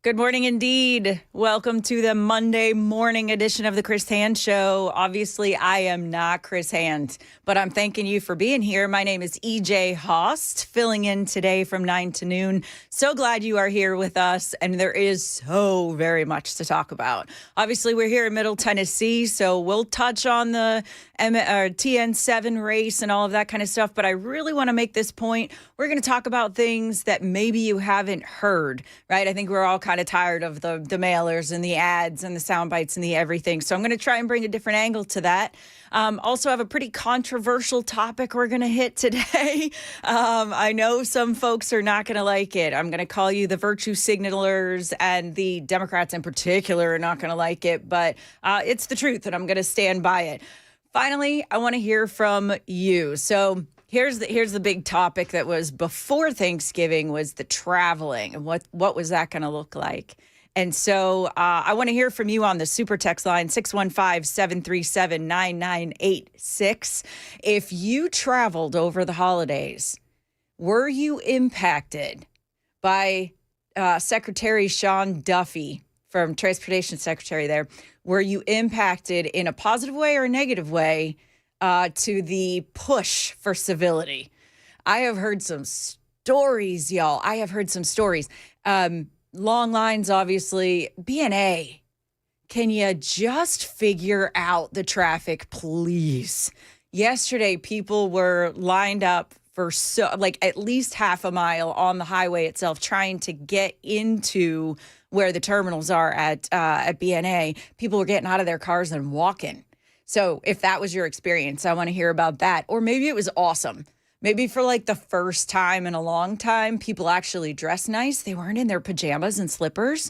Good morning indeed. Welcome to the Monday morning edition of the Chris Hand Show. Obviously, I am not Chris Hand, but I'm thanking you for being here. My name is EJ Haust, filling in today from 9 to noon. So glad you are here with us, and there is so very much to talk about. Obviously, we're here in Middle Tennessee, so we'll touch on the TN7 race and all of that kind of stuff, but I really want to make this point. We're going to talk about things that maybe you haven't heard, right? I think we're all kind of tired of the mailers and the ads and the sound bites and the everything. So I'm going to try and bring a different angle to that. Also have a pretty controversial topic we're going to hit today. I know some folks are not going to like it. I'm going to call you the virtue signalers, and the Democrats in particular are not going to like it, but it's the truth, and I'm going to stand by it. Finally, I want to hear from you. So here's the big topic that was before Thanksgiving, was the traveling and what was that going to look like? And so I want to hear from you on the super text line, 615-737-9986. If you traveled over the holidays, were you impacted by Secretary Sean Duffy, from Transportation Secretary there? Were you impacted in a positive way or a negative way to the push for civility? I have heard some stories, y'all. I have heard some stories. Long lines, obviously. BNA, can you just figure out the traffic, please? Yesterday, people were lined up for at least half a mile on the highway itself, trying to get into where the terminals are at BNA. People were getting out of their cars and walking. So if that was your experience, I want to hear about that. Or maybe it was awesome. Maybe for like the first time in a long time, people actually dressed nice. They weren't in their pajamas and slippers.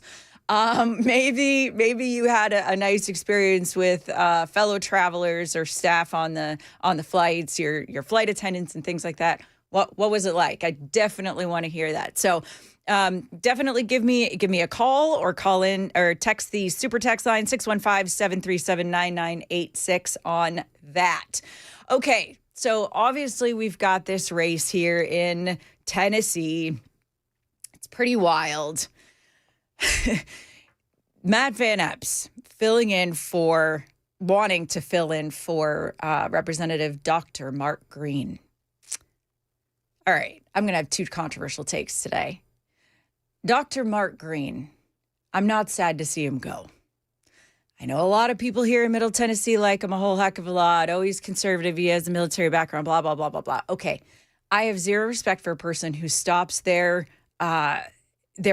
Maybe you had a nice experience with fellow travelers or staff on the flights, your flight attendants and things like that. What was it like? I definitely want to hear that. So definitely give me a call, or call in or text the super text line 615-737-9986 on that. Okay, so obviously we've got this race here in Tennessee. It's pretty wild. Matt Van Epps wanting to fill in for Representative Dr. Mark Green. All right, I'm going to have two controversial takes today. Dr. Mark Green, I'm not sad to see him go. I know a lot of people here in Middle Tennessee like him a whole heck of a lot. Oh, he's conservative. He has a military background, blah, blah, blah, blah, blah. Okay, I have zero respect for a person who stops their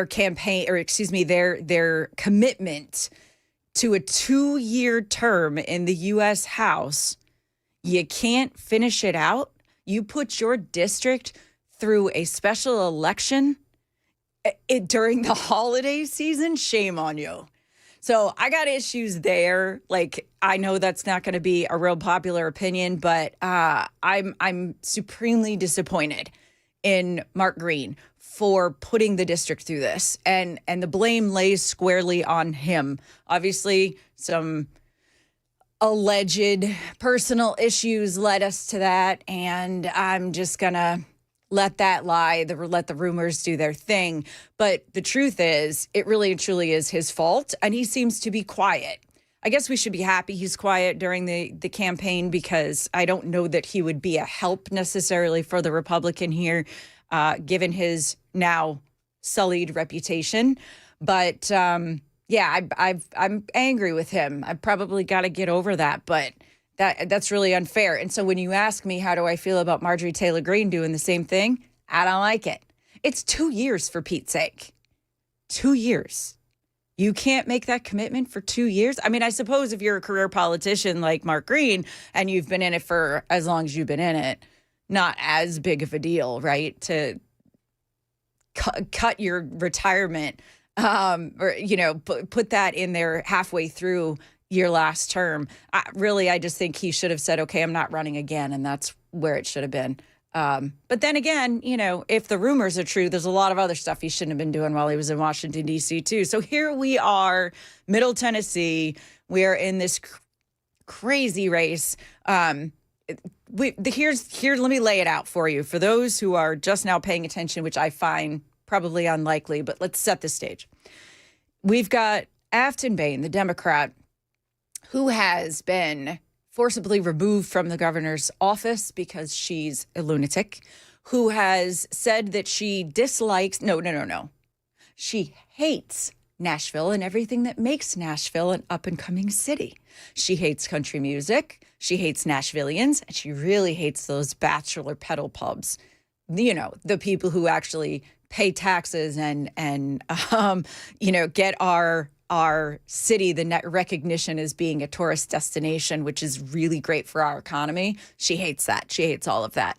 campaign, or excuse me, their commitment to a 2-year term in the U.S. House. You can't finish it out. You put your district through a special election during the holiday season. Shame on you. So I got issues there. Like, I know that's not going to be a real popular opinion, but I'm supremely disappointed in Mark Green for putting the district through this, and the blame lays squarely on him. Obviously, some alleged personal issues led us to that, and I'm just gonna let that lie, let the rumors do their thing. But the truth is, it really and truly is his fault, and he seems to be quiet. I guess we should be happy he's quiet during the campaign, because I don't know that he would be a help necessarily for the Republican here, given his now sullied reputation. But yeah, I'm angry with him. I've probably got to get over that, but that's really unfair. And so when you ask me, how do I feel about Marjorie Taylor Greene doing the same thing? I don't like it. It's 2 years, for Pete's sake. 2 years. You can't make that commitment for 2 years? I mean, I suppose if you're a career politician like Mark Green and you've been in it for as long as you've been in it, not as big of a deal, right? To cut your retirement, or, put that in there halfway through your last term. I just think he should have said, okay, I'm not running again. And that's where it should have been. But then again, if the rumors are true, there's a lot of other stuff he shouldn't have been doing while he was in Washington, D.C. too. So here we are, Middle Tennessee. We are in this crazy race. Let me lay it out for you. For those who are just now paying attention, which I find probably unlikely, but let's set the stage. We've got Afton Bain, the Democrat, who has been forcibly removed from the governor's office because she's a lunatic, who has said that she dislikes, no. She hates Nashville and everything that makes Nashville an up-and-coming city. She hates country music, she hates Nashvillians, and she really hates those bachelor pedal pubs. You know, the people who actually pay taxes and get our city the net recognition as being a tourist destination, which is really great for our economy. She hates that. She hates all of that.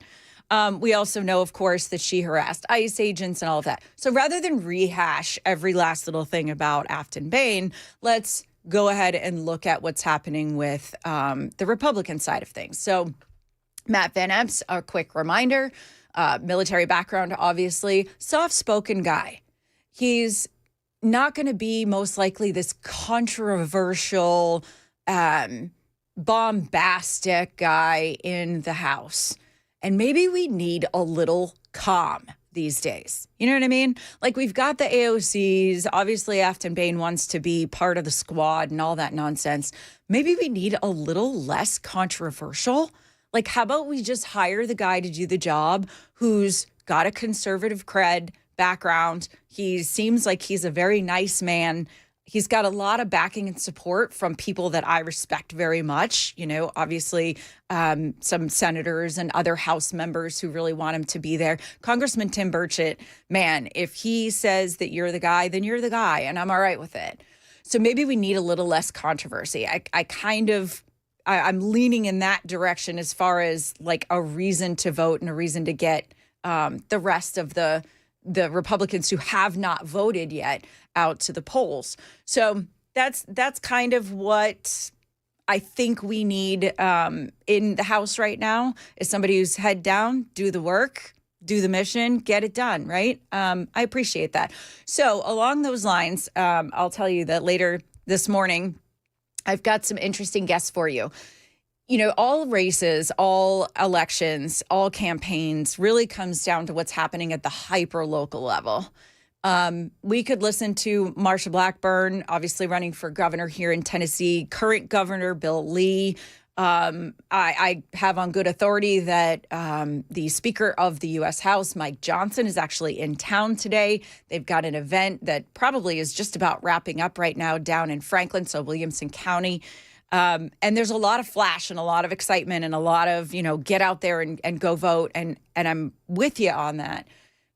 We also know, of course, that she harassed ICE agents and all of that. So rather than rehash every last little thing about Afton Bain, let's go ahead and look at what's happening with the Republican side of things. So Matt Van Epps, a quick reminder, military background, obviously, soft-spoken guy. He's not going to be most likely this controversial, bombastic guy in the House. And maybe we need a little calm these days. You know what I mean? Like, we've got the AOCs. Obviously, Afton Bain wants to be part of the squad and all that nonsense. Maybe we need a little less controversial. Like, how about we just hire the guy to do the job who's got a conservative cred background. He seems like he's a very nice man. He's got a lot of backing and support from people that I respect very much. You know, obviously, some senators and other House members who really want him to be there. Congressman Tim Burchett, man, if he says that you're the guy, then you're the guy, and I'm all right with it. So maybe we need a little less controversy. I'm leaning in that direction as far as like a reason to vote and a reason to get the rest of the Republicans who have not voted yet out to the polls. So that's kind of what I think we need in the House right now, is somebody who's head down, do the work, do the mission, get it done, right? I appreciate that. So along those lines, I'll tell you that later this morning, I've got some interesting guests for you. You know, all races, all elections, all campaigns really comes down to what's happening at the hyper-local level. We could listen to Marsha Blackburn, obviously running for governor here in Tennessee, current governor Bill Lee. I have on good authority that the Speaker of the U.S. House, Mike Johnson, is actually in town today. They've got an event that probably is just about wrapping up right now down in Franklin, so Williamson County. And there's a lot of flash and a lot of excitement and a lot of, get out there and go vote. And I'm with you on that.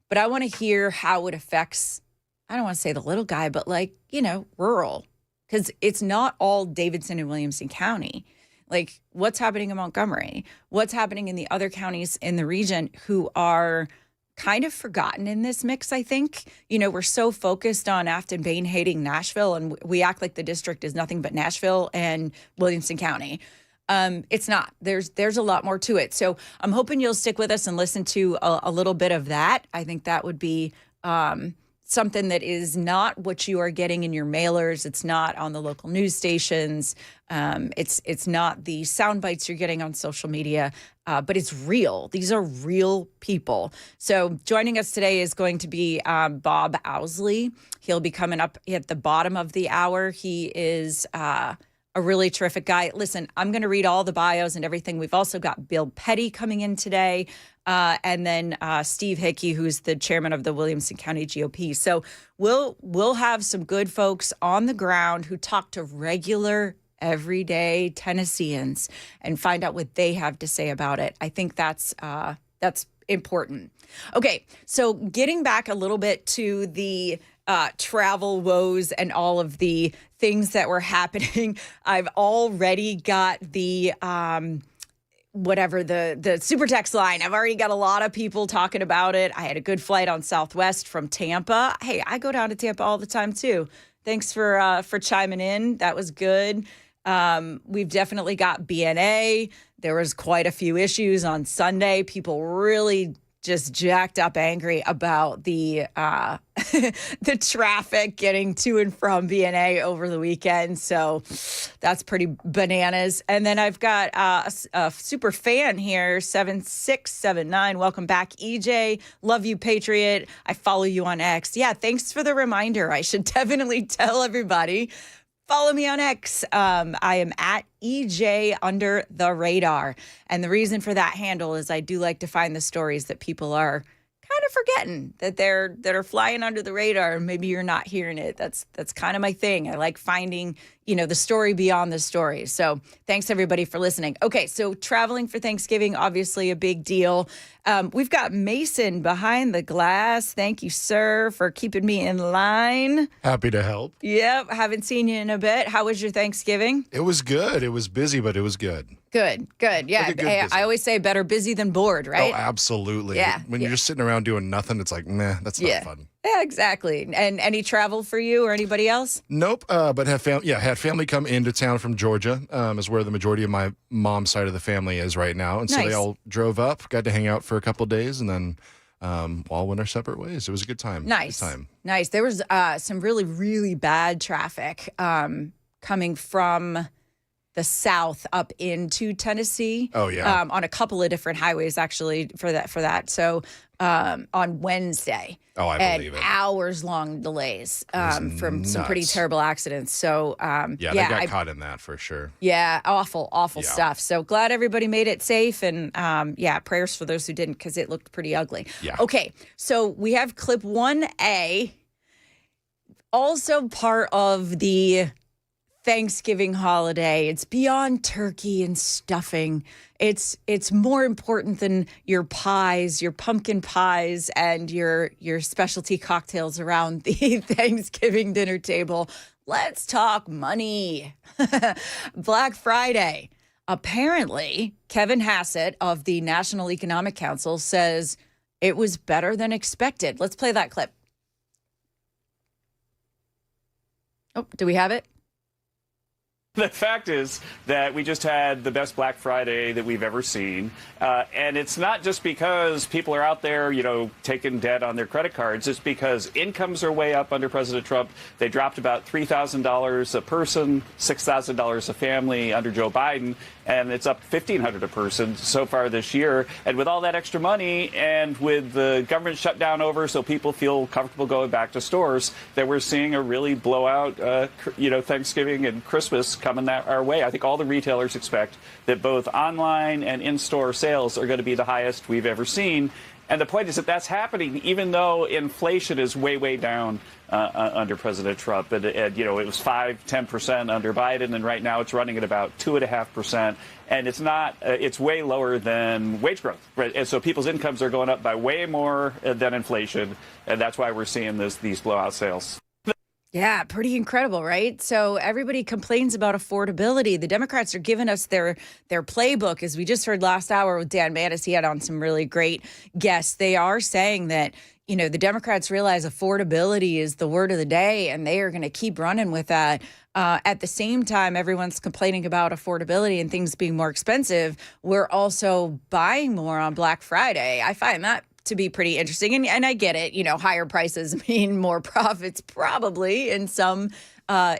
But I want to hear how it affects, I don't want to say the little guy, but rural. Because it's not all Davidson and Williamson County. Like, what's happening in Montgomery? What's happening in the other counties in the region who are kind of forgotten in this mix, I think. We're so focused on Afton Bain hating Nashville, and we act like the district is nothing but Nashville and Williamson County. It's not. There's a lot more to it. So I'm hoping you'll stick with us and listen to a little bit of that. I think that would be something that is not what you are getting in your mailers. It's not on the local news stations. It's not the sound bites you're getting on social media, but it's real. These are real people. So joining us today is going to be Bob Owsley. He'll be coming up at the bottom of the hour. He is a really terrific guy. Listen, I'm going to read all the bios and everything. We've also got Bill Petty coming in today, and then Steve Hickey, who's the chairman of the Williamson County GOP. So we'll have some good folks on the ground who talk to regular, everyday Tennesseans and find out what they have to say about it. I think that's important. Okay, so getting back a little bit to the travel woes and all of the things that were happening. I've already got the the super text line. I've already got a lot of people talking about it. I had a good flight on Southwest from Tampa. Hey, I go down to Tampa all the time too. Thanks for chiming in. That was good. We've definitely got BNA. There was quite a few issues on Sunday. People really just jacked up angry about the the traffic getting to and from BNA over the weekend. So that's pretty bananas. And then I've got a super fan here, 7679. Welcome back, EJ. Love you, Patriot. I follow you on X. Yeah, thanks for the reminder. I should definitely tell everybody. Follow me on X. I am at EJ under the radar. And the reason for that handle is I do like to find the stories that people are kind of forgetting that are flying under the radar. Maybe you're not hearing it. That's kind of my thing. I like finding, the story beyond the story. So thanks everybody for listening. Okay, so traveling for Thanksgiving, obviously a big deal. We've got Mason behind the glass. Thank you, sir, for keeping me in line. Happy to help. Yep, haven't seen you in a bit. How was your Thanksgiving? It was good. It was busy, but it was good. Good. Yeah, Hey, I always say better busy than bored, right? Oh, absolutely. Yeah. When you're just sitting around doing nothing, it's like, meh, that's not fun. Yeah, exactly. And any travel for you or anybody else? Nope. But had family come into town from Georgia, is where the majority of my mom's side of the family is right now. And so Nice. they all drove up, got to hang out for a couple of days, and then all went our separate ways. It was a good time. Nice. Good time. Nice. There was some really, really bad traffic coming from the south up into Tennessee. Oh, yeah. On a couple of different highways, actually, for that. So on Wednesday. Oh, I believe it. Hours-long delays from some pretty nuts. terrible accidents. So, They got caught in that for sure. Yeah, awful Yeah. stuff. So glad everybody made it safe. And prayers for those who didn't, because it looked pretty ugly. Yeah. Okay, so we have clip 1A, also part of the Thanksgiving holiday. It's beyond turkey and stuffing. It's more important than your pies, your pumpkin pies, and your specialty cocktails around the Thanksgiving dinner table. Let's talk money. Black Friday. Apparently, Kevin Hassett of the National Economic Council says it was better than expected. Let's play that clip. Oh, do we have it? The fact is that we just had the best Black Friday that we've ever seen. And it's not just because people are out there, taking debt on their credit cards. It's because incomes are way up under President Trump. They dropped about $3,000 a person, $6,000 a family under Joe Biden. And it's up $1,500 a person so far this year. And with all that extra money and with the government shut down over so people feel comfortable going back to stores, that we're seeing a really blowout, Thanksgiving and Christmas coming our way. I think all the retailers expect that both online and in-store sales are going to be the highest we've ever seen. And the point is that that's happening even though inflation is way, way down under President Trump. And it was 5-10% under Biden, and right now it's running at about 2.5%. And it's way lower than wage growth. Right? And so people's incomes are going up by way more than inflation. And that's why we're seeing these blowout sales. Yeah, pretty incredible, right? So everybody complains about affordability. The Democrats are giving us their playbook, as we just heard last hour with Dan Manis. He had on some really great guests. They are saying that, the Democrats realize affordability is the word of the day, and they are going to keep running with that. At the same time, everyone's complaining about affordability and things being more expensive. We're also buying more on Black Friday. I find that to be pretty interesting. And I get it, higher prices mean more profits probably in some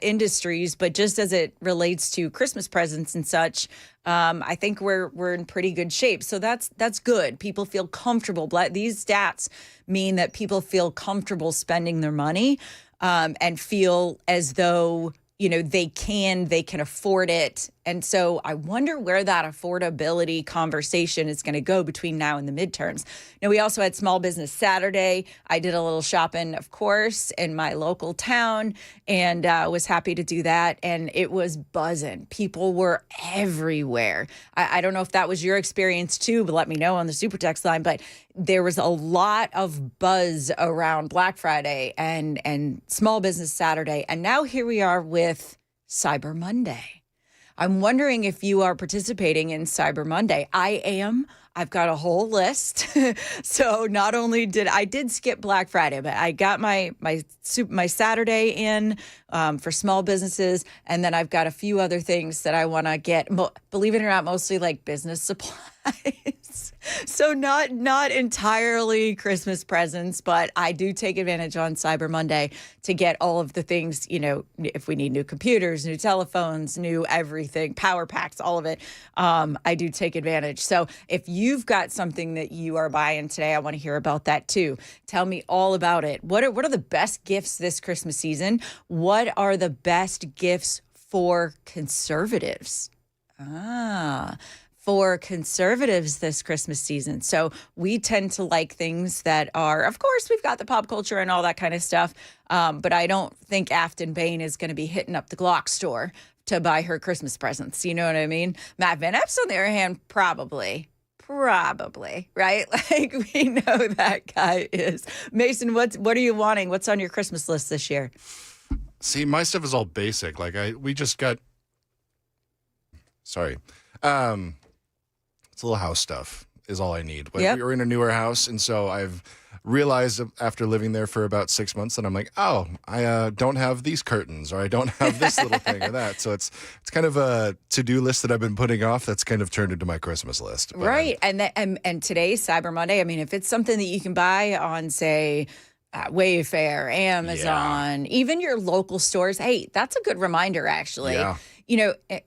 industries, but just as it relates to Christmas presents and such, I think we're in pretty good shape. So that's good. People feel comfortable. These stats mean that people feel comfortable spending their money and feel as though they can afford it. And so I wonder where that affordability conversation is going to go between now and the midterms. Now, we also had Small Business Saturday. I did a little shopping, of course, in my local town, and was happy to do that. And it was buzzing. People were everywhere. I don't know if that was your experience too, but let me know on the Super Text line. But there was a lot of buzz around Black Friday and Small Business Saturday. And now here we are with Cyber Monday. I'm wondering if you are participating in Cyber Monday. I am. I've got a whole list. So not only did I skip Black Friday, but I got my Saturday in. for small businesses. And then I've got a few other things that I want to get, believe it or not, mostly like business supplies. So not entirely Christmas presents, but I do take advantage on Cyber Monday to get all of the things, if we need new computers, new telephones, new everything, power packs, all of it. I do take advantage. So if you've got something that you are buying today, I want to hear about that too. Tell me all about it. What are the best gifts this Christmas season? What are the best gifts for conservatives? For conservatives this Christmas season. So we tend to like things that are, of course, we've got the pop culture and all that kind of stuff. But I don't think Afton Bain is going to be hitting up the Glock store to buy her Christmas presents. You know what I mean? Matt Van Epps, on the other hand, probably, right? Like, we know that guy is. Mason, what are you wanting? What's on your Christmas list this year? See, my stuff is all basic. Like we just got, sorry. It's a little house stuff is all I need. But Yep. we were in a newer house, and so I've realized after living there for about 6 months that I'm like, oh, I don't have these curtains, or I don't have this little thing or that. So it's kind of a to-do list that I've been putting off that's kind of turned into my Christmas list. But, Right. And today's Cyber Monday, I mean, if it's something that you can buy on, say, Wayfair, Amazon, even your local stores, hey, that's a good reminder, actually. Yeah.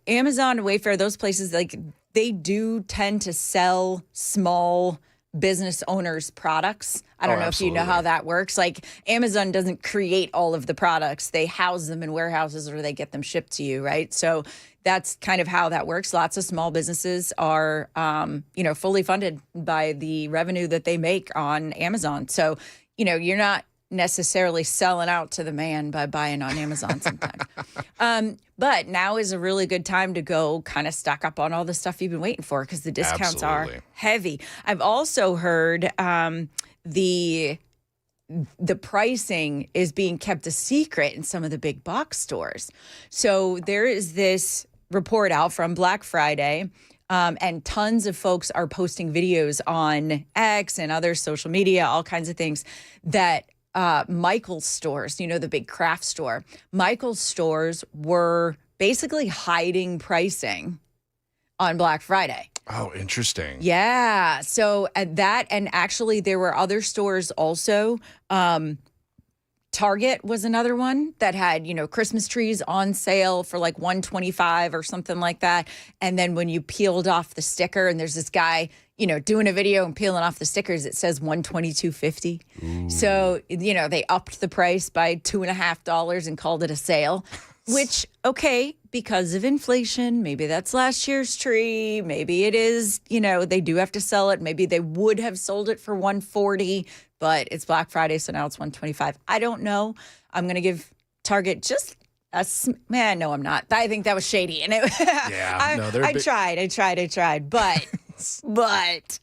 Amazon, Wayfair, those places, like, they do tend to sell small business owners products. I don't know if you know how that works. Like, Amazon doesn't create all of the products. They house them in warehouses or they get them shipped to you, right? So that's kind of how that works. Lots of small businesses are, fully funded by the revenue that they make on Amazon. So, you're not necessarily selling out to the man by buying on Amazon sometimes. But now is a really good time to go kind of stock up on all the stuff you've been waiting for, because the discounts are heavy. I've also heard the pricing is being kept a secret in some of the big box stores. So there is this report out from Black Friday, and tons of folks are posting videos on X and other social media, all kinds of things, that Michael's stores, the big craft store, Michael's stores were basically hiding pricing on Black Friday. Oh, interesting. Yeah. So at that, and actually there were other stores also. Target was another one that had, Christmas trees on sale for like $125 or something like that. And then when you peeled off the sticker, and there's this guy, doing a video and peeling off the stickers, it says $122.50. So, they upped the price by $2.50 and called it a sale, which, okay, because of inflation, maybe that's last year's tree. Maybe it is, they do have to sell it. Maybe they would have sold it for $140, but it's Black Friday, so now it's $125. I don't know. I'm going to give Target just man, no, I'm not. I think that was shady. And I tried. But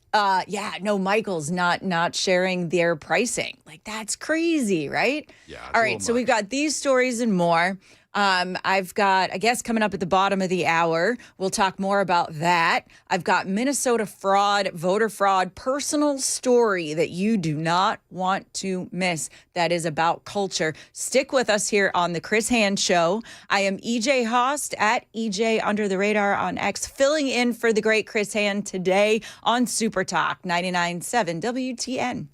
Michael's not sharing their pricing. Like, that's crazy, right? Yeah. All right, so we've got these stories and more. I've got a guest coming up at the bottom of the hour. We'll talk more about that. I've got Minnesota voter fraud, personal story that you do not want to miss. That is about culture. Stick with us here on The Chris Hand Show. I am EJ Haust at EJ Under the Radar on X, filling in for the great Chris Hand today on Super Talk 99.7 WTN.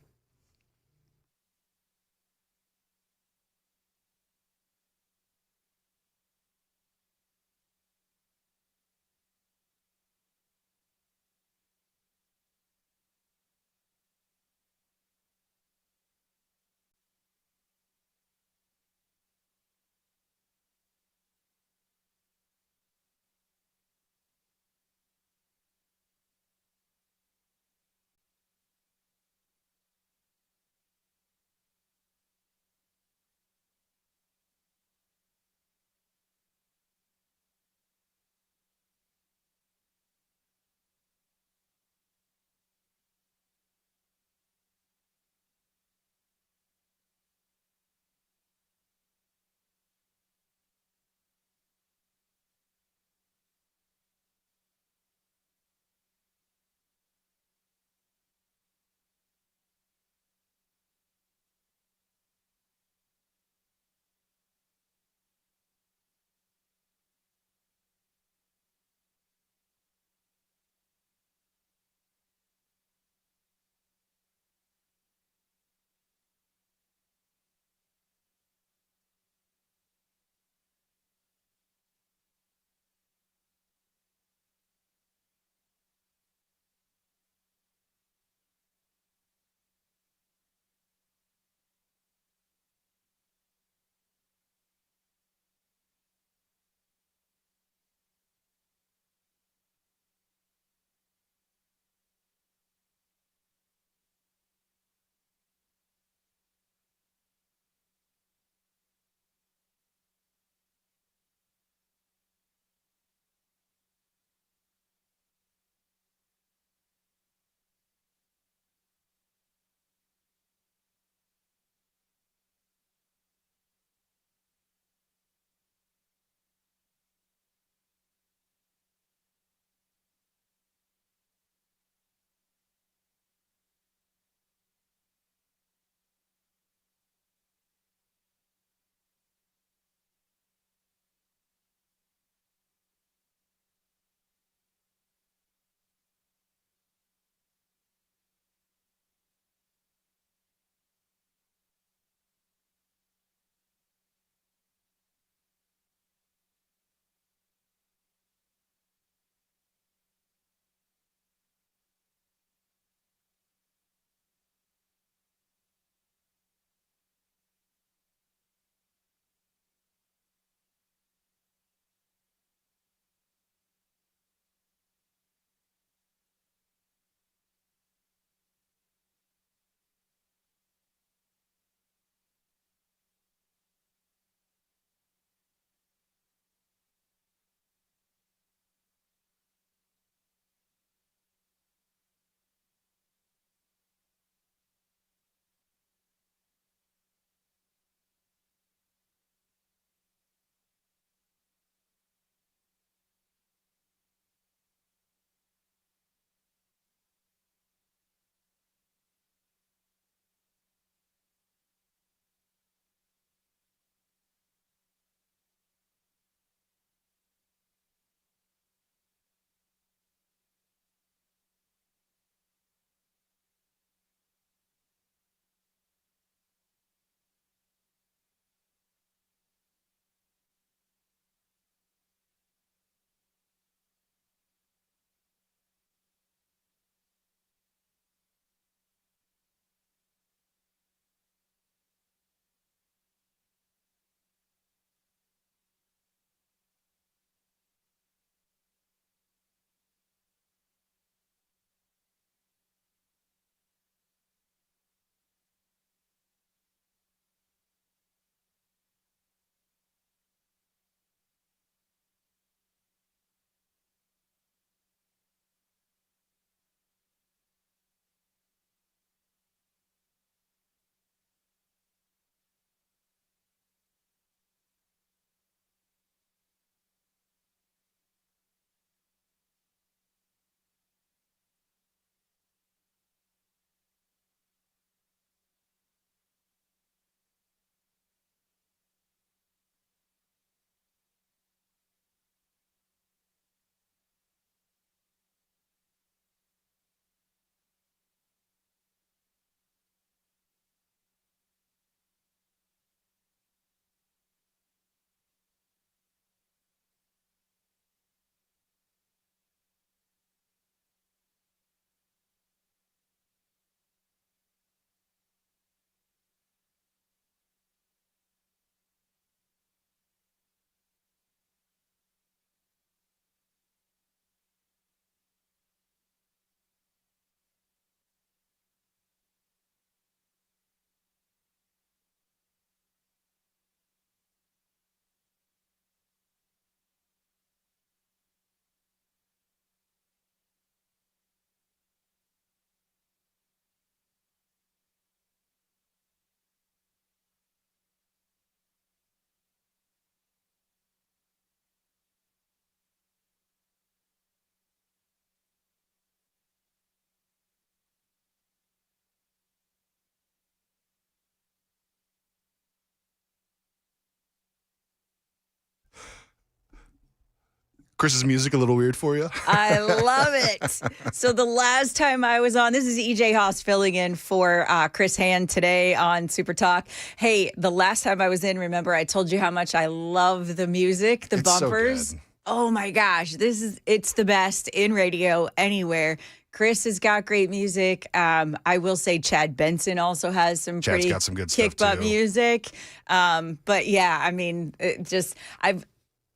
Chris's music a little weird for you? I love it. So the last time I was on, this is EJ Haust filling in for Chris Hand today on Super Talk. Hey, the last time I was in, remember I told you how much I love the music, the It's so bumpers. good. Oh my gosh, it's the best in radio anywhere. Chris has got great music. I will say Chad Benson also has some Chad's pretty got some good kick stuff, butt too. music. But yeah, I mean,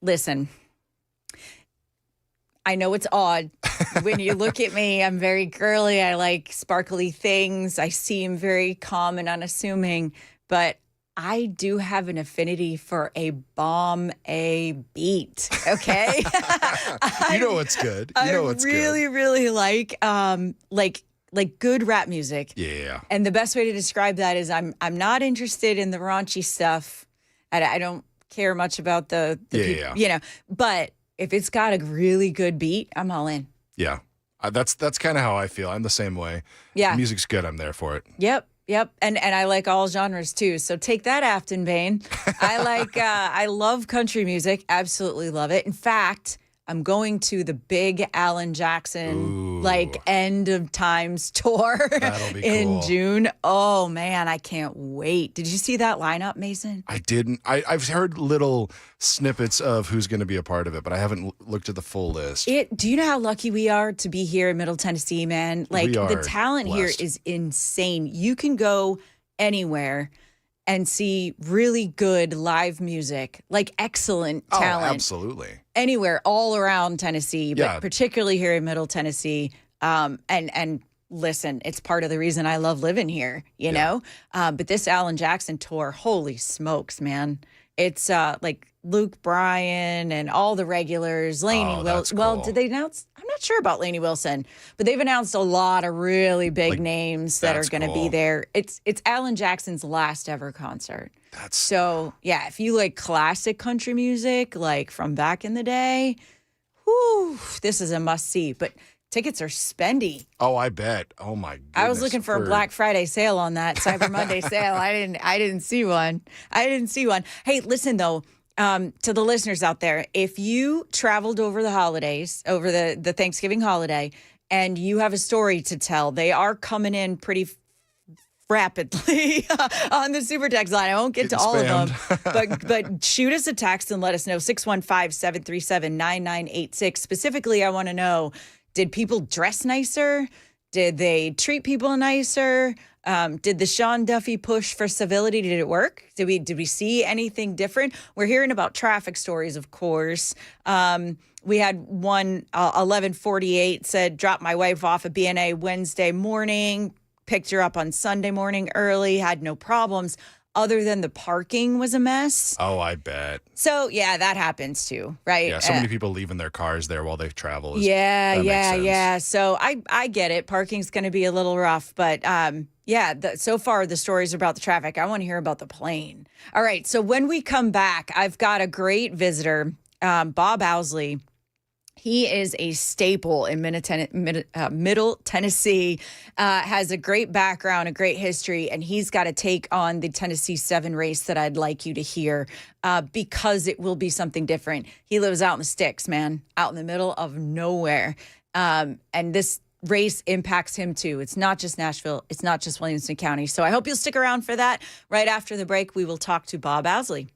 listen. I know it's odd. When you look at me, I'm very girly. I like sparkly things. I seem very calm and unassuming, but I do have an affinity for a bomb A beat. Okay. You know what's good. You know what's I really, really like good rap music. good. Yeah. And the best way to describe that is I'm not interested in the raunchy stuff. I don't care much about the Yeah. you know, but if it's got a really good beat, I'm all in. Yeah. That's kind of how I feel. I'm the same way. Yeah. The music's good. I'm there for it. Yep. And I like all genres too. So take that, Afton Bain. I love country music. Absolutely love it. In fact, I'm going to the big Alan Jackson Ooh. end of times tour That'll be in cool. June. Oh man, I can't wait. Did you see that lineup, Mason? I didn't. I've heard little snippets of who's going to be a part of it, but I haven't looked at the full list. Do you know how lucky we are to be here in Middle Tennessee, man? Like We the are talent here blessed. is insane. You can go anywhere and see really good live music, like excellent talent. Oh, absolutely. Anywhere, all around Tennessee, but Yeah. particularly here in Middle Tennessee. And listen, it's part of the reason I love living here, you know? But this Alan Jackson tour, holy smokes, man. It's like Luke Bryan and all the regulars, Lainey Oh, Wilson. that's Well, cool. did they announce? I'm not sure about Lainey Wilson, but they've announced a lot of really big Like, names that are that's going to be cool. there. It's Alan Jackson's last ever concert. That's So, yeah, if you like classic country music, like from back in the day, whew, this is a must see. But tickets are spendy. Oh, I bet. Oh my goodness. I was looking for a Black Friday sale on that Cyber Monday sale. I didn't see one. Hey, listen though, to the listeners out there, if you traveled over the holidays, over the Thanksgiving holiday, and you have a story to tell, they are coming in pretty rapidly on the super text line. I won't get to Getting all of them, spammed. but shoot us a text and let us know. 615-737-9986. Specifically, I want to know, did people dress nicer? Did they treat people nicer? Did the Sean Duffy push for civility, did it work? Did we see anything different? We're hearing about traffic stories, of course. We had one, 1148 said, dropped my wife off at BNA Wednesday morning, picked her up on Sunday morning early, had no problems, other than the parking was a mess. Oh, I bet. So, yeah, that happens too, right? Yeah, so many people leaving their cars there while they travel. That makes sense. Yeah. So I get it. Parking's going to be a little rough, but so far the stories are about the traffic. I want to hear about the plane. All right. So when we come back, I've got a great visitor, Bob Owsley. He is a staple in Middle Tennessee, has a great background, a great history, and he's got to take on the Tennessee 7 race that I'd like you to hear because it will be something different. He lives out in the sticks, man, out in the middle of nowhere. And this race impacts him too. It's not just Nashville. It's not just Williamson County. So I hope you'll stick around for that. Right after the break, we will talk to Bob Owsley.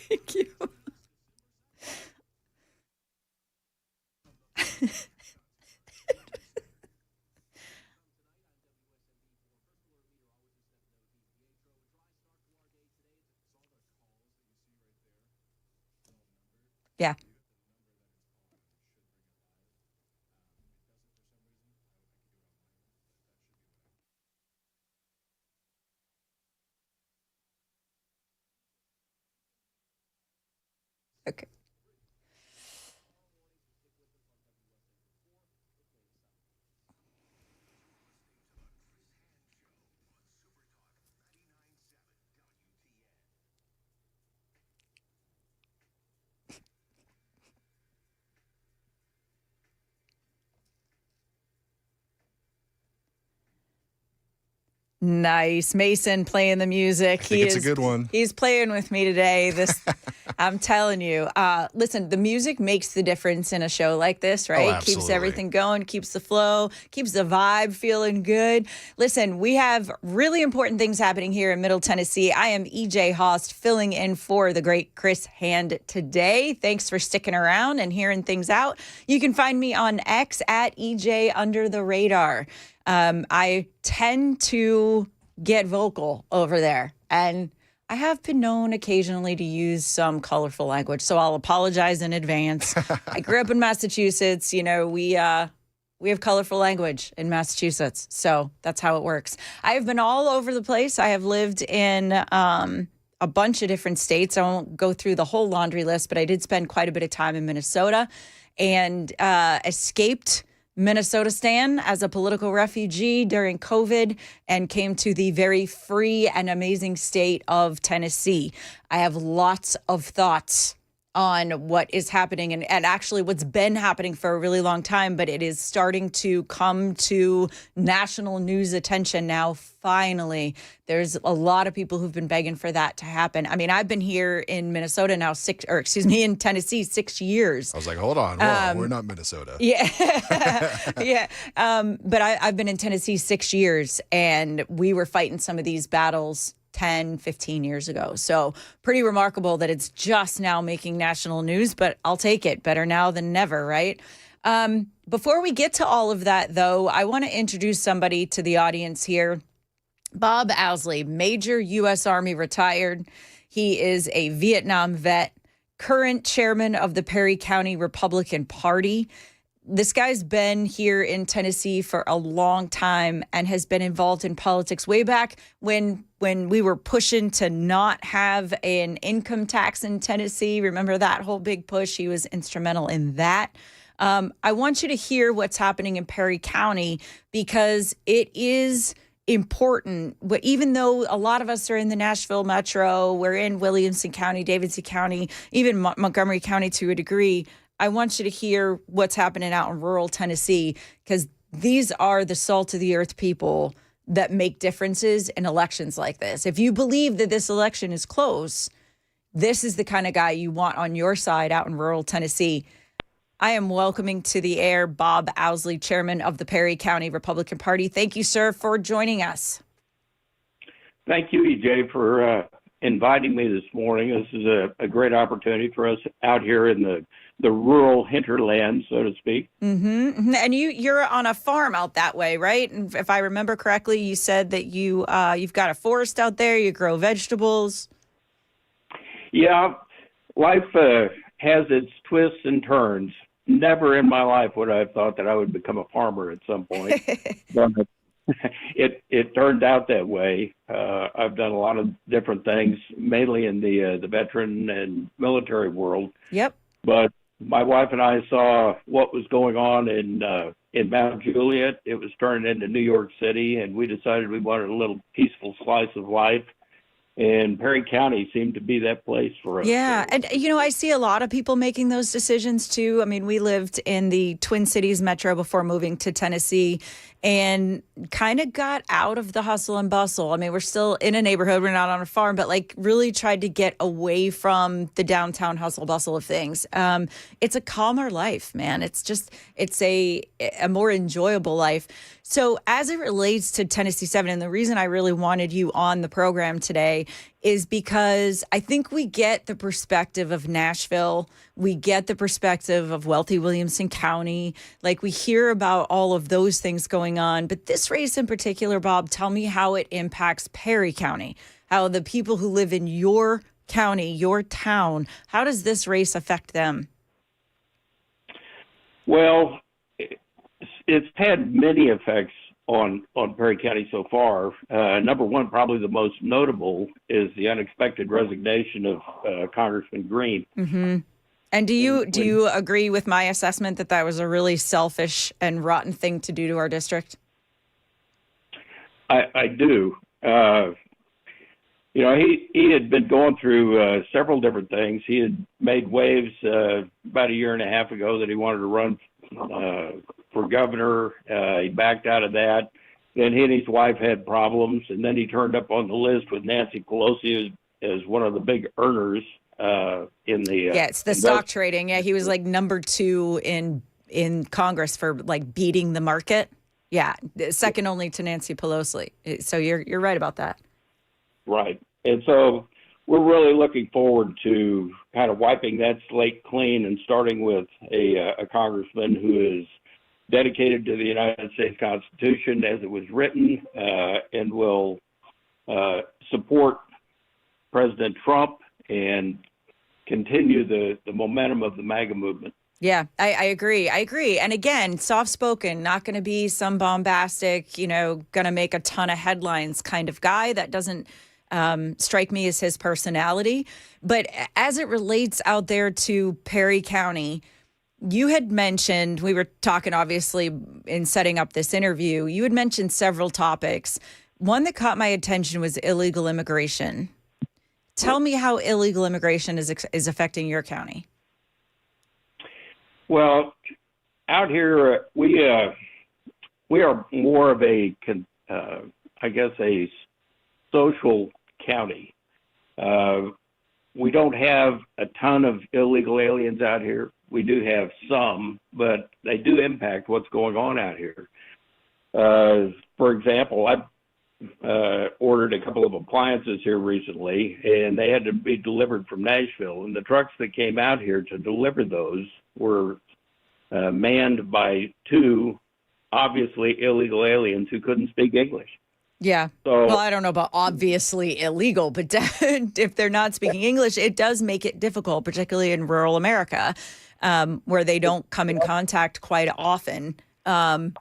Thank you. Yeah. Okay. Nice. Mason playing the music. I think it's a good one. He's playing with me today. I'm telling you. Listen, the music makes the difference in a show like this, right? Keeps absolutely. everything going, keeps the flow, keeps the vibe feeling good. Listen, we have really important things happening here in Middle Tennessee. I am EJ Haust filling in for the great Chris Hand today. Thanks for sticking around and hearing things out. You can find me on X at EJ Under the Radar. I tend to get vocal over there, and I have been known occasionally to use some colorful language, so I'll apologize in advance. I grew up in Massachusetts. You know, we have colorful language in Massachusetts, so that's how it works. I have been all over the place. I have lived in a bunch of different states. I won't go through the whole laundry list, but I did spend quite a bit of time in Minnesota and escaped Minnesota-stan as a political refugee during COVID and came to the very free and amazing state of Tennessee. I have lots of thoughts on what is happening and actually what's been happening for a really long time, but it is starting to come to national news attention now. Finally, there's a lot of people who've been begging for that to happen. I mean, I've been here in Minnesota now in Tennessee 6 years. I was like, hold on, whoa, we're not Minnesota. Yeah. Yeah. But I've been in Tennessee 6 years, and we were fighting some of these battles 10, 15 years ago. So pretty remarkable that it's just now making national news, but I'll take it. Better now than never, right? Before we get to all of that, though, I want to introduce somebody to the audience here. Bob Owsley, Major U.S. Army retired. He is a Vietnam vet, current chairman of the Perry County Republican Party. This guy's been here in Tennessee for a long time and has been involved in politics way back when we were pushing to not have an income tax in Tennessee. Remember that whole big push? He was instrumental in that. I want you to hear what's happening in Perry County because it is important. Even though a lot of us are in the Nashville metro, we're in Williamson County, Davidson County, even Montgomery County to a degree, I want you to hear what's happening out in rural Tennessee because these are the salt of the earth people that make differences in elections like this. If you believe that this election is close, this is the kind of guy you want on your side out in rural Tennessee. I am welcoming to the air Bob Owsley, chairman of the Perry County Republican Party. Thank you, sir, for joining us. Thank you, EJ, for inviting me this morning. This is a great opportunity for us out here in the rural hinterland, so to speak. Mm-hmm, mm-hmm. And you're on a farm out that way, right? And if I remember correctly, you said that you've got a forest out there. You grow vegetables. Yeah, life has its twists and turns. Never in my life would I have thought that I would become a farmer at some point. But it turned out that way. I've done a lot of different things, mainly in the veteran and military world. Yep. But my wife and I saw what was going on in Mount Juliet. It was turning into New York City, and we decided we wanted a little peaceful slice of life. And Perry County seemed to be that place for us. Yeah. And, I see a lot of people making those decisions, too. I mean, we lived in the Twin Cities metro before moving to Tennessee. and kind of got out of the hustle and bustle. I mean, we're still in a neighborhood, we're not on a farm, but like really tried to get away from the downtown hustle bustle of things. It's a calmer life, man. It's a more enjoyable life. So as it relates to Tennessee 7, and the reason I really wanted you on the program today is because I think we get the perspective of Nashville. We get the perspective of wealthy Williamson County. Like we hear about all of those things going on. But this race in particular, Bob, tell me how it impacts Perry County, how the people who live in your county, your town, how does this race affect them? Well, it's had many effects on Perry County so far. Number one, probably the most notable, is the unexpected resignation of Congressman Green. Mm-hmm. And do you agree with my assessment that that was a really selfish and rotten thing to do to our district? I do. He had been going through several different things. He had made waves about a year and a half ago that he wanted to run for governor. He backed out of that. Then he and his wife had problems, and then he turned up on the list with Nancy Pelosi as one of the big earners in the it's the stock trading. Yeah, he was like number 2 in Congress for like beating the market. Yeah, second only to Nancy Pelosi. So you're right about that. Right, and so we're really looking forward to kind of wiping that slate clean and starting with a congressman who is dedicated to the United States Constitution as it was written, and will support President Trump and continue the momentum of the MAGA movement. Yeah, I agree. And again, soft-spoken, not going to be some bombastic, going to make a ton of headlines kind of guy. That doesn't strike me as his personality. But as it relates out there to Perry County, you had mentioned, we were talking obviously in setting up this interview, you had mentioned several topics. One that caught my attention was illegal immigration. Tell me how illegal immigration is affecting your county. Well, out here, we are more of a social county. We don't have a ton of illegal aliens out here. We do have some, but they do impact what's going on out here. For example, I ordered a couple of appliances here recently, and they had to be delivered from Nashville. And the trucks that came out here to deliver those were manned by 2 obviously illegal aliens who couldn't speak English. Yeah. So, well, I don't know about obviously illegal, but if they're not speaking English, it does make it difficult, particularly in rural America, where they don't come in contact quite often. And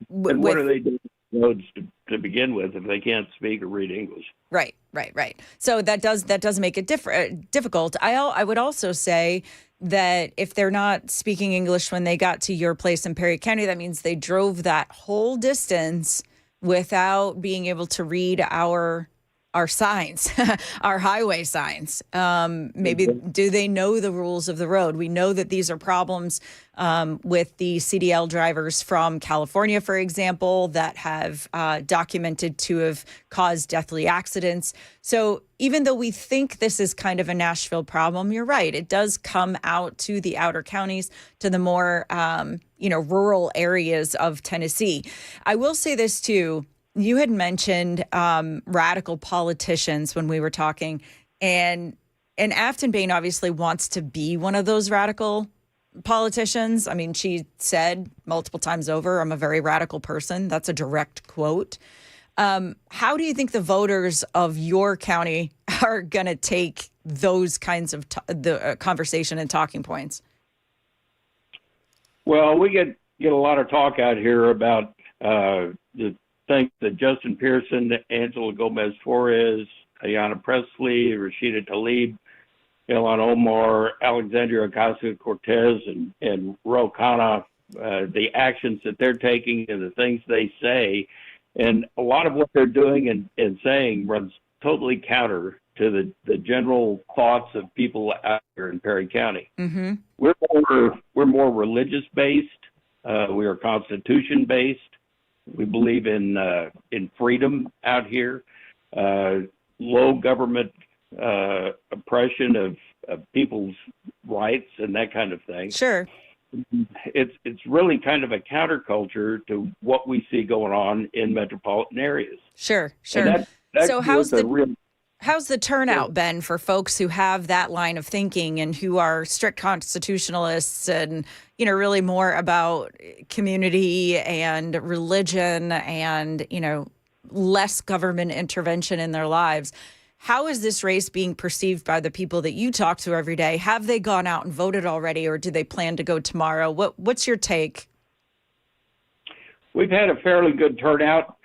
what are they doing roads to begin with if they can't speak or read English? Right. So that does make it difficult. I would also say that if they're not speaking English when they got to your place in Perry County, that means they drove that whole distance without being able to read our signs, our highway signs. Maybe do they know the rules of the road? We know that these are problems with the CDL drivers from California, for example, that have documented to have caused deathly accidents. So even though we think this is kind of a Nashville problem, you're right. It does come out to the outer counties, to the more rural areas of Tennessee. I will say this too. You had mentioned radical politicians when we were talking, and Afton Bain obviously wants to be one of those radical politicians. I mean, she said multiple times over, "I'm a very radical person." That's a direct quote. How do you think the voters of your county are going to take those kinds of the conversation and talking points? Well, we get a lot of talk out here about the things that Justin Pearson, Angela Gomez-Torres, Ayanna Pressley, Rashida Tlaib, Ilhan Omar, Alexandria Ocasio-Cortez, and Ro Khanna, the actions that they're taking and the things they say. And a lot of what they're doing and saying runs totally counter to the general thoughts of people out here in Perry County. Mm-hmm. We're more religious based. We are Constitution based. We believe in freedom out here, low government oppression of people's rights and that kind of thing. Sure. It's really kind of a counterculture to what we see going on in metropolitan areas. Sure. And that So was a real. how's the turnout been for folks who have that line of thinking and who are strict constitutionalists and, really more about community and religion and, less government intervention in their lives? How is this race being perceived by the people that you talk to every day? Have they gone out and voted already, or do they plan to go tomorrow? What's your take? We've had a fairly good turnout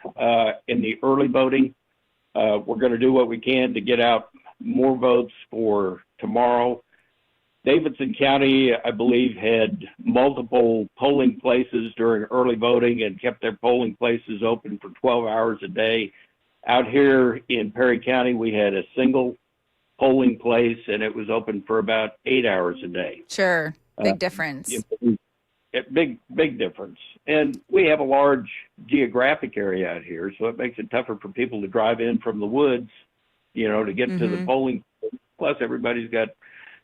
in the early voting. We're going to do what we can to get out more votes for tomorrow. Davidson County, I believe, had multiple polling places during early voting and kept their polling places open for 12 hours a day. Out here in Perry County, we had a single polling place, and it was open for about 8 hours a day. Sure. Big difference. Big difference. And we have a large geographic area out here, so it makes it tougher for people to drive in from the woods, to get to the polling place. Plus, everybody's got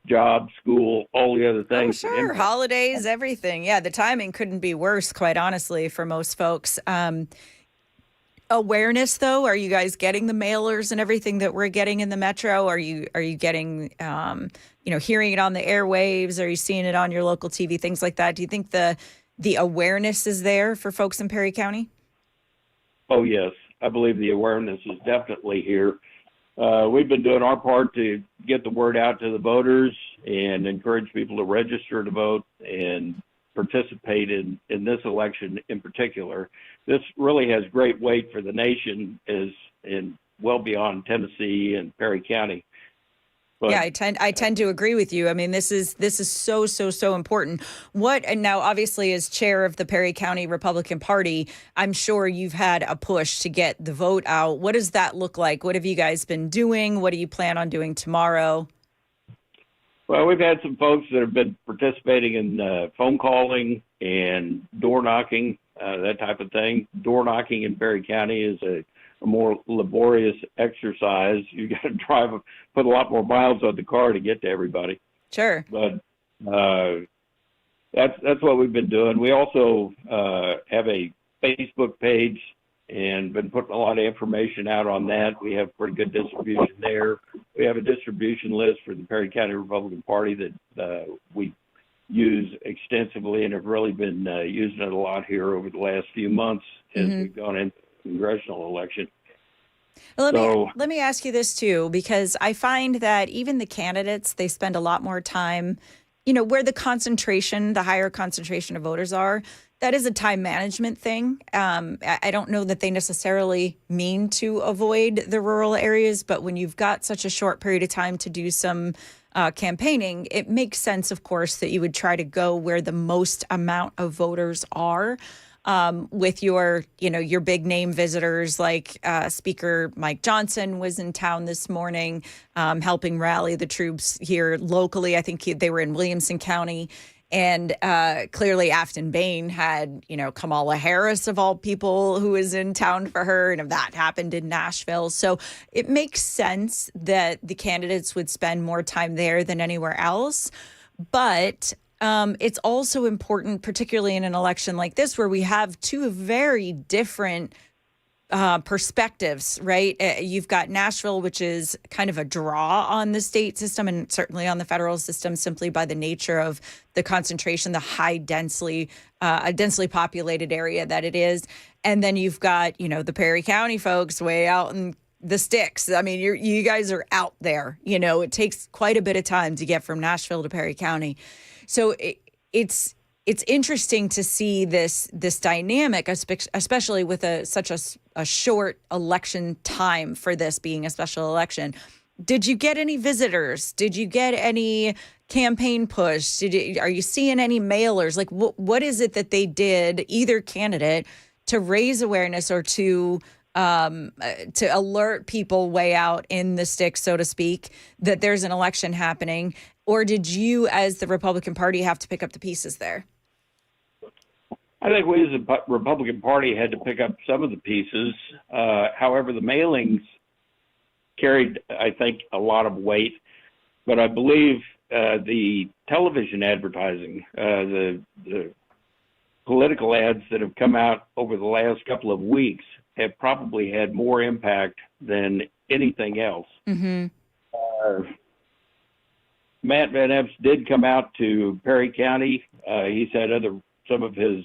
jobs, school, all the other things. Oh, sure. Holidays, everything. Yeah, the timing couldn't be worse, quite honestly, for most folks. Awareness, though, are you guys getting the mailers and everything that we're getting in the metro? Are you getting, hearing it on the airwaves? Are you seeing it on your local TV, things like that? Do you think the awareness is there for folks in Perry County? Oh, yes. I believe the awareness is definitely here. We've been doing our part to get the word out to the voters and encourage people to register to vote and participate in this election in particular. This really has great weight for the nation, in well beyond Tennessee and Perry County. But, yeah, I tend to agree with you. I mean, this is so important. And now, obviously, as chair of the Perry County Republican Party, I'm sure you've had a push to get the vote out. What does that look like? What have you guys been doing? What do you plan on doing tomorrow? Well, we've had some folks that have been participating in phone calling and door knocking, that type of thing. Door knocking in Perry County is a more laborious exercise. You got to put a lot more miles on the car to get to everybody. Sure. But that's what we've been doing. We also have a Facebook page and been putting a lot of information out on that. We have pretty good distribution there. We have a distribution list for the Perry County Republican Party that we use extensively and have really been using it a lot here over the last few months as we've gone into the congressional election. Well, let me ask you this too, because I find that even the candidates, they spend a lot more time, where the higher concentration of voters are. That is a time management thing. I don't know that they necessarily mean to avoid the rural areas, but when you've got such a short period of time to do some campaigning, it makes sense, of course, that you would try to go where the most amount of voters are. With your big name visitors like Speaker Mike Johnson was in town this morning, helping rally the troops here locally. I think they were in Williamson County. And clearly Afton Bain had, Kamala Harris, of all people, who was in town for her. And that happened in Nashville. So it makes sense that the candidates would spend more time there than anywhere else. But it's also important, particularly in an election like this, where we have two very different perspectives, right? You've got Nashville, which is kind of a draw on the state system and certainly on the federal system, simply by the nature of the concentration, the high densely populated area that it is. And then you've got, the Perry County folks way out in the sticks. I mean, you guys are out there. It takes quite a bit of time to get from Nashville to Perry County. So it's interesting to see this dynamic, especially with such a short election time for this being a special election. Did you get any visitors? Did you get any campaign push? Are you seeing any mailers? Like, what is it that they did, either candidate, to raise awareness or to alert people way out in the sticks, so to speak, that there's an election happening? Or did you, as the Republican Party, have to pick up the pieces there? I think we as a Republican Party had to pick up some of the pieces. However, the mailings carried, I think, a lot of weight. But I believe the television advertising, the political ads that have come out over the last couple of weeks have probably had more impact than anything else. Mm-hmm. Matt Van Epps did come out to Perry County. He's had some of his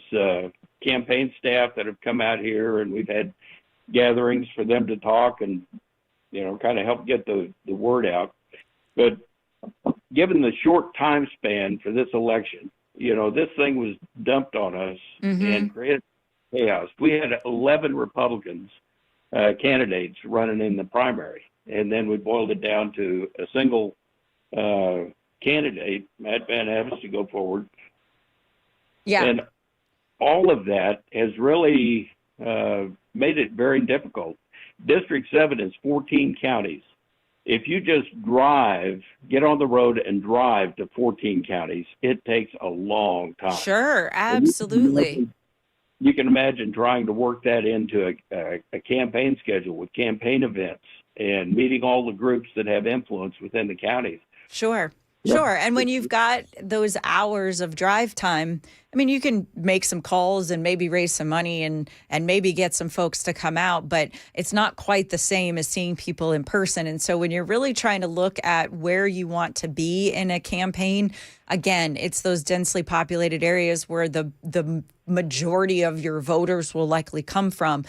campaign staff that have come out here, and we've had gatherings for them to talk and, kind of help get the word out. But given the short time span for this election, this thing was dumped on us and created chaos. We had 11 Republicans candidates running in the primary, and then we boiled it down to a single candidate, Matt Van Epps, to go forward. Yeah. And all of that has really made it very difficult. District 7 is 14 counties. If you just get on the road and drive to 14 counties, it takes a long time. Sure, absolutely. You can imagine trying to work that into a campaign schedule with campaign events and meeting all the groups that have influence within the counties. Sure. Sure. And when you've got those hours of drive time, I mean, you can make some calls and maybe raise some money and maybe get some folks to come out, but it's not quite the same as seeing people in person. And so when you're really trying to look at where you want to be in a campaign, again, it's those densely populated areas where the majority of your voters will likely come from.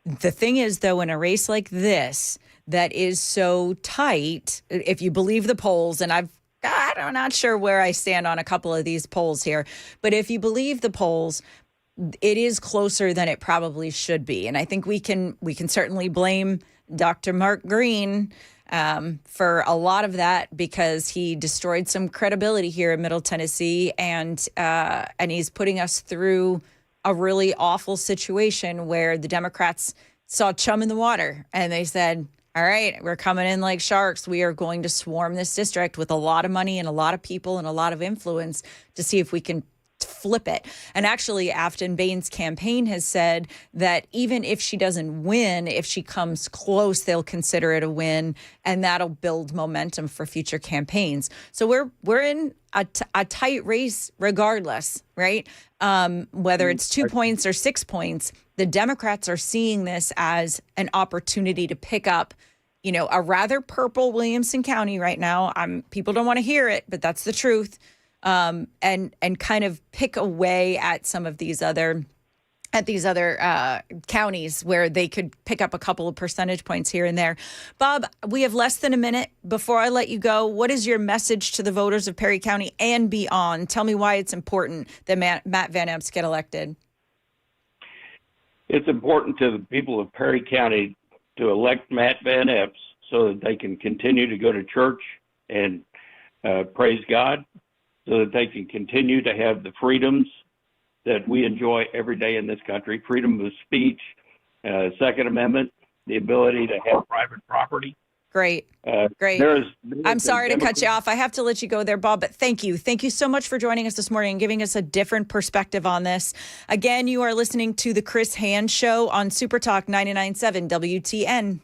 The thing is, though, in a race like this, that is so tight, if you believe the polls, and I'm not sure where I stand on a couple of these polls here, but if you believe the polls, it is closer than it probably should be. And I think we can certainly blame Dr. Mark Green for a lot of that, because he destroyed some credibility here in Middle Tennessee, and he's putting us through a really awful situation where the Democrats saw chum in the water and they said, all right, we're coming in like sharks. We are going to swarm this district with a lot of money and a lot of people and a lot of influence to see if we can flip it. And actually, Afton Bain's campaign has said that even if she doesn't win, if she comes close, they'll consider it a win, and that'll build momentum for future campaigns. So we're in a tight race regardless, right? Whether it's 2 points or 6 points, the Democrats are seeing this as an opportunity to pick up, a rather purple Williamson County right now. People don't want to hear it, but that's the truth. And kind of pick away at some of these other counties where they could pick up a couple of percentage points here and there. Bob, we have less than a minute before I let you go. What is your message to the voters of Perry County and beyond? Tell me why it's important that Matt Van Epps get elected. It's important to the people of Perry County to elect Matt Van Epps so that they can continue to go to church and praise God, so that they can continue to have the freedoms that we enjoy every day in this country: freedom of speech, Second Amendment, the ability to have private property. Great. Great. I'm sorry to cut you off. I have to let you go there, Bob, but thank you. Thank you so much for joining us this morning and giving us a different perspective on this. Again, you are listening to The Chris Hand Show on Super Talk 99.7 WTN.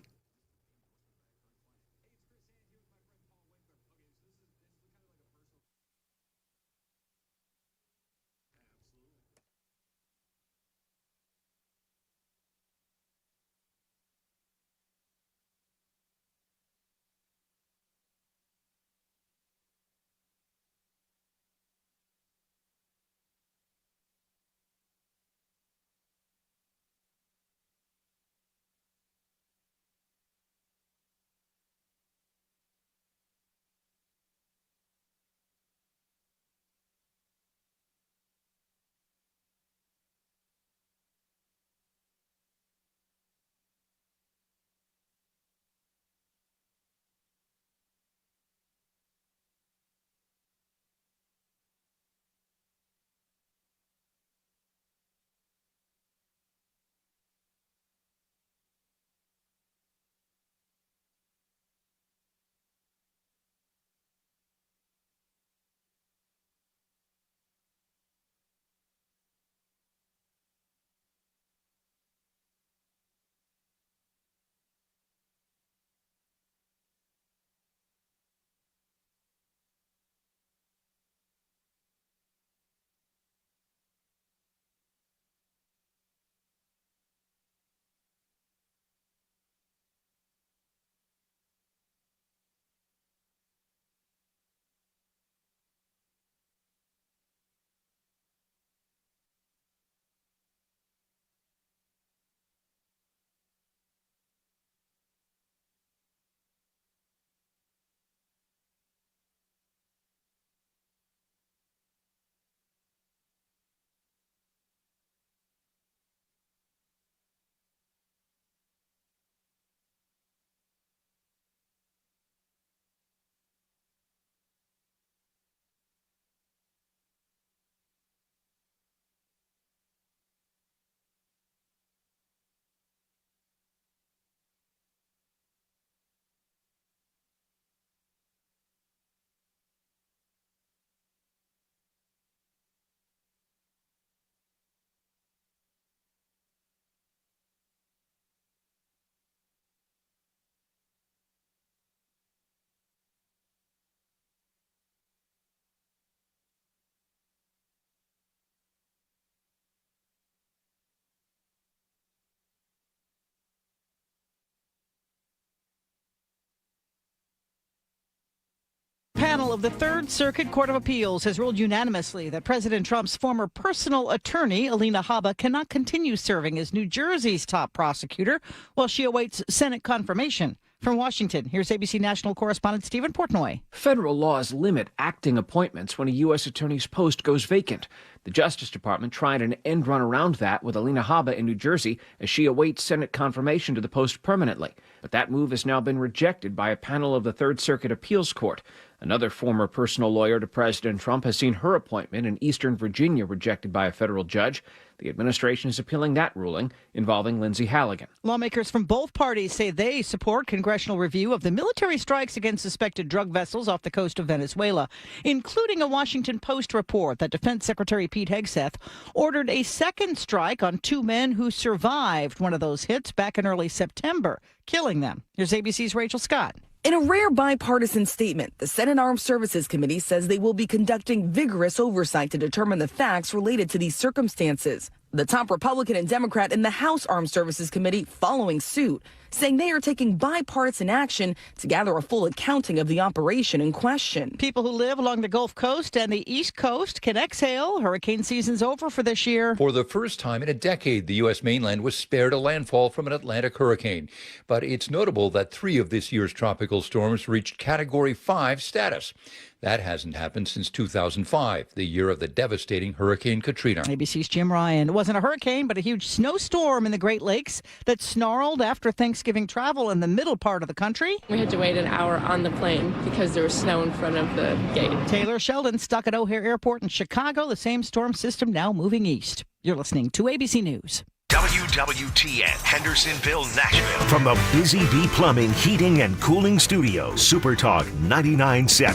Panel of the Third Circuit Court of Appeals has ruled unanimously that President Trump's former personal attorney, Alina Habba, cannot continue serving as New Jersey's top prosecutor while she awaits Senate confirmation. From Washington, here's ABC National correspondent Stephen Portnoy. Federal laws limit acting appointments when a U.S. attorney's post goes vacant. The Justice Department tried an end run around that with Alina Habba in New Jersey as she awaits Senate confirmation to the post permanently. But that move has now been rejected by a panel of the Third Circuit Appeals Court. Another former personal lawyer to President Trump has seen her appointment in Eastern Virginia rejected by a federal judge. The administration is appealing that ruling involving Lindsay Halligan. Lawmakers from both parties say they support congressional review of the military strikes against suspected drug vessels off the coast of Venezuela, including a Washington Post report that Defense Secretary Pete Hegseth ordered a second strike on two men who survived one of those hits back in early September, killing them. Here's ABC's Rachel Scott. In a rare bipartisan statement, the Senate Armed Services Committee says they will be conducting vigorous oversight to determine the facts related to these circumstances. The top Republican and Democrat in the House Armed Services Committee following suit, saying they are taking bipartisan action to gather a full accounting of the operation in question. People who live along the Gulf Coast and the East Coast can exhale. Hurricane season's over for this year. For the first time in a decade, the U.S. mainland was spared a landfall from an Atlantic hurricane. But it's notable that 3 of this year's tropical storms reached Category 5 status. That hasn't happened since 2005, the year of the devastating Hurricane Katrina. ABC's Jim Ryan. It wasn't a hurricane, but a huge snowstorm in the Great Lakes that snarled after Thanksgiving travel in the middle part of the country. We had to wait an hour on the plane because there was snow in front of the gate. Taylor Sheldon stuck at O'Hare Airport in Chicago, the same storm system now moving east. You're listening to ABC News. WWTN, Hendersonville, Nashville. From the Busy Bee Plumbing, Heating, and Cooling Studio, Super Talk 99.7.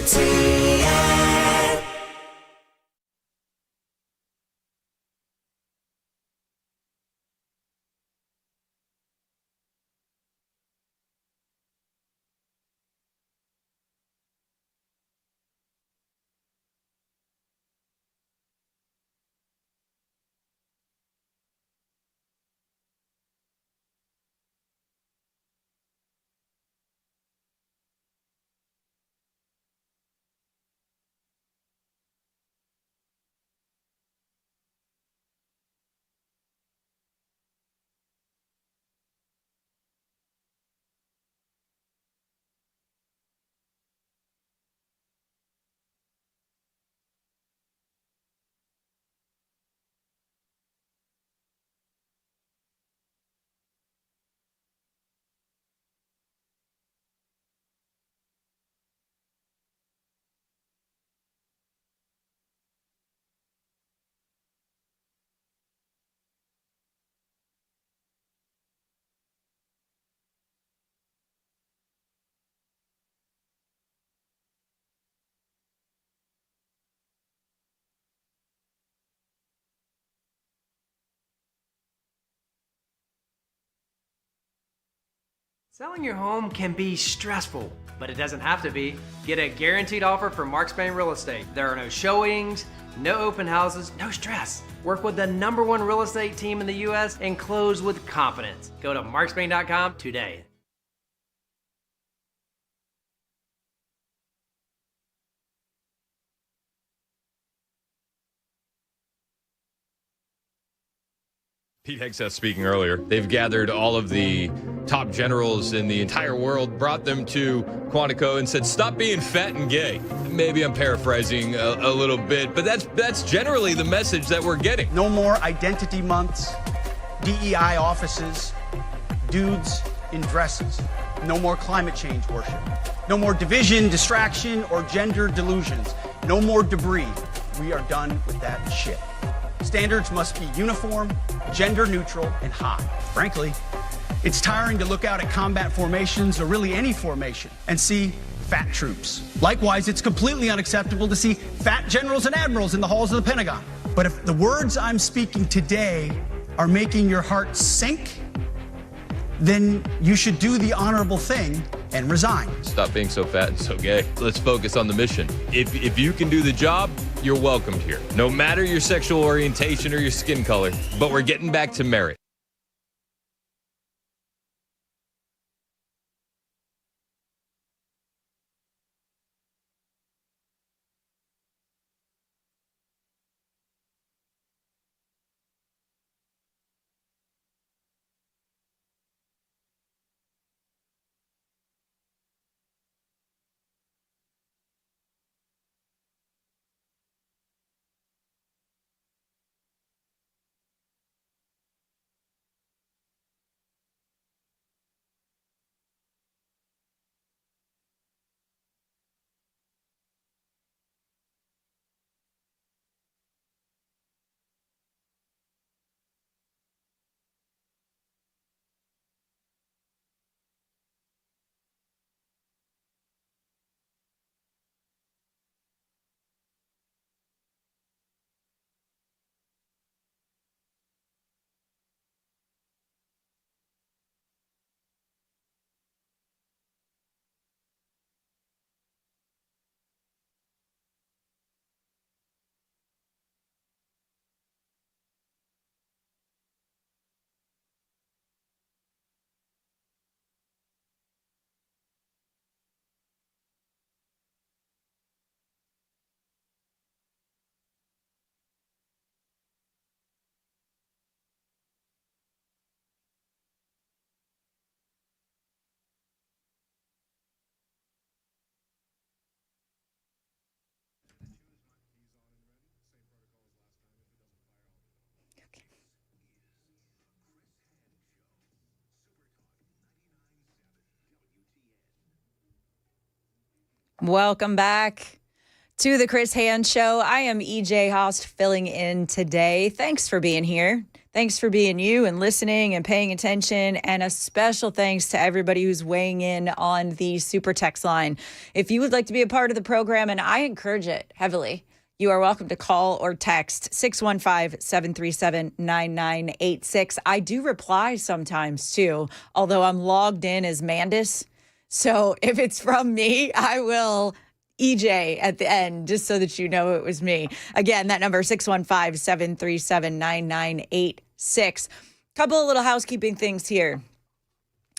WTN. Selling your home can be stressful, but it doesn't have to be. Get a guaranteed offer from Mark Spain Real Estate. There are no showings, no open houses, no stress. Work with the #1 real estate team in the U.S. and close with confidence. Go to markspain.com today. Pete Hegseth speaking earlier. They've gathered all of the top generals in the entire world, brought them to Quantico and said, stop being fat and gay. Maybe I'm paraphrasing a little bit, but that's generally the message that we're getting. No more identity months, DEI offices, dudes in dresses. No more climate change worship. No more division, distraction, or gender delusions. No more debris. We are done with that shit. Standards must be uniform, gender neutral, and high. Frankly, it's tiring to look out at combat formations, or really any formation, and see fat troops. Likewise, it's completely unacceptable to see fat generals and admirals in the halls of the Pentagon. But if the words I'm speaking today are making your heart sink, then you should do the honorable thing and resign. Stop being so fat and so gay. Let's focus on the mission. If you can do the job, you're welcomed here. No matter your sexual orientation or your skin color, but we're getting back to merit. Welcome back to the Chris Hand Show. I am EJ Haust filling in today. Thanks for being here. Thanks for being you and listening and paying attention. And a special thanks to everybody who's weighing in on the super text line. If you would like to be a part of the program, and I encourage it heavily, you are welcome to call or text 615-737-9986. I do reply sometimes too, although I'm logged in as Mandis. So if it's from me, I will EJ at the end, just so that you know it was me. Again, that number 615-737-9986. Couple of little housekeeping things here.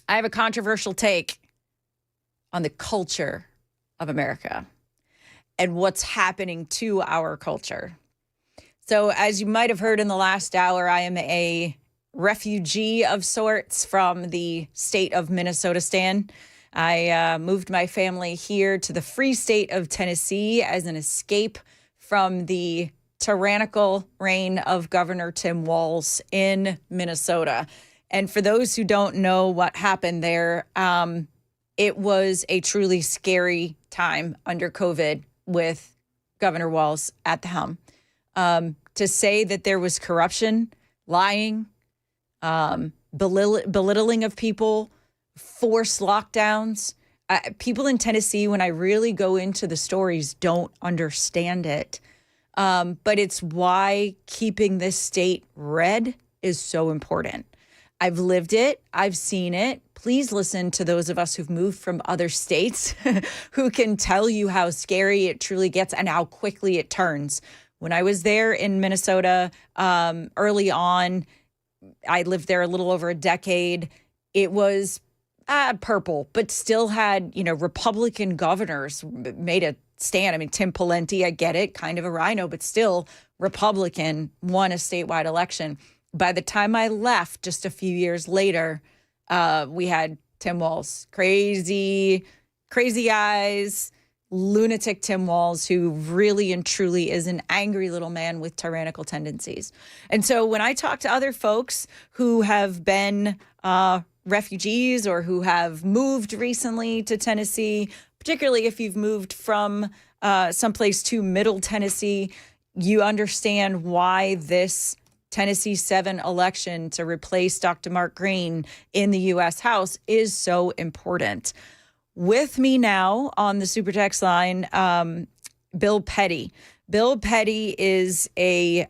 I have a controversial take on the culture of America and what's happening to our culture. So as you might have heard in the last hour, I am a refugee of sorts from the state of Minnesota. I moved my family here to the free state of Tennessee as an escape from the tyrannical reign of Governor Tim Walz in Minnesota. And for those who don't know what happened there, it was a truly scary time under COVID with Governor Walz at the helm. To say that there was corruption, lying, belittling of people, forced lockdowns. People in Tennessee, when I really go into the stories, don't understand it. But it's why keeping this state red is so important. I've lived it. I've seen it. Please listen to those of us who've moved from other states who can tell you how scary it truly gets and how quickly it turns. When I was there in Minnesota early on, I lived there a little over a decade. It was purple, but still had, Republican governors made a stand. I mean, Tim Pawlenty, I get it, kind of a rhino, but still Republican, won a statewide election. By the time I left, just a few years later, we had Tim Walz, crazy eyes, lunatic Tim Walz, who really and truly is an angry little man with tyrannical tendencies. And so when I talk to other folks who have been refugees or who have moved recently to Tennessee, particularly if you've moved from someplace to Middle Tennessee, you understand why this Tennessee 7 election to replace Dr. Mark Green in the U.S. House is so important. With me now on the super text line, Bill Petty. Bill Petty is lived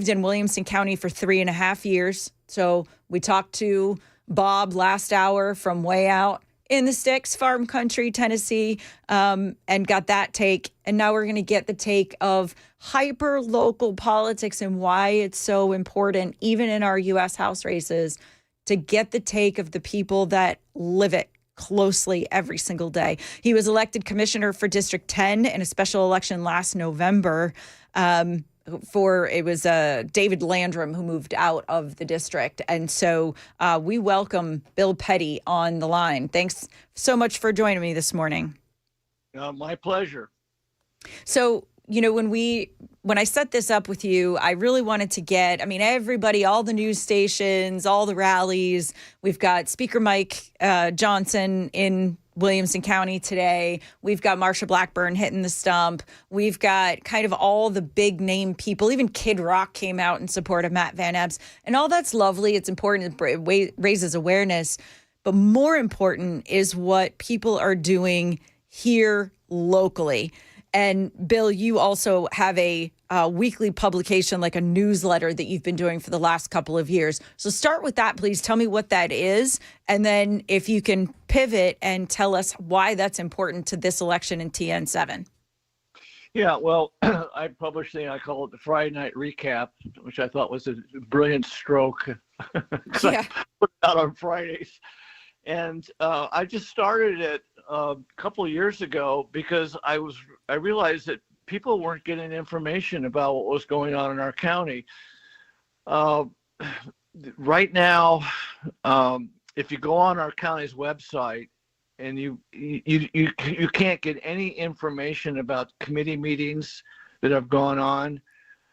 in Williamson County for 3.5 years. So we talked to Bob last hour from way out in the sticks, farm country, Tennessee, and got that take. And now we're going to get the take of hyper local politics and why it's so important, even in our U.S. House races, to get the take of the people that live it closely every single day. He was elected commissioner for District 10 in a special election last November. It was David Landrum who moved out of the district. And so we welcome Bill Petty on the line. Thanks so much for joining me this morning. My pleasure. So, when I set this up with you, I really wanted to get, everybody, all the news stations, all the rallies. We've got Speaker Mike Johnson in Williamson County today. We've got Marsha Blackburn hitting the stump. We've got kind of all the big name people. Even Kid Rock came out in support of Matt Van Epps. And all that's lovely. It's important. It raises awareness. But more important is what people are doing here locally. And Bill, you also have a weekly publication, like a newsletter that you've been doing for the last couple of years. So start with that, please. Tell me what that is. And then if you can pivot and tell us why that's important to this election in TN7. Yeah, well, I published I call it the Friday Night Recap, which I thought was a brilliant stroke. I put it out on Fridays. And I just started it a couple of years ago because I realized that people weren't getting information about what was going on in our county. Right now, if you go on our county's website and you can't get any information about committee meetings that have gone on.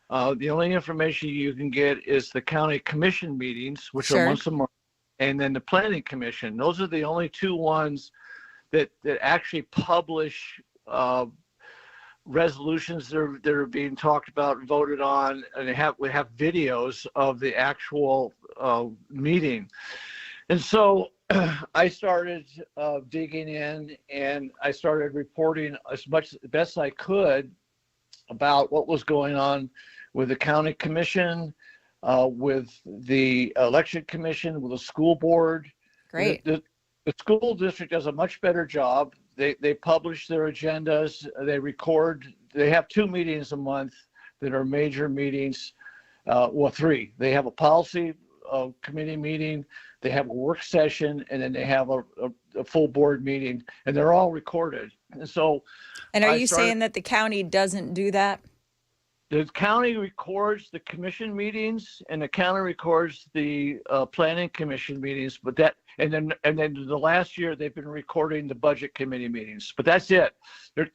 The only information you can get is the county commission meetings, which are once a month, and then the planning commission. Those are the only two ones that actually publish resolutions that are being talked about and voted on, and we have videos of the actual meeting. And so I started digging in, and I started reporting as best I could about what was going on with the county commission, with the election commission, with the school board. Great. The school district does a much better job. They publish their agendas. They record. They have 2 meetings a month that are major meetings. Well, 3. They have a policy committee meeting. They have a work session, and then they have a full board meeting, and they're all recorded. And so, and are you saying that the county doesn't do that? The county records the commission meetings, and the county records the planning commission meetings. But and then the last year they've been recording the budget committee meetings. But that's it.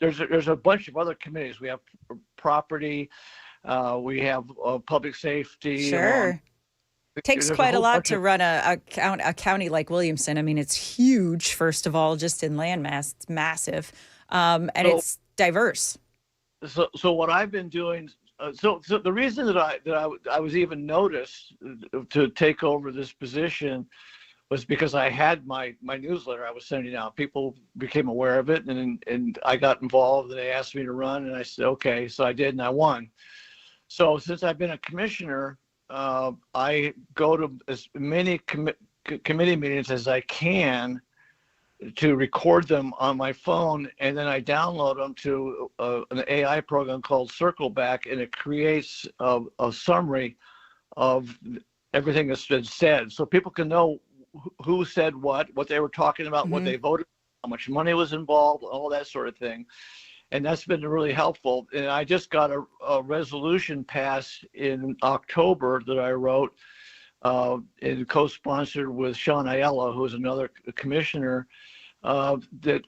There's a bunch of other committees. We have property, we have public safety. Sure. It takes quite a lot to run a county like Williamson. I mean, it's huge, first of all, just in land mass. It's massive. And it's diverse. So what I've been doing, so the reason that I was even noticed to take over this position was because I had my newsletter I was sending out. People became aware of it, and I got involved, and they asked me to run, and I said, okay. So I did, and I won. So since I've been a commissioner, I go to as many committee meetings as I can to record them on my phone, and then I download them to an AI program called Circleback, and it creates a summary of everything that's been said, so people can know who said what they were talking about, what they voted, how much money was involved, all that sort of thing. And that's been really helpful. And I just got a resolution passed in October that I wrote and co-sponsored with Sean Ayala, who is another commissioner, that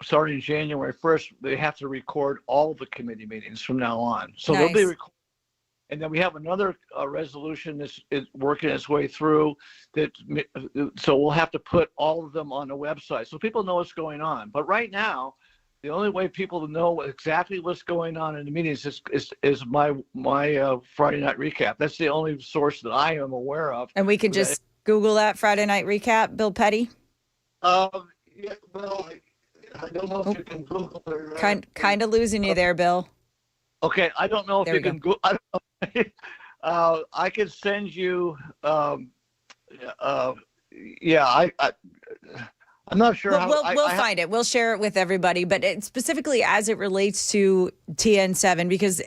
starting January 1st, they have to record all the committee meetings from now on. So they'll be recorded. And then we have another resolution that's working its way through so we'll have to put all of them on the website so people know what's going on. But right now, the only way people know exactly what's going on in the meetings is my Friday Night Recap. That's the only source that I am aware of. And we can just Google that Friday Night Recap, Bill Petty? Yeah, well, I don't know if you can Google it. Kind of losing you there, Bill. Okay, I don't know if you can Google. I don't know. I could send you. I'm not sure how. We'll find it. We'll share it with everybody. But specifically as it relates to TN7, because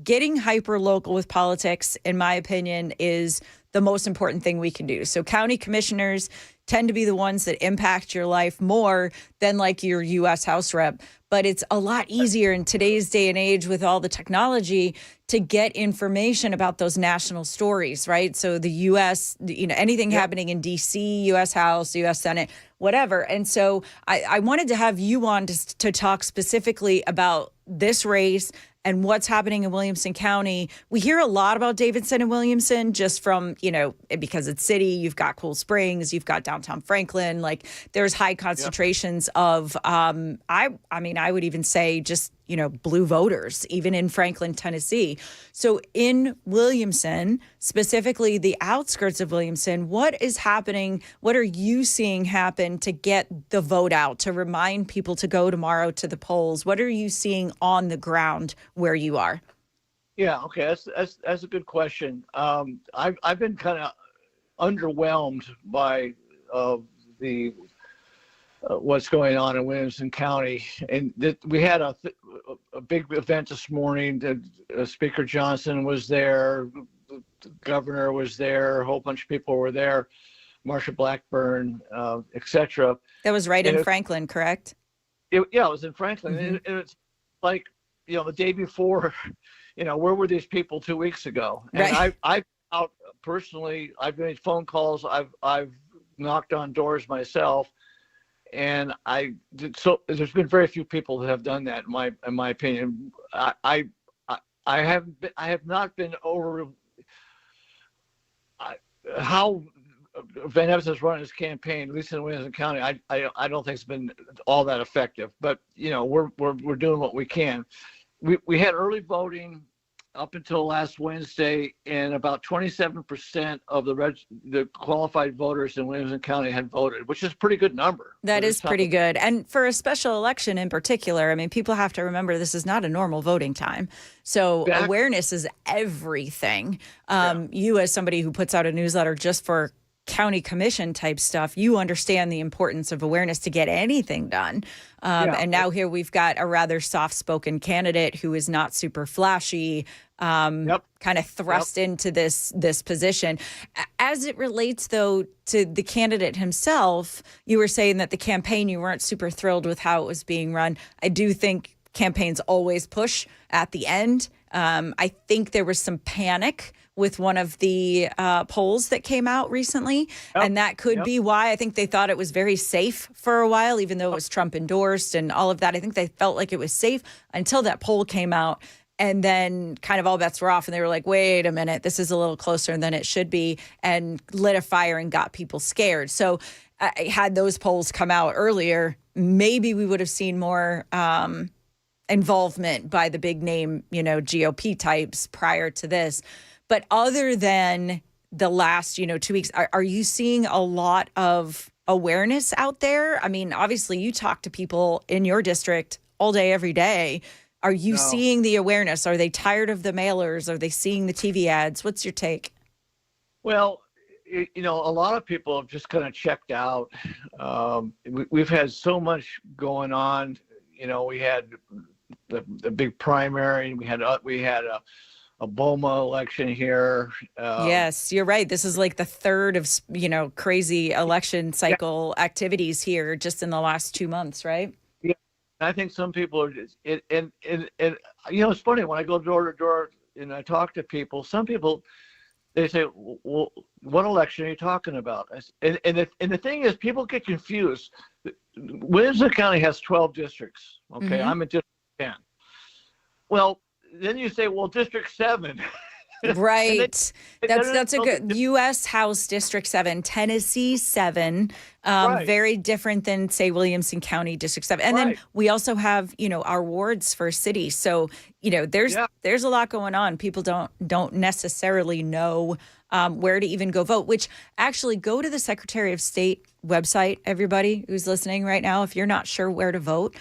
getting hyper local with politics, in my opinion, is the most important thing we can do. So county commissioners tend to be the ones that impact your life more than like your U.S. House rep. But it's a lot easier in today's day and age with all the technology to get information about those national stories, right? So the U.S., anything happening in D.C., U.S. House, U.S. Senate, whatever. And so I wanted to have you on to talk specifically about this race and what's happening in Williamson County. We hear a lot about Davidson and Williamson just from, because it's city, you've got Cool Springs, you've got downtown Franklin, like there's high concentrations of, I would even say just, blue voters, even in Franklin, Tennessee. So in Williamson, specifically the outskirts of Williamson, what is happening? What are you seeing happen to get the vote out, to remind people to go tomorrow to the polls? What are you seeing on the ground where you are? Yeah, okay, that's a good question. I've been kind of underwhelmed by the what's going on in Williamson County, and we had a big event this morning. Speaker Johnson was there, the governor was there, a whole bunch of people were there, Marsha Blackburn, etc. That was right in Franklin, correct? It was in Franklin, and it's like the day before. Where were these people 2 weeks ago? And right. I've out personally. I've made phone calls. I've knocked on doors myself. And there's been very few people that have done that in my opinion. I have not been over how Van Epps is running his campaign, at least in Williamson County, I don't think it's been all that effective. But we're doing what we can. We had early voting up until last Wednesday, and about 27% of the qualified voters in Williamson County had voted, which is a pretty good number. That is pretty good. And for a special election in particular, I mean, people have to remember this is not a normal voting time. So awareness is everything. You, as somebody who puts out a newsletter just for county commission type stuff, you understand the importance of awareness to get anything done. And now here we've got a rather soft-spoken candidate who is not super flashy, kind of thrust into this position. As it relates, though, to the candidate himself, you were saying that the campaign, you weren't super thrilled with how it was being run. I do think campaigns always push at the end. I think there was some panic with one of the polls that came out recently. And that could be why I think they thought it was very safe for a while, even though it was Trump endorsed and all of that. I think they felt like it was safe until that poll came out. And then kind of all bets were off and they were like, wait a minute, this is a little closer than it should be, and lit a fire and got people scared. So had those polls come out earlier, maybe we would have seen more involvement by the big name, GOP types prior to this. But other than the last, 2 weeks, are you seeing a lot of awareness out there? I mean, obviously you talk to people in your district all day, every day. Are you seeing the awareness? Are they tired of the mailers? Are they seeing the TV ads? What's your take? Well, a lot of people have just kind of checked out. We've had so much going on. We had the big primary. We had a BOMA election here. Yes, you're right. This is like the third of, crazy election cycle activities here just in the last 2 months, right? Yeah. I think some people are just, and it's funny when I go door to door and I talk to people, some people, they say, well, what election are you talking about? And the thing is, people get confused. Williamson County has 12 districts. Okay. I'm in District 10. Well, then you say, well, District 7. Right. That's a good U.S. House District 7, Tennessee 7. Very different than, say, Williamson County District 7. And then we also have, our wards for cities. So, there's a lot going on. People don't necessarily know where to even go vote, which actually go to the Secretary of State website, everybody who's listening right now. If you're not sure where to vote,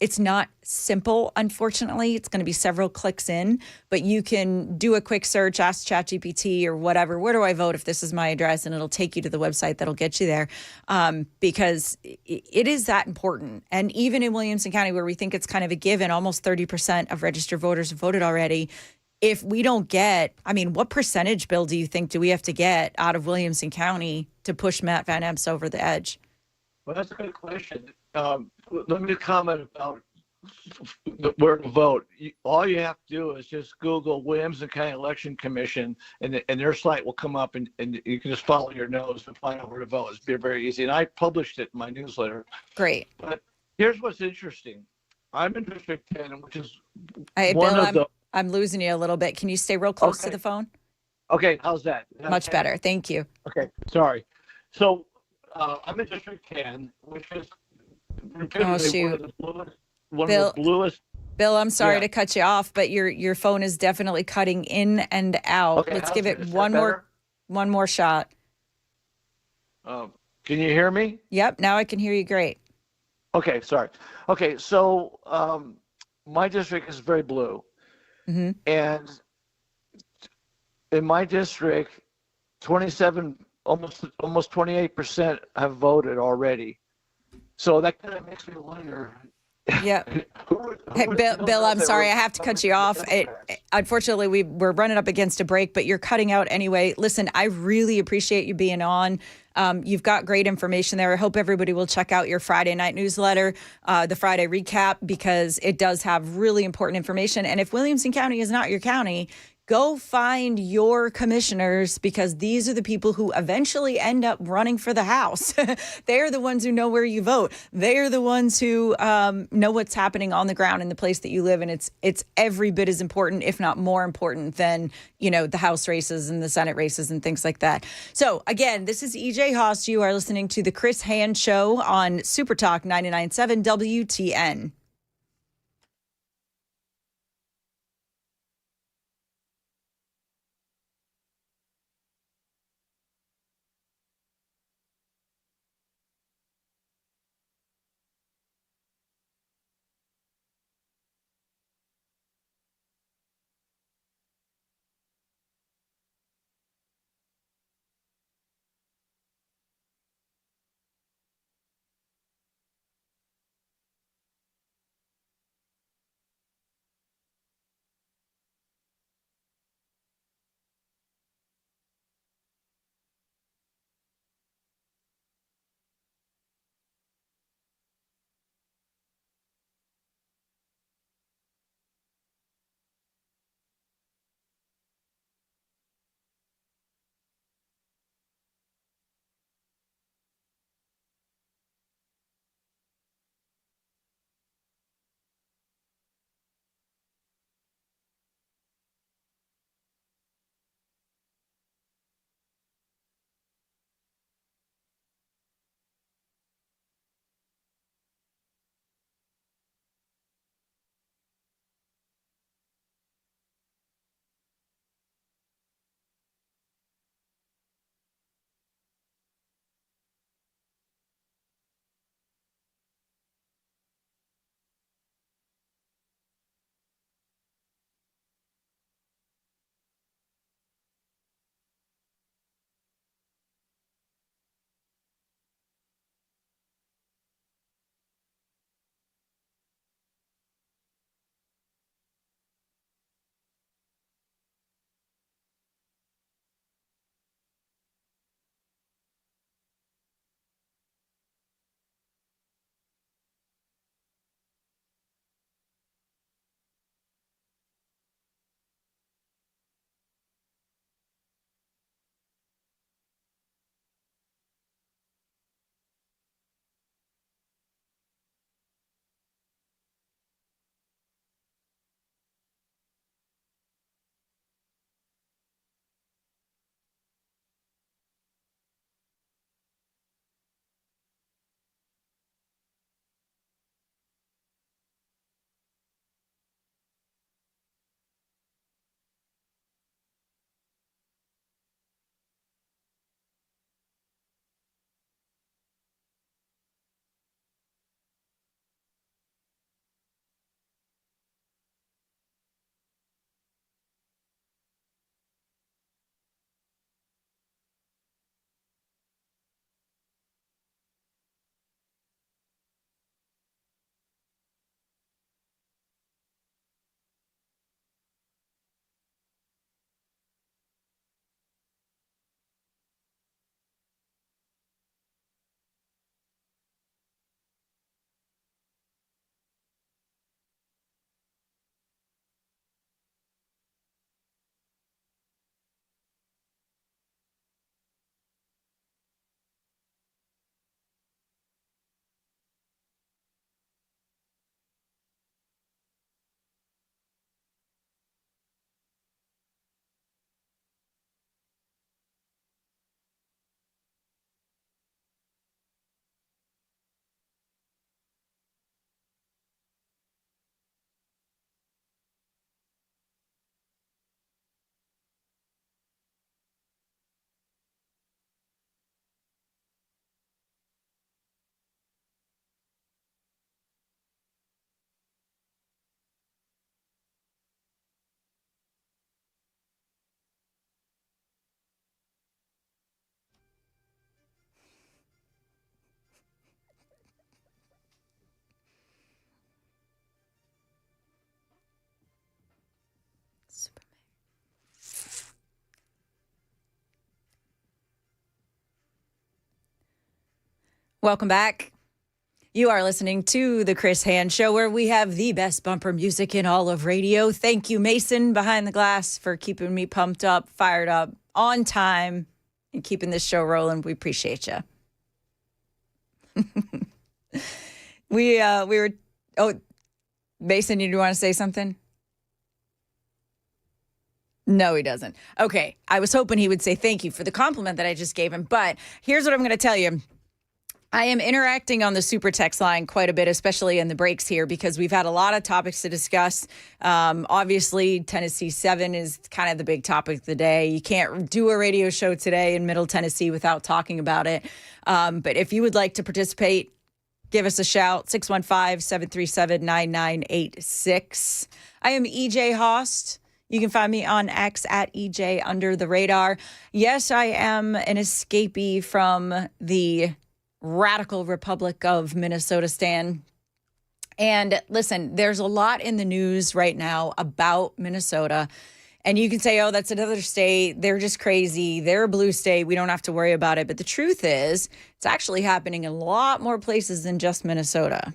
it's not simple, unfortunately. It's going to be several clicks in, but you can do a quick search, ask ChatGPT or whatever, where do I vote if this is my address? And it'll take you to the website that'll get you there, because it is that important. And even in Williamson County, where we think it's kind of a given, almost 30% of registered voters have voted already. If we don't get, what percentage, Bill, do you think do we have to get out of Williamson County to push Matt Van Epps over the edge? Well, that's a good question. Let me comment about where to vote. All you have to do is just Google Williamson County Election Commission, and their site will come up, and you can just follow your nose and find out where to vote. It's very easy. And I published it in my newsletter. Great. But here's what's interesting. I'm in District 10, which is I'm losing you a little bit. Can you stay real close to the phone? Okay, how's that? Much better. Thank you. Okay, sorry. So I'm in District 10, which is one of the bluest. Bill, I'm sorry to cut you off, but your phone is definitely cutting in and out. Okay, let's give it one more shot. Can you hear me? Yep, now I can hear you great. Okay, sorry. Okay, so my district is very blue. Mm-hmm. And in my district, 27, almost 28% have voted already. So that kind of makes me wonder. Yeah. Hey, Bill, I'm sorry. I have to cut you off. Unfortunately, we're running up against a break, but you're cutting out anyway. Listen, I really appreciate you being on. You've got great information there. I hope everybody will check out your Friday night newsletter, the Friday recap, because it does have really important information. And if Williamson County is not your county, Go find your commissioners, because these are the people who eventually end up running for the House. They're the ones who know where you vote. They're the ones who know what's happening on the ground in the place that you live. And it's every bit as important, if not more important, than, the House races and the Senate races and things like that. So again, this is EJ Haust. You are listening to the Chris Hand Show on Super Talk 99.7 WTN. Welcome back. You are listening to The Chris Hand Show, where we have the best bumper music in all of radio. Thank you, Mason, behind the glass, for keeping me pumped up, fired up, on time, and keeping this show rolling. We appreciate you. we were... Oh, Mason, you want to say something? No, he doesn't. Okay, I was hoping he would say thank you for the compliment that I just gave him, but here's what I'm going to tell you. I am interacting on the super text line quite a bit, especially in the breaks here, because we've had a lot of topics to discuss. Obviously, Tennessee 7 is kind of the big topic of the day. You can't do a radio show today in Middle Tennessee without talking about it. But if you would like to participate, give us a shout, 615-737-9986. I am EJ Haust. You can find me on X at EJ Under the Radar. Yes, I am an escapee from the radical Republic of Minnesota stan. And listen, there's a lot in the news right now about Minnesota. And you can say, oh, that's another state. They're just crazy. They're a blue state. We don't have to worry about it. But the truth is, it's actually happening in a lot more places than just Minnesota.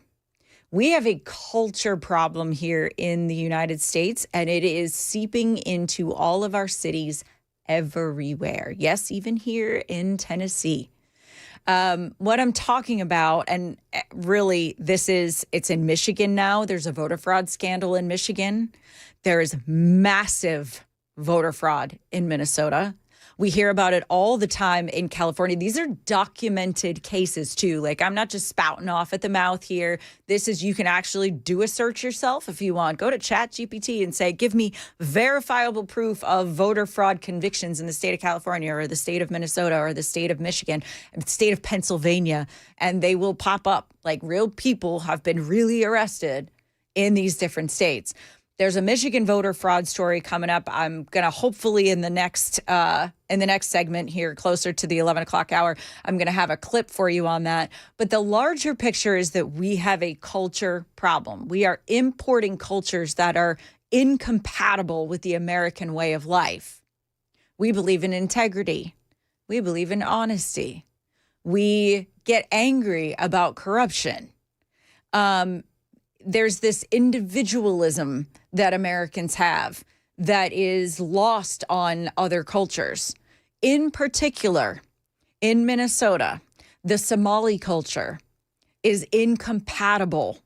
We have a culture problem here in the United States, and it is seeping into all of our cities everywhere. Yes, even here in Tennessee. What I'm talking about, and really it's in Michigan now. There's a voter fraud scandal in Michigan. There is massive voter fraud in Minnesota. We hear about it all the time in California. These are documented cases too. Like, I'm not just spouting off at the mouth here. You can actually do a search yourself if you want. Go to ChatGPT and say, give me verifiable proof of voter fraud convictions in the state of California or the state of Minnesota or the state of Michigan, the state of Pennsylvania, and they will pop up. Like, real people have been really arrested in these different states. There's a Michigan voter fraud story coming up. I'm going to hopefully in the next segment here, closer to the 11 o'clock hour, I'm going to have a clip for you on that. But the larger picture is that we have a culture problem. We are importing cultures that are incompatible with the American way of life. We believe in integrity. We believe in honesty. We get angry about corruption. There's this individualism that Americans have that is lost on other cultures. In particular, in Minnesota, the Somali culture is incompatible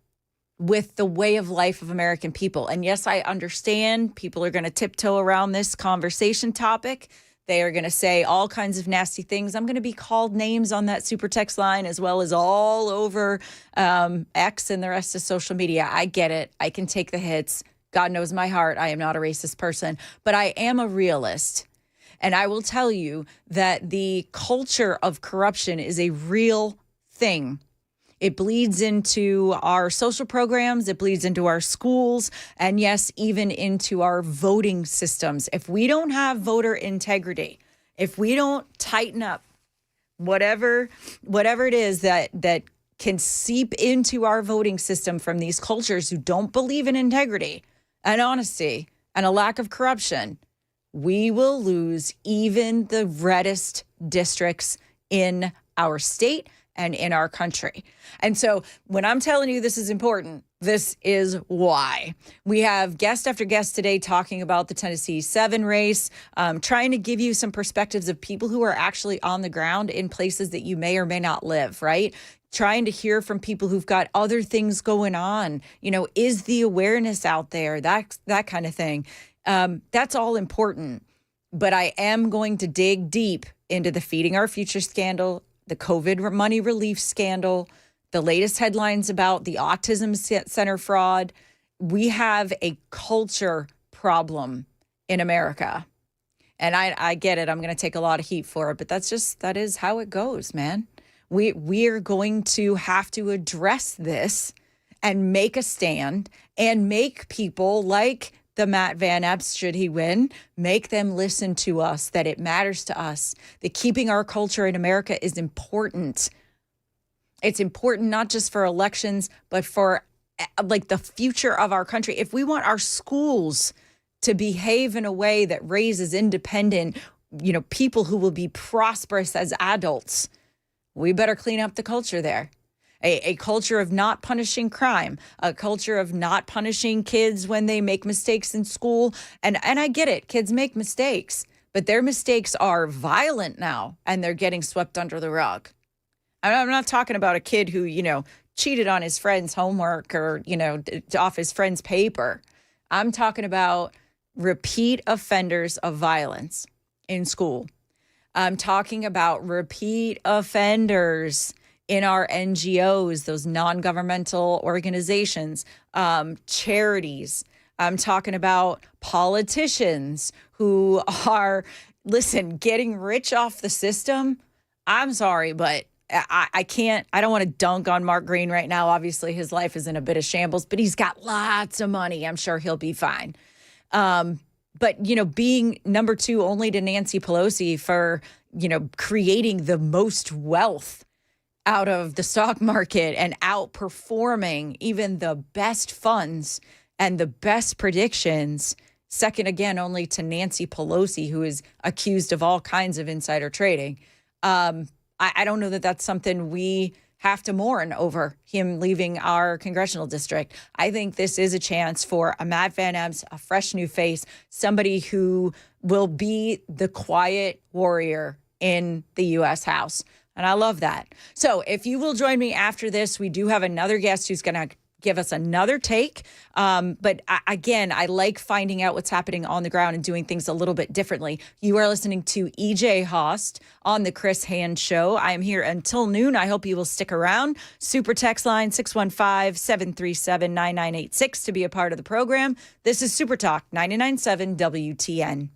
with the way of life of American people. And yes, I understand people are going to tiptoe around this conversation topic. They are going to say all kinds of nasty things. I'm going to be called names on that super text line as well as all over X and the rest of social media. I get it. I can take the hits. God knows my heart. I am not a racist person, but I am a realist. And I will tell you that the culture of corruption is a real thing. It bleeds into our social programs. It bleeds into our schools. And yes, even into our voting systems. If we don't have voter integrity, if we don't tighten up whatever it is that can seep into our voting system from these cultures who don't believe in integrity and honesty and a lack of corruption, we will lose even the reddest districts in our state and in our country. And so when I'm telling you this is important, this is why. We have guest after guest today talking about the Tennessee 7 race, trying to give you some perspectives of people who are actually on the ground in places that you may or may not live, right? Trying to hear from people who've got other things going on. You know, is the awareness out there? That kind of thing. That's all important. But I am going to dig deep into the Feeding Our Future scandal, the COVID money relief scandal, the latest headlines about the Autism Center fraud. We have a culture problem in America. And I get it. I'm going to take a lot of heat for it, but that is how it goes, man. We are going to have to address this and make a stand and make people like the Matt Van Epps, should he win, make them listen to us, that it matters to us, that keeping our culture in America is important. It's important not just for elections, but for like the future of our country. If we want our schools to behave in a way that raises independent, people who will be prosperous as adults, we better clean up the culture there. a culture of not punishing crime, a culture of not punishing kids when they make mistakes in school. And I get it, kids make mistakes, but their mistakes are violent now and they're getting swept under the rug. I'm not talking about a kid who, cheated on his friend's homework or, off his friend's paper. I'm talking about repeat offenders of violence in school. I'm talking about repeat offenders in our NGOs, those non-governmental organizations, charities. I'm talking about politicians who are, getting rich off the system. I'm sorry, but I can't, I don't want to dunk on Mark Green right now. Obviously, his life is in a bit of shambles, but he's got lots of money. I'm sure he'll be fine. But, being number two only to Nancy Pelosi for, creating the most wealth out of the stock market and outperforming even the best funds and the best predictions, second again only to Nancy Pelosi, who is accused of all kinds of insider trading. I don't know that that's something we have to mourn over him leaving our congressional district. I think this is a chance for a Matt Van Emst, a fresh new face, somebody who will be the quiet warrior in the U.S. House. And I love that. So if you will join me after this, we do have another guest who's going to give us another take. But again, I like finding out what's happening on the ground and doing things a little bit differently. You are listening to EJ Haust on the Chris Hand Show. I am here until noon. I hope you will stick around. Super text line 615-737-9986 to be a part of the program. This is Super Talk 99.7 WTN.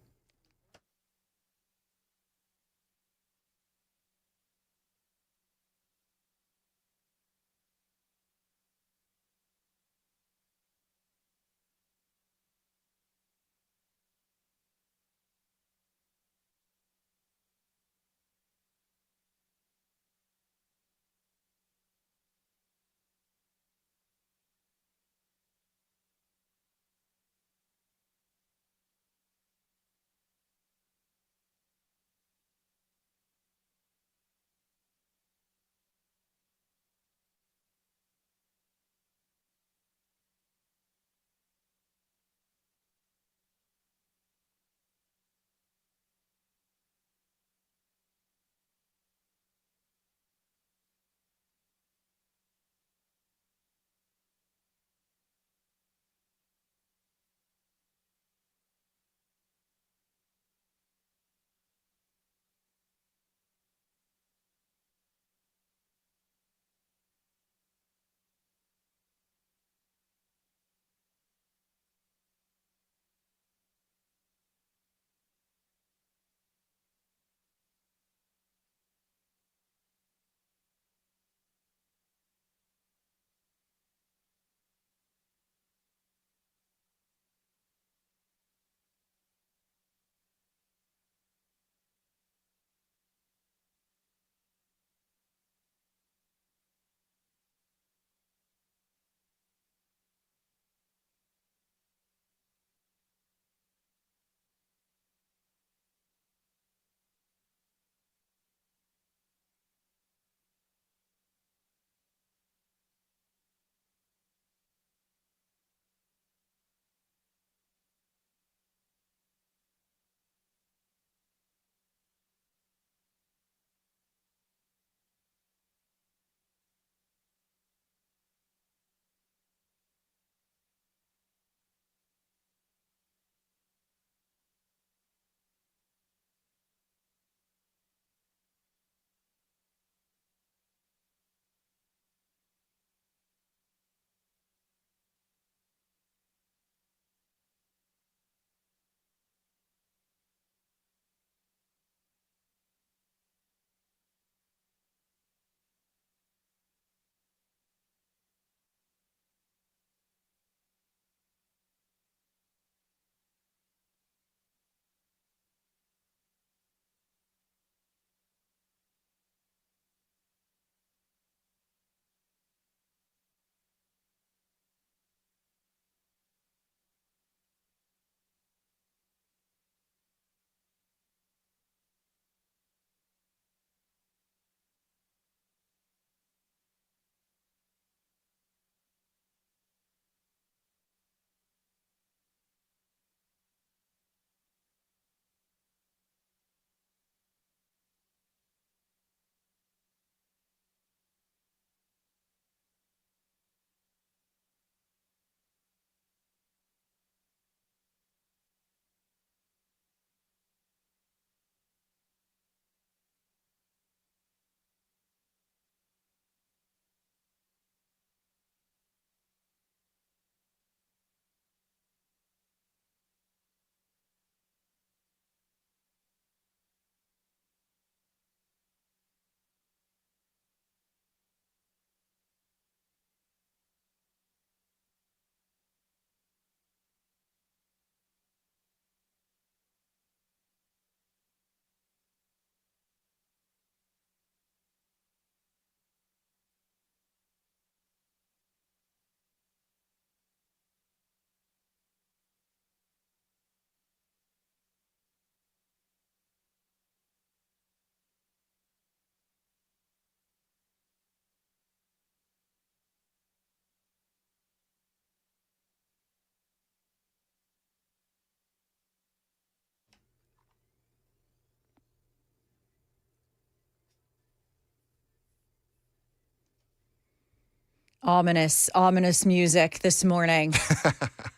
Ominous music this morning.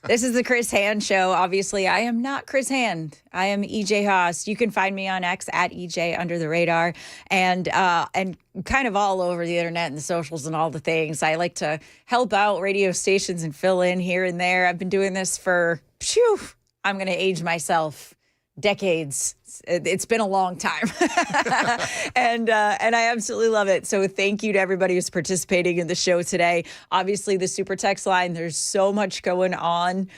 This is the Chris Hand Show. Obviously, I am not Chris Hand. I am EJ Haust. You can find me on X at EJ Under the Radar, and kind of all over the internet and the socials and all the things. I like to help out radio stations and fill in here and there. I've been doing this for, I'm going to age myself, decades. It's been a long time. and I absolutely love it. So thank you to everybody who's participating in the show today. Obviously, the super text line, there's so much going on.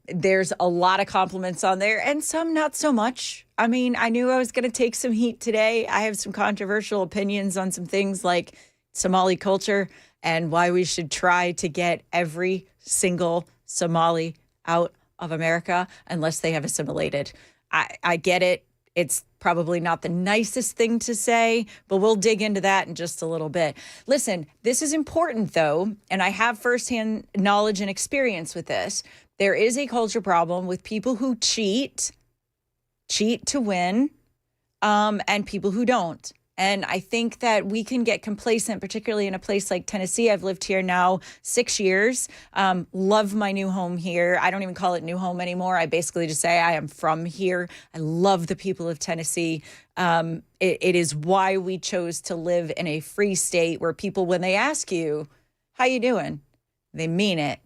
There's a lot of compliments on there and some not so much. I mean, I knew I was going to take some heat today. I have some controversial opinions on some things like Somali culture and why we should try to get every single Somali out of America unless they have assimilated. I get it. It's probably not the nicest thing to say, but we'll dig into that in just a little bit. Listen, this is important, though, and I have firsthand knowledge and experience with this. There is a culture problem with people who cheat to win, and people who don't. And I think that we can get complacent, particularly in a place like Tennessee. I've lived here now 6 years. Love my new home here. I don't even call it new home anymore. I basically just say I am from here. I love the people of Tennessee. It is why we chose to live in a free state where people, when they ask you, how you doing? They mean it.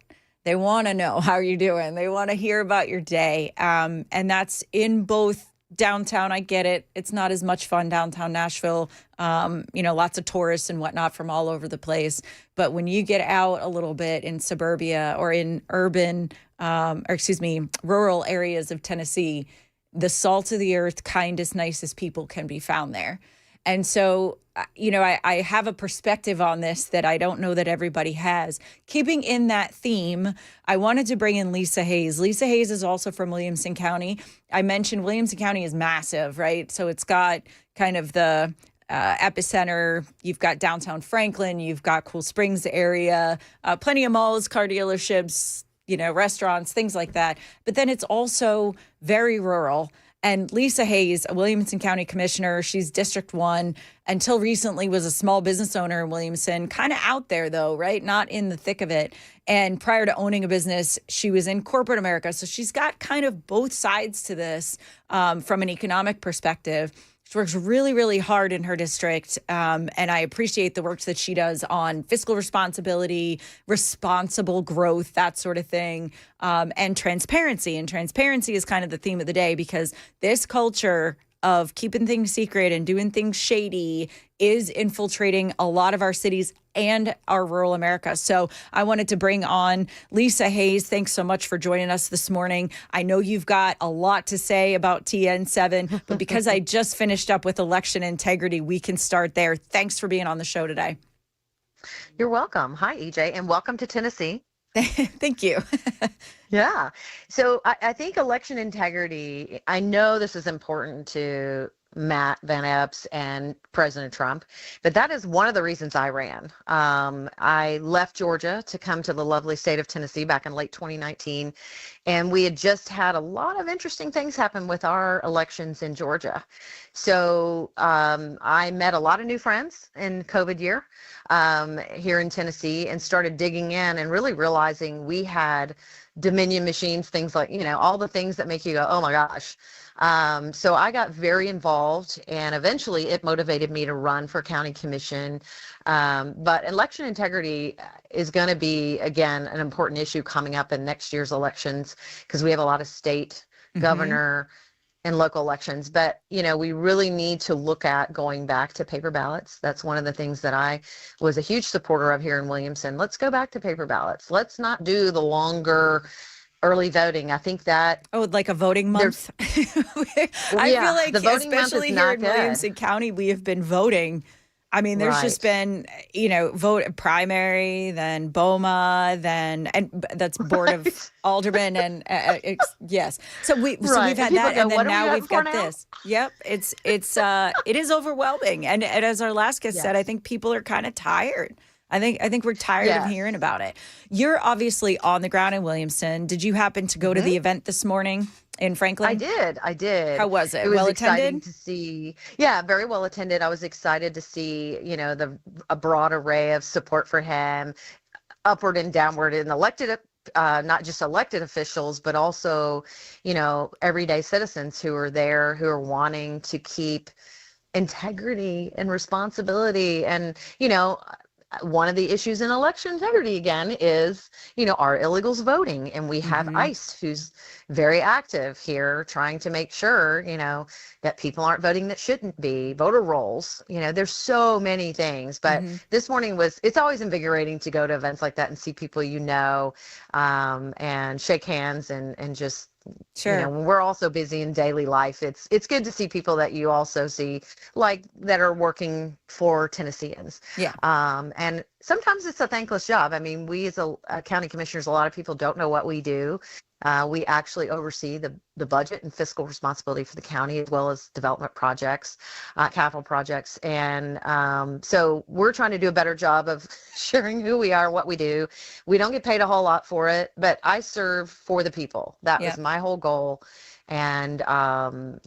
They want to know how you're doing. They want to hear about your day. And that's in both downtown. I get it. It's not as much fun downtown Nashville. Lots of tourists and whatnot from all over the place. But when you get out a little bit in suburbia or in rural areas of Tennessee, the salt of the earth, kindest, nicest people can be found there. And so, I have a perspective on this that I don't know that everybody has. Keeping in that theme, I wanted to bring in Lisa Hayes. Lisa Hayes is also from Williamson County. I mentioned Williamson County is massive, right? So it's got kind of the epicenter. You've got downtown Franklin. You've got Cool Springs area, plenty of malls, car dealerships, restaurants, things like that. But then it's also very rural. And Lisa Hayes, a Williamson County commissioner, she's District 1, until recently was a small business owner in Williamson, kind of out there though, right? Not in the thick of it. And prior to owning a business, she was in corporate America. So she's got kind of both sides to this from an economic perspective. She works really, really hard in her district, and I appreciate the work that she does on fiscal responsibility, responsible growth, that sort of thing, and transparency. And transparency is kind of the theme of the day because this culture of keeping things secret and doing things shady is infiltrating a lot of our cities and our rural America. So I wanted to bring on Lisa Hayes. Thanks so much for joining us this morning. I know you've got a lot to say about TN7, but because I just finished up with election integrity, we can start there. Thanks for being on the show today. You're welcome. Hi, EJ, and welcome to Tennessee. Thank you. Yeah. So I think election integrity, I know this is important to Matt Van Epps and President Trump, but that is one of the reasons I ran. I left Georgia to come to the lovely state of Tennessee back in late 2019, and we had just had a lot of interesting things happen with our elections in Georgia. So I met a lot of new friends in COVID year here in Tennessee and started digging in and really realizing we had Dominion machines, things like, all the things that make you go, oh my gosh. So I got very involved, and eventually it motivated me to run for county commission. But election integrity is going to be, again, an important issue coming up in next year's elections because we have a lot of state, governor, and local elections. But, we really need to look at going back to paper ballots. That's one of the things that I was a huge supporter of here in Williamson. Let's go back to paper ballots. Let's not do the longer early voting. I think that like a voting month. I feel like the voting especially here in Williamson County, we have been voting. I mean, there's just been, vote primary, then BOMA, and that's Board of Aldermen, and yes. So we've had that, and then now we've got this. Yep, it is overwhelming, and as our last guest said, I think people are kind of tired. I think we're tired of hearing about it. You're obviously on the ground in Williamson. Did you happen to go to the event this morning in Franklin? I did. How was it? It was Well exciting attended? to see. Yeah, very well attended. I was excited to see, a broad array of support for him, upward and downward, and not just elected officials, but also, everyday citizens who are there, who are wanting to keep integrity and responsibility. And, one of the issues in election integrity again is, are illegals voting? And we have ICE who's very active here trying to make sure, that people aren't voting that shouldn't be, voter rolls, there's so many things. But this morning it's always invigorating to go to events like that and see people, and shake hands and just, Sure. when we're also busy in daily life, it's good to see people that you also see, like, that are working for Tennesseans. Yeah. And sometimes it's a thankless job. I mean, we as a county commissioners, a lot of people don't know what we do. We actually oversee the budget and fiscal responsibility for the county, as well as development projects, capital projects. And so we're trying to do a better job of sharing who we are, what we do. We don't get paid a whole lot for it, but I serve for the people. That was my whole goal. And, and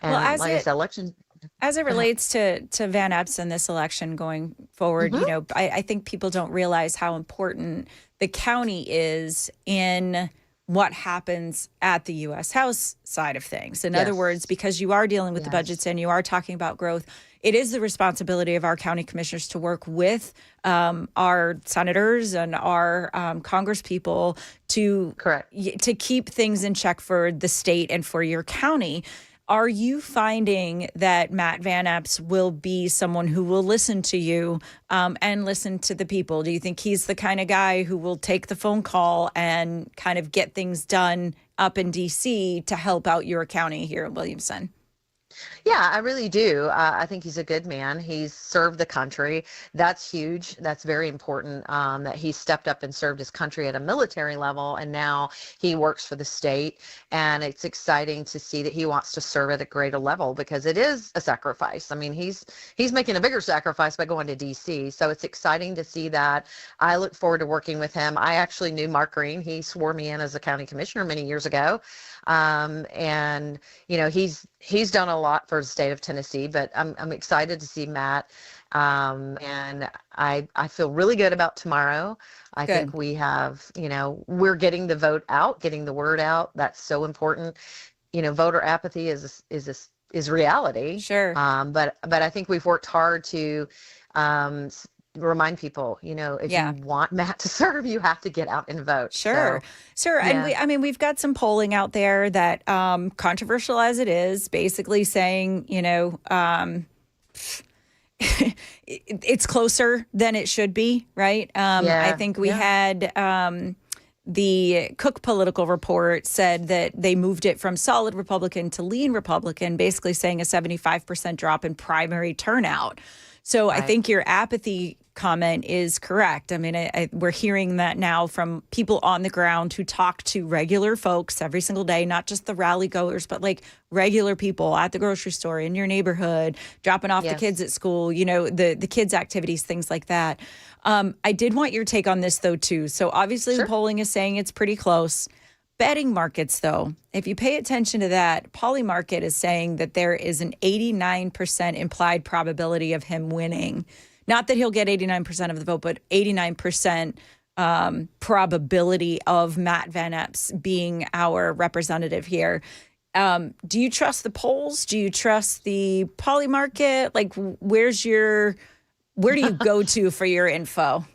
like I said, election. As it relates to Van Epps and this election going forward, I think people don't realize how important the county is in what happens at the U.S. House side of things. In other words, because you are dealing with the budgets and you are talking about growth, it is the responsibility of our county commissioners to work with our senators and our congresspeople to keep things in check for the state and for your county. Are you finding that Matt Van Epps will be someone who will listen to you and listen to the people? Do you think he's the kind of guy who will take the phone call and kind of get things done up in D.C. to help out your county here in Williamson? Yeah, I really do. I think he's a good man. He's served the country. That's huge. That's very important, that he stepped up and served his country at a military level, and now he works for the state. And it's exciting to see that he wants to serve at a greater level, because it is a sacrifice. I mean, he's making a bigger sacrifice by going to D.C. So it's exciting to see that. I look forward to working with him. I actually knew Mark Green. He swore me in as a county commissioner many years ago. And he's done a lot for the state of Tennessee, but I'm excited to see Matt. And I feel really good about tomorrow. I think we have, we're getting the vote out, getting the word out. That's so important. Voter apathy is reality. Sure. But I think we've worked hard to, remind people, if you want Matt to serve, you have to get out and vote. Sure. And we've got some polling out there that, controversial as it is, basically saying, it's closer than it should be, right? I think we had the Cook Political Report said that they moved it from solid Republican to lean Republican, basically saying a 75% drop in primary turnout. So I think your apathy comment is correct. I mean, we're hearing that now from people on the ground who talk to regular folks every single day, not just the rally goers, but like regular people at the grocery store, in your neighborhood, dropping off the kids at school, the kids' activities, things like that. I did want your take on this, though, too. So obviously the polling is saying it's pretty close. Betting markets, though, if you pay attention to that, Polymarket is saying that there is an 89% implied probability of him winning. Not that he'll get 89% of the vote, but 89% probability of Matt Van Epps being our representative here. Do you trust the polls? Do you trust the Polymarket? Like, where do you go to for your info?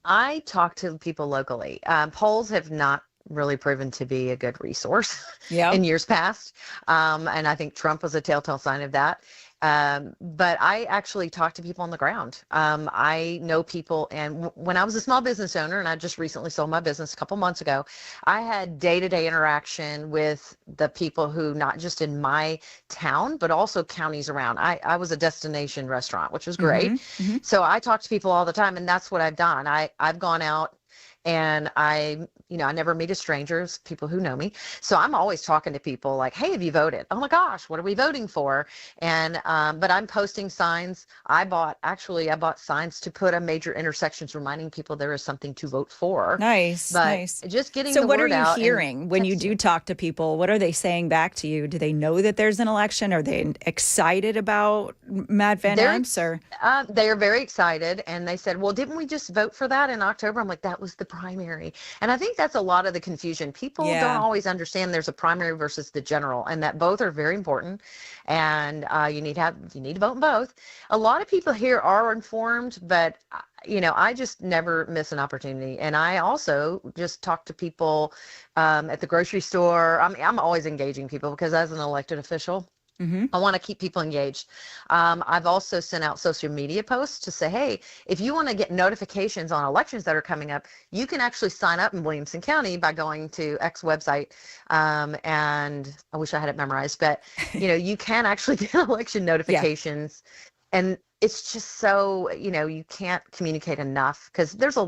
I talk to people locally. Polls have not really proven to be a good resource in years past. And I think Trump was a telltale sign of that. But I actually talk to people on the ground. I know people, and when I was a small business owner, and I just recently sold my business a couple months ago, I had day-to-day interaction with the people who, not just in my town, but also counties around. I was a destination restaurant, which was great. So I talk to people all the time, and that's what I've done. I've gone out And I never meet as strangers, people who know me. So I'm always talking to people like, hey, have you voted? Oh my gosh, what are we voting for? And, but I'm posting signs. I bought signs to put on major intersections reminding people there is something to vote for. Nice, But nice. just getting So the what are word you out and hearing when you texting. do talk to people? What are they saying back to you? Do they know that there's an election? Are they excited about Matt Van Epps? Or They are very excited, and they said, well, didn't we just vote for that in October? I'm like, that was the primary. And I think that's a lot of the confusion. People don't always understand there's a primary versus the general, and that both are very important. And you need to vote in both. A lot of people here are informed, but I just never miss an opportunity. And I also just talk to people at the grocery store. I'm always engaging people because as an elected official, I want to keep people engaged. I've also sent out social media posts to say, hey, if you want to get notifications on elections that are coming up, you can actually sign up in Williamson County by going to X website. And I wish I had it memorized, but you can actually get election notifications. And it's just so, you can't communicate enough because we have a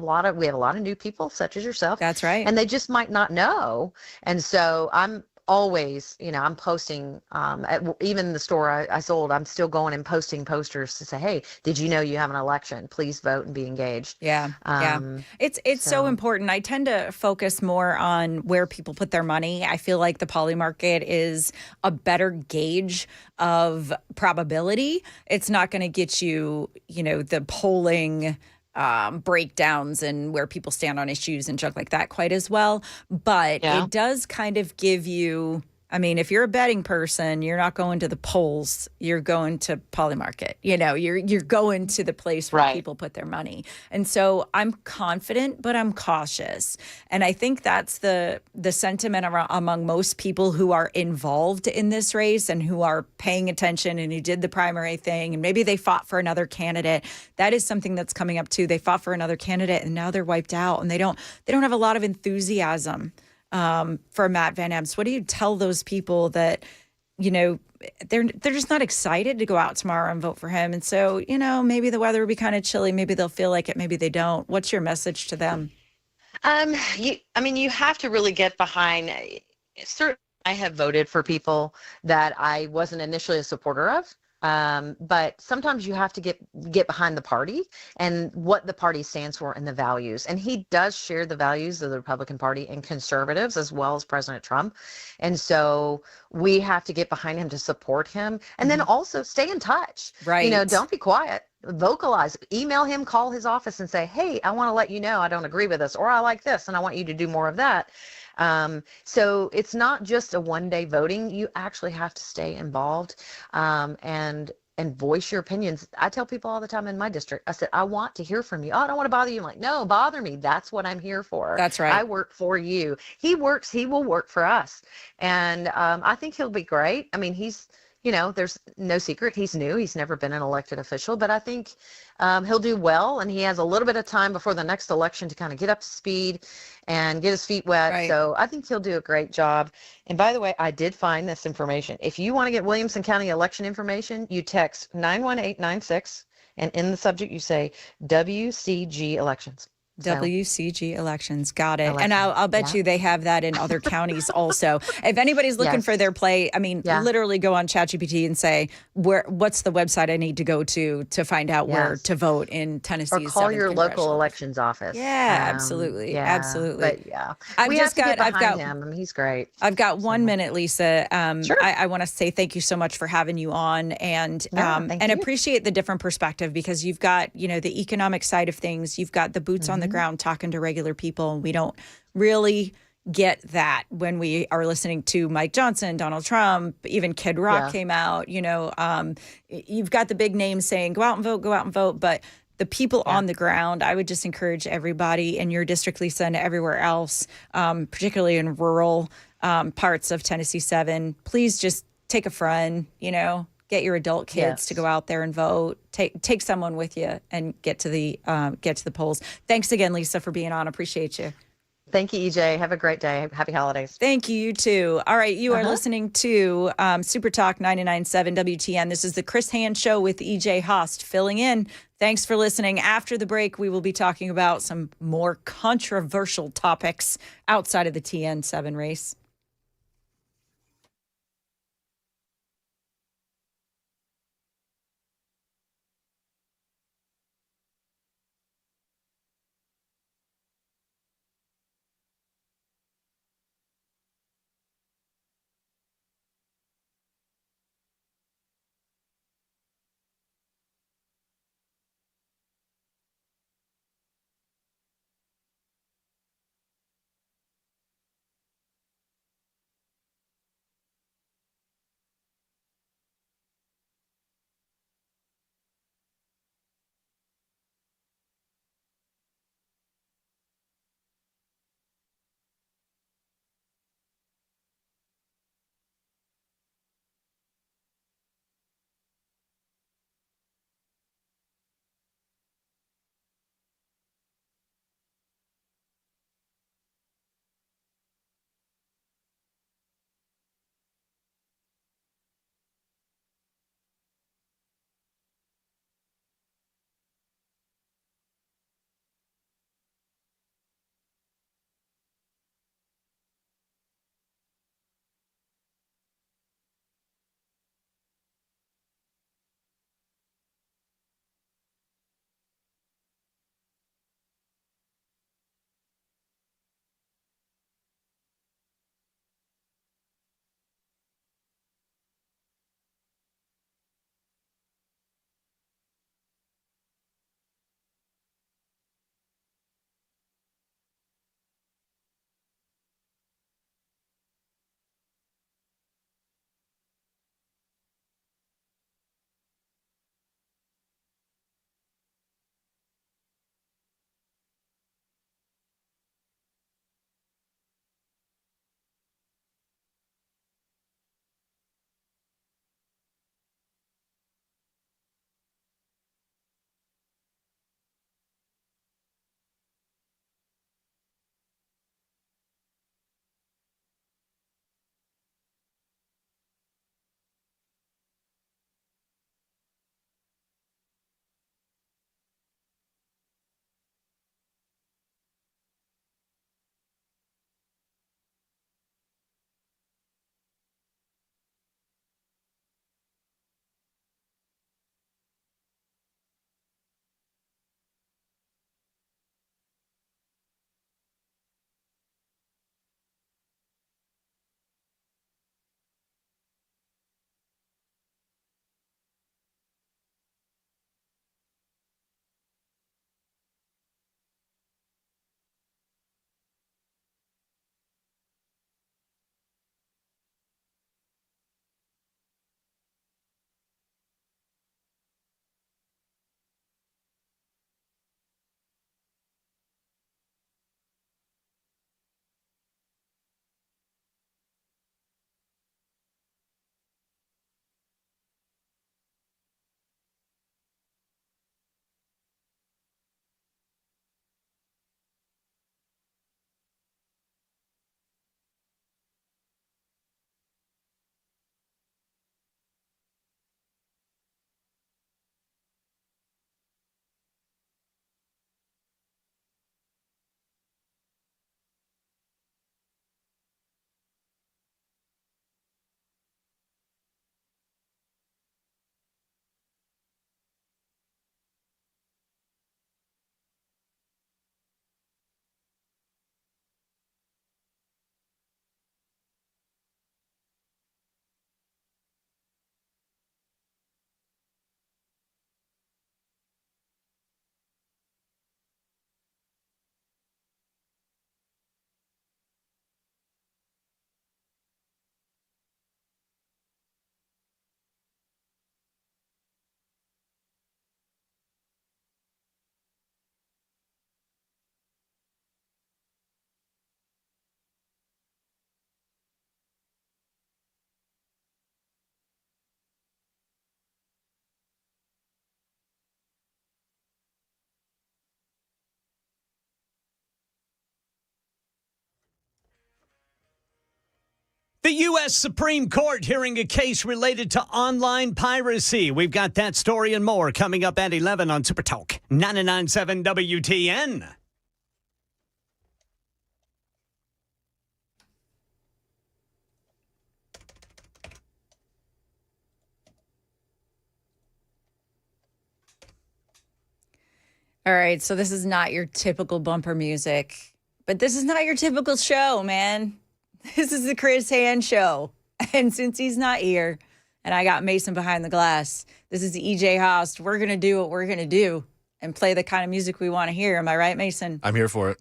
lot of new people such as yourself. That's right. And they just might not know. And so I'm always, I'm posting at even the store I sold, I'm still going and posting posters to say, hey, did you know you have an election? Please vote and be engaged. Yeah. It's so important. I tend to focus more on where people put their money. I feel like the poly market is a better gauge of probability. It's not going to get you, the polling breakdowns and where people stand on issues and junk like that quite as well. But it does kind of give you, if you're a betting person, you're not going to the polls, you're going to Polymarket. You're going to the place where people put their money. And so I'm confident, but I'm cautious. And I think that's the sentiment among most people who are involved in this race and who are paying attention and who did the primary thing. And maybe they fought for another candidate. That is something that's coming up too. They fought for another candidate and now they're wiped out and they don't have a lot of enthusiasm for Matt Van Epps. What do you tell those people that, they're just not excited to go out tomorrow and vote for him? And so, maybe the weather will be kind of chilly. Maybe they'll feel like it. Maybe they don't. What's your message to them? You have to really get behind. Certainly, I have voted for people that I wasn't initially a supporter of. But sometimes you have to get behind the party and what the party stands for and the values. And he does share the values of the Republican Party and conservatives as well as President Trump. And so we have to get behind him to support him and then also stay in touch. Right. Don't be quiet. Vocalize, email him, call his office and say, hey, I want to let you know I don't agree with this, or I like this and I want you to do more of that. So it's not just a one-day voting. You actually have to stay involved and voice your opinions. I tell people all the time in my district, I said, I want to hear from you. Oh, I don't want to bother you. I'm like, no, bother me. That's what I'm here for. That's right. I work for you. He will work for us. And I think he'll be great. He's, there's no secret. He's new. He's never been an elected official, but I think he'll do well. And he has a little bit of time before the next election to kind of get up to speed and get his feet wet. Right. So I think he'll do a great job. And by the way, I did find this information. If you want to get Williamson County election information, you text 91896 and in the subject you say WCG elections. WCG elections. Got it. And I'll bet you they have that in other counties also. If anybody's looking for their play, literally go on ChatGPT and say, what's the website I need to go to find out where to vote in Tennessee? Or call your local elections office. Yeah, absolutely. Absolutely. But I've got him. He's great. I've got 1 minute, Lisa. Sure. I want to say thank you so much for having you on and appreciate the different perspective because you've got, the economic side of things. You've got the boots on the ground talking to regular people. And we don't really get that when we are listening to Mike Johnson, Donald Trump, even Kid Rock came out. You've got the big names saying, go out and vote. But the people on the ground, I would just encourage everybody in your district, Lisa, and everywhere else, particularly in rural parts of Tennessee 7, please just take a friend, get your adult kids to go out there and vote. Take someone with you and get to the polls. Thanks again, Lisa, for being on. Appreciate you. Thank you, EJ. Have a great day. Happy holidays. Thank you. You too. All right. You are listening to Super Talk 99.7 WTN. This is the Chris Hand Show with EJ Haust filling in. Thanks for listening. After the break, we will be talking about some more controversial topics outside of the TN7 race. The U.S. Supreme Court hearing a case related to online piracy. We've got that story and more coming up at 11 on Super Talk 99.7 WTN. All right, so this is not your typical bumper music, but this is not your typical show, man. This is the Chris Hand Show. And since he's not here and I got Mason behind the glass, this is EJ Haust. We're going to do what we're going to do and play the kind of music we want to hear. Am I right, Mason? I'm here for it.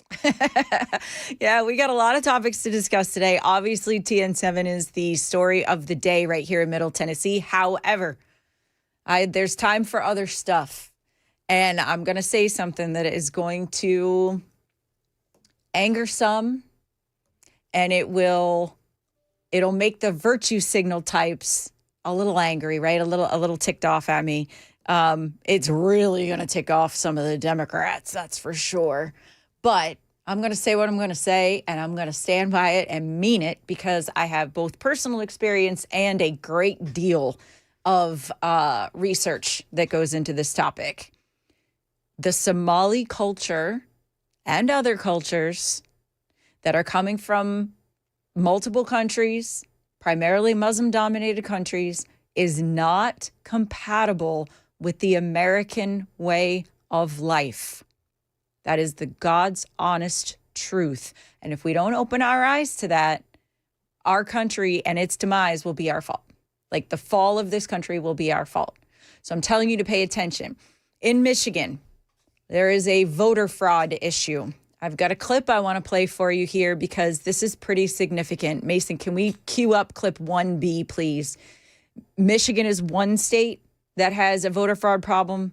Yeah, we got a lot of topics to discuss today. Obviously, TN7 is the story of the day right here in Middle Tennessee. However, there's time for other stuff. And I'm going to say something that is going to anger some. And it'll make the virtue signal types a little angry, right? A little ticked off at me. It's really going to tick off some of the Democrats, that's for sure. But I'm going to say what I'm going to say, and I'm going to stand by it and mean it because I have both personal experience and a great deal of research that goes into this topic. The Somali culture and other cultures that are coming from multiple countries, primarily Muslim-dominated countries, is not compatible with the American way of life. That is the God's honest truth. And if we don't open our eyes to that, our country and its demise will be our fault. Like the fall of this country will be our fault. So I'm telling you to pay attention. In Michigan, there is a voter fraud issue. I've got a clip I want to play for you here because this is pretty significant. Mason, can we cue up clip 1B, please? Michigan is one state that has a voter fraud problem.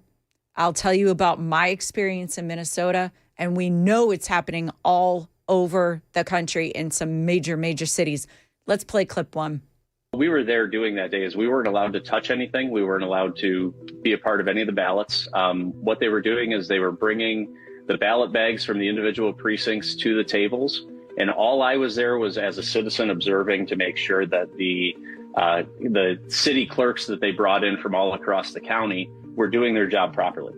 I'll tell you about my experience in Minnesota, and we know it's happening all over the country in some major, major cities. Let's play clip 1. We were there doing that day is we weren't allowed to touch anything. We weren't allowed to be a part of any of the ballots. What they were doing is they were bringing the ballot bags from the individual precincts to the tables. And all I was there was as a citizen observing to make sure that the city clerks that they brought in from all across the county were doing their job properly.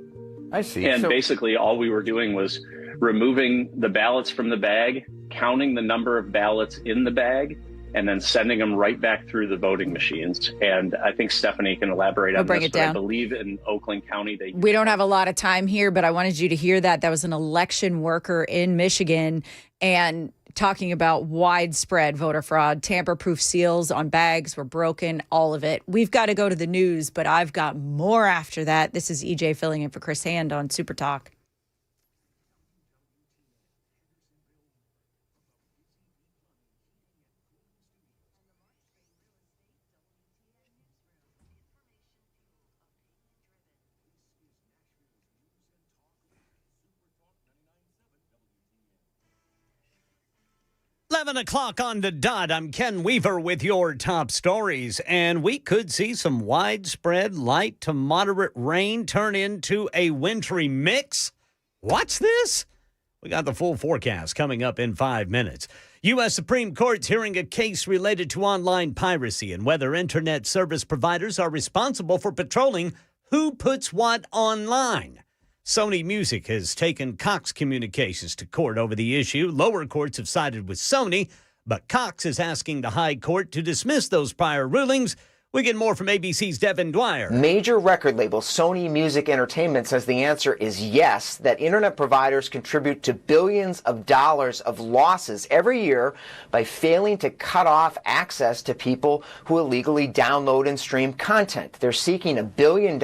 I see. And basically all we were doing was removing the ballots from the bag, counting the number of ballots in the bag, and then sending them right back through the voting machines. And I think Stephanie can elaborate on this, but I believe in Oakland County, we don't have a lot of time here, but I wanted you to hear that. That was an election worker in Michigan and talking about widespread voter fraud. Tamper-proof seals on bags were broken, all of it. We've got to go to the news, but I've got more after that. This is EJ filling in for Chris Hand on Super Talk. O'clock on the dot. I'm Ken Weaver with your top stories, and we could see some widespread light to moderate rain turn into a wintry mix. Watch this. We got the full forecast coming up in 5 minutes. U.S. Supreme Court's hearing a case related to online piracy and whether internet service providers are responsible for patrolling who puts what online. Sony Music has taken Cox Communications to court over the issue. Lower courts have sided with Sony, but Cox is asking the High Court to dismiss those prior rulings. We get more from ABC's Devin Dwyer. Major record label Sony Music Entertainment says the answer is yes, that internet providers contribute to billions of dollars of losses every year by failing to cut off access to people who illegally download and stream content. They're seeking $1 billion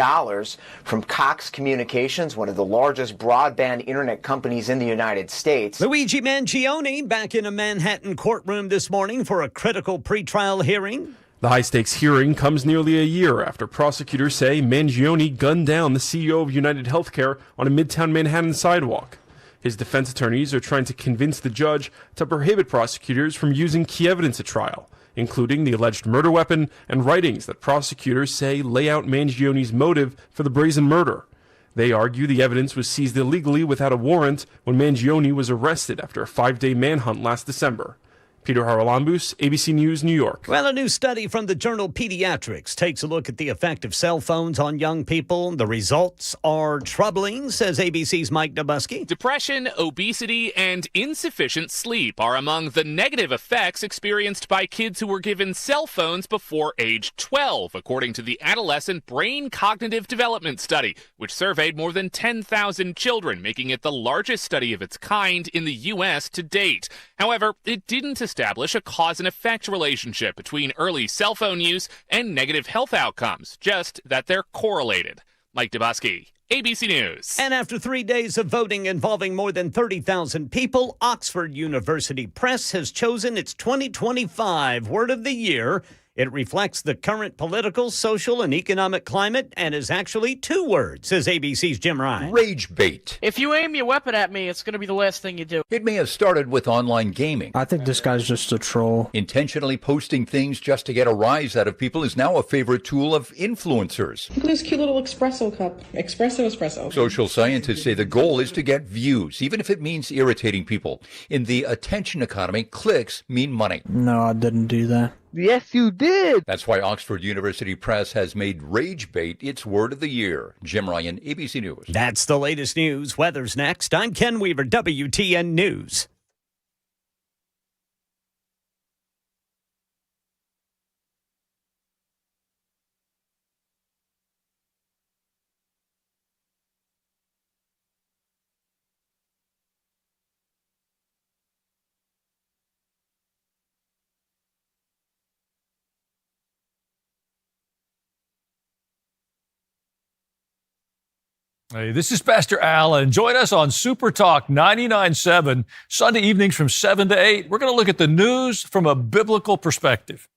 from Cox Communications, one of the largest broadband internet companies in the United States. Luigi Mangione back in a Manhattan courtroom this morning for a critical pretrial hearing. The high-stakes hearing comes nearly a year after prosecutors say Mangione gunned down the CEO of United Healthcare on a Midtown Manhattan sidewalk. His defense attorneys are trying to convince the judge to prohibit prosecutors from using key evidence at trial, including the alleged murder weapon and writings that prosecutors say lay out Mangione's motive for the brazen murder. They argue the evidence was seized illegally without a warrant when Mangione was arrested after a 5-day manhunt last December. Peter Haralambous, ABC News, New York. Well, a new study from the journal Pediatrics takes a look at the effect of cell phones on young people. The results are troubling, says ABC's Mike Dubusky. Depression, obesity, and insufficient sleep are among the negative effects experienced by kids who were given cell phones before age 12, according to the Adolescent Brain Cognitive Development Study, which surveyed more than 10,000 children, making it the largest study of its kind in the U.S. to date. However, it didn't establish a cause and effect relationship between early cell phone use and negative health outcomes, just that they're correlated. Mike Dubusky, ABC News. And after 3 days of voting involving more than 30,000 people, Oxford University Press has chosen its 2025 Word of the Year. It reflects the current political, social, and economic climate and is actually 2 words, says ABC's Jim Ryan. Rage bait. If you aim your weapon at me, it's going to be the last thing you do. It may have started with online gaming. I think this guy's just a troll. Intentionally posting things just to get a rise out of people is now a favorite tool of influencers. Look at this cute little espresso cup. Espresso. Social scientists say the goal is to get views, even if it means irritating people. In the attention economy, clicks mean money. No, I didn't do that. Yes, you did. That's why Oxford University Press has made rage bait its word of the year. Jim Ryan, ABC News. That's the latest news. Weather's next. I'm Ken Weaver, WTN News. Hey, this is Pastor Al, and join us on Super Talk 99.7, Sunday evenings from 7 to 8. We're going to look at the news from a biblical perspective.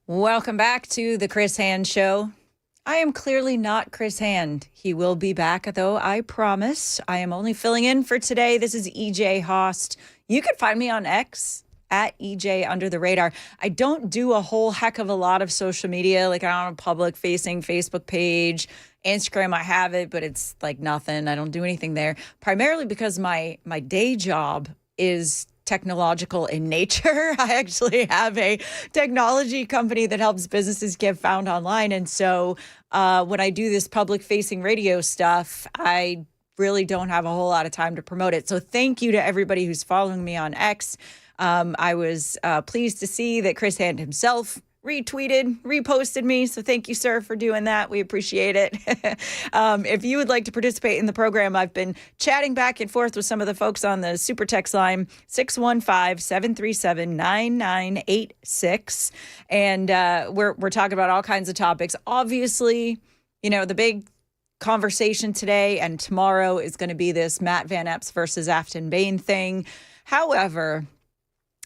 Welcome back to the Chris Hand Show. I am clearly not Chris Hand. He will be back, though, I promise. I am only filling in for today. This is EJ Haust. You can find me on X at EJ Under the Radar. I don't do a whole heck of a lot of social media. Like, I don't have a public-facing Facebook page. Instagram, I have it, but it's like nothing. I don't do anything there. Primarily because my day job is technological in nature. I actually have a technology company that helps businesses get found online. And so when I do this public facing radio stuff, I really don't have a whole lot of time to promote it. So thank you to everybody who's following me on X. I was pleased to see that Chris Hand himself reposted me. So thank you, sir, for doing that. We appreciate it. If you would like to participate in the program, I've been chatting back and forth with some of the folks on the super text line, 615-737-9986. And we're talking about all kinds of topics. Obviously, the big conversation today and tomorrow is going to be this Matt Van Epps versus Afton Bain thing. However,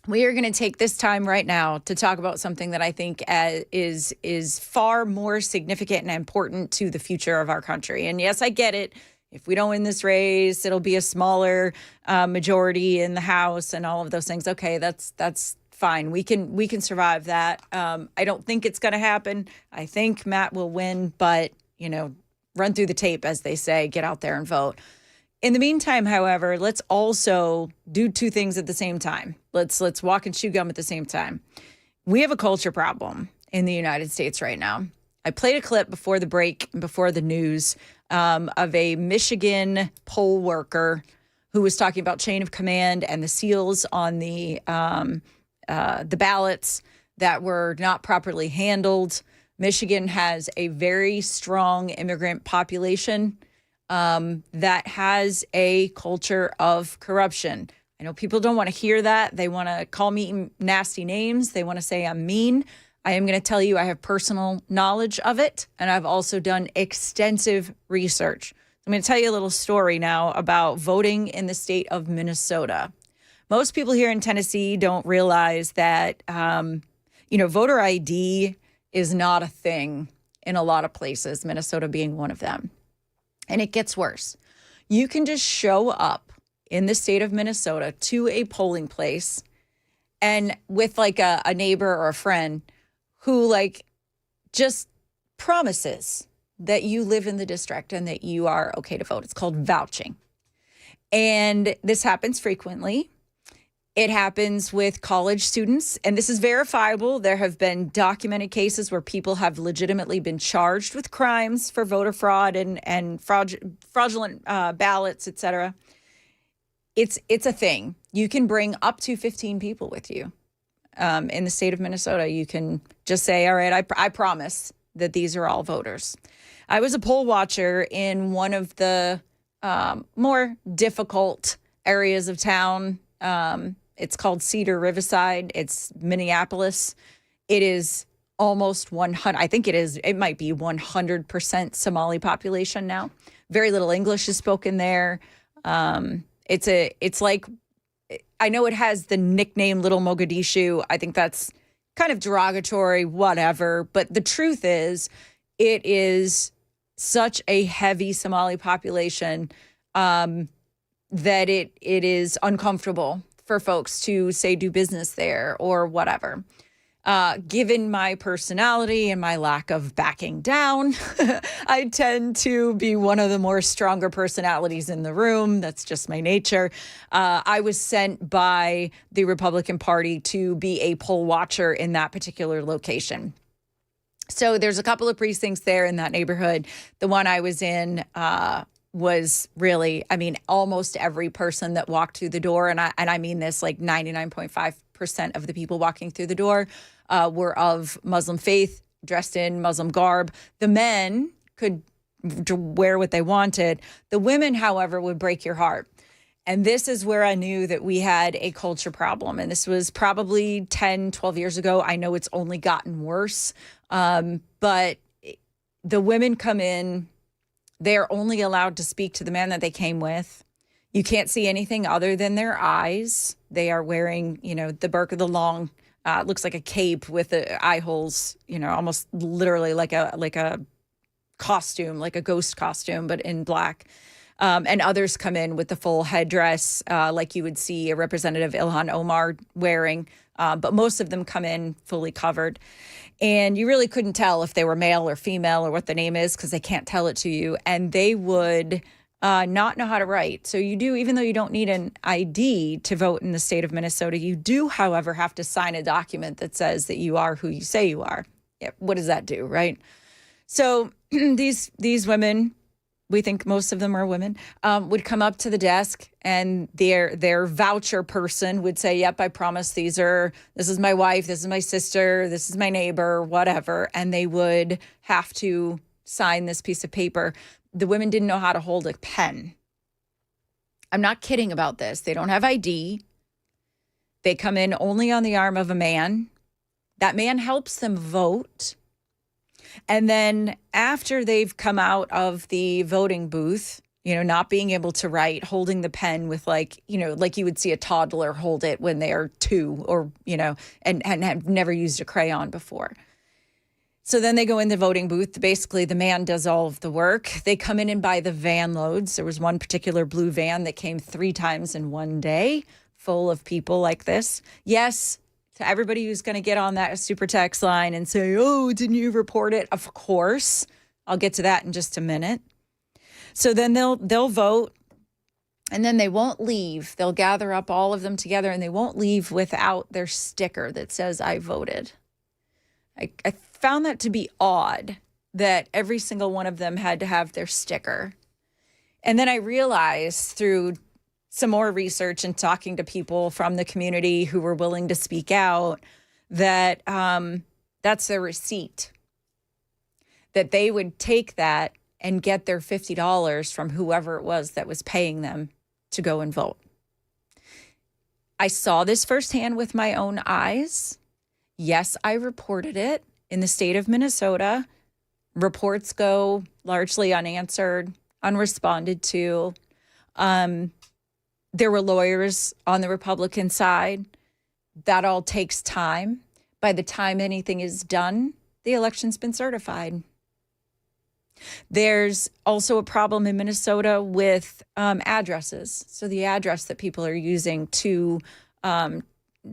we are going to take this time right now to talk about something that I think is far more significant and important to the future of our country. And yes, I get it. If we don't win this race, it'll be a smaller majority in the House and all of those things. Okay, that's fine. We can survive that. I don't think it's going to happen. I think Matt will win, but run through the tape, as they say. Get out there and vote. In the meantime, however, let's also do two things at the same time. Let's walk and chew gum at the same time. We have a culture problem in the United States right now. I played a clip before the break, before the news, of a Michigan poll worker who was talking about chain of command and the seals on the ballots that were not properly handled. Michigan has a very strong immigrant population that has a culture of corruption. I know people don't want to hear that. They want to call me nasty names. They want to say I'm mean. I am going to tell you I have personal knowledge of it, and I've also done extensive research. I'm going to tell you a little story now about voting in the state of Minnesota. Most people here in Tennessee don't realize that, voter ID is not a thing in a lot of places, Minnesota being one of them. And it gets worse. You can just show up in the state of Minnesota to a polling place and with like a neighbor or a friend who just promises that you live in the district and that you are okay to vote. It's called vouching. And this happens frequently. It happens with college students, and this is verifiable. There have been documented cases where people have legitimately been charged with crimes for voter fraud and fraudulent ballots, et cetera. It's a thing. You can bring up to 15 people with you. In the state of Minnesota, you can just say, all right, I promise that these are all voters. I was a poll watcher in one of the more difficult areas of town. It's called Cedar Riverside. It's Minneapolis. It is almost 100. I think it might be 100% Somali population now. Very little English is spoken there. It's like, I know it has the nickname Little Mogadishu. I think that's kind of derogatory, whatever. But the truth is, it is such a heavy Somali population that it is uncomfortable for folks to say do business there or whatever. Given my personality and my lack of backing down, I tend to be one of the more stronger personalities in the room. That's just my nature. I was sent by the Republican Party to be a poll watcher in that particular location. So there's a couple of precincts there in that neighborhood. The one I was in was really, almost every person that walked through the door, and I mean this, like 99.5% of the people walking through the door were of Muslim faith, dressed in Muslim garb. The men could wear what they wanted. The women, however, would break your heart. And this is where I knew that we had a culture problem. And this was probably 10, 12 years ago. I know it's only gotten worse. But the women come in. They're only allowed to speak to the man that they came with. You can't see anything other than their eyes. They are wearing, the burqa, the long, looks like a cape with the eye holes, almost literally like a costume, like a ghost costume, but in black. And others come in with the full headdress, like you would see a Representative Ilhan Omar wearing. But most of them come in fully covered. And you really couldn't tell if they were male or female or what the name is because they can't tell it to you. And they would not know how to write. So you do, even though you don't need an ID to vote in the state of Minnesota, you do, however, have to sign a document that says that you are who you say you are. Yeah, what does that do, right? So these women we think most of them are women, would come up to the desk, and their voucher person would say, yep, I promise this is my wife, this is my sister, this is my neighbor, whatever. And they would have to sign this piece of paper. The women didn't know how to hold a pen. I'm not kidding about this. They don't have ID. They come in only on the arm of a man. That man helps them vote. And then after they've come out of the voting booth, not being able to write, holding the pen with like you would see a toddler hold it when they are 2 or, and have never used a crayon before. So then they go in the voting booth. Basically, the man does all of the work. They come in and buy the van loads. There was one particular blue van that came 3 times in one day, full of people like this. Yes, to everybody who's going to get on that super text line and say, oh, didn't you report it? Of course. I'll get to that in just a minute. So then they'll vote, and then they won't leave. They'll gather up all of them together, and they won't leave without their sticker that says, I voted. I found that to be odd that every single one of them had to have their sticker. And then I realized through some more research and talking to people from the community who were willing to speak out that that's their receipt. That they would take that and get their $50 from whoever it was that was paying them to go and vote. I saw this firsthand with my own eyes. Yes, I reported it in the state of Minnesota. Reports go largely unanswered, unresponded to. There were lawyers on the Republican side. That all takes time. By the time anything is done, the election's been certified. There's also a problem in Minnesota with addresses. So the address that people are using to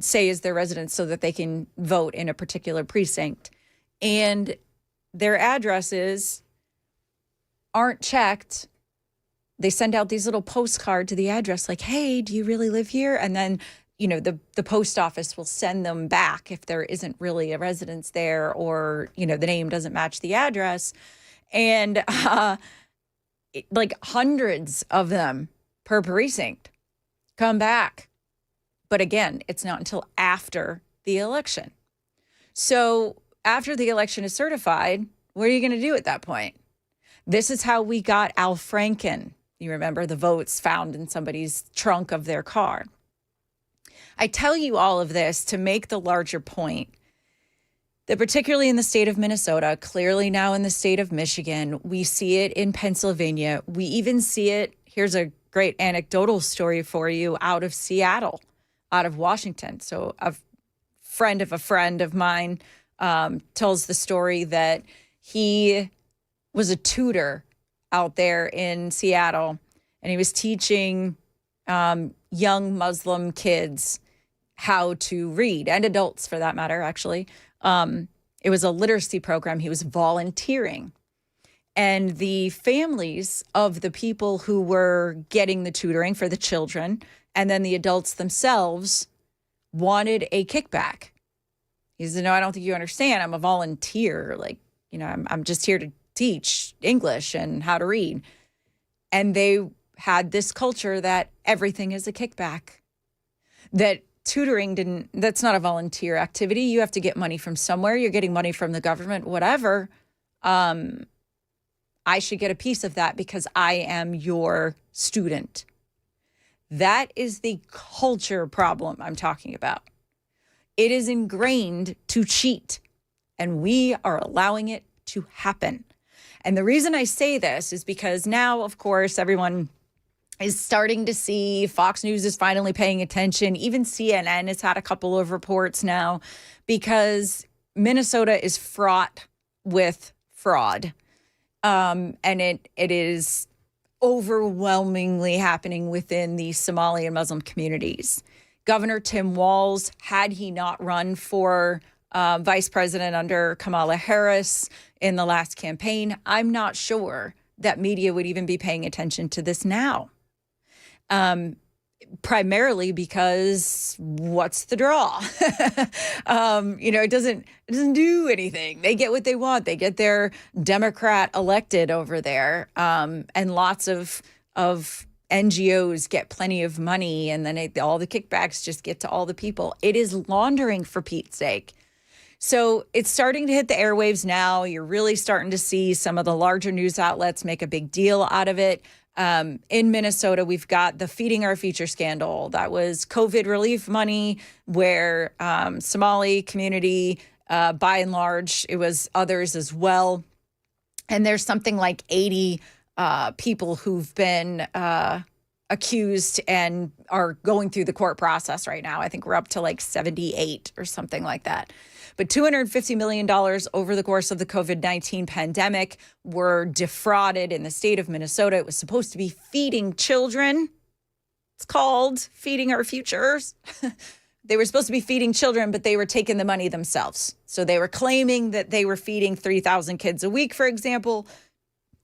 say is their residence so that they can vote in a particular precinct. And their addresses aren't checked. They send out these little postcard to the address like, hey, do you really live here? And then, the post office will send them back if there isn't really a residence there or, the name doesn't match the address. And like hundreds of them per precinct come back. But again, it's not until after the election. So after the election is certified, what are you going to do at that point? This is how we got Al Franken. You remember the votes found in somebody's trunk of their car. I tell you all of this to make the larger point that particularly in the state of Minnesota, clearly now in the state of Michigan, we see it in Pennsylvania. We even see it, here's a great anecdotal story for you, out of Seattle, out of Washington. So a friend of mine tells the story that he was a tutor out there in Seattle, and he was teaching young Muslim kids how to read, and adults for that matter, actually. It was a literacy program. He was volunteering. And the families of the people who were getting the tutoring for the children and then the adults themselves wanted a kickback. He said, no, I don't think you understand. I'm a volunteer. I'm just here to teach English and how to read. And they had this culture that everything is a kickback. That tutoring that's not a volunteer activity. You have to get money from somewhere. You're getting money from the government, whatever. I should get a piece of that because I am your student. That is the culture problem I'm talking about. It is ingrained to cheat, and we are allowing it to happen. And the reason I say this is because now, of course, everyone is starting to see Fox News is finally paying attention. Even CNN has had a couple of reports now because Minnesota is fraught with fraud. And it is overwhelmingly happening within the Somali and Muslim communities. Governor Tim Walz, had he not run for vice president under Kamala Harris in the last campaign, I'm not sure that media would even be paying attention to this now. primarily because what's the draw? It doesn't do anything. They get what they want. They get their Democrat elected over there, and lots of NGOs get plenty of money, and then all the kickbacks just get to all the people. It is laundering, for Pete's sake. So it's starting to hit the airwaves now. You're really starting to see some of the larger news outlets make a big deal out of it. In Minnesota, we've got the Feeding Our Future scandal. That was COVID relief money where Somali community, by and large, it was others as well. And there's something like 80 people who've been accused and are going through the court process right now. I think we're up to like 78 or something like that. But $250 million over the course of the COVID-19 pandemic were defrauded in the state of Minnesota. It was supposed to be feeding children. It's called Feeding Our Futures. They were supposed to be feeding children, but they were taking the money themselves. So they were claiming that they were feeding 3,000 kids a week, for example.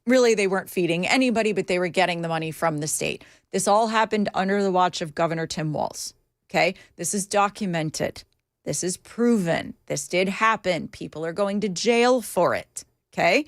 Really, they weren't feeding anybody, but they were getting the money from the state. This all happened under the watch of Governor Tim Walz. Okay, this is documented. This is proven. This did happen. People are going to jail for it. Okay.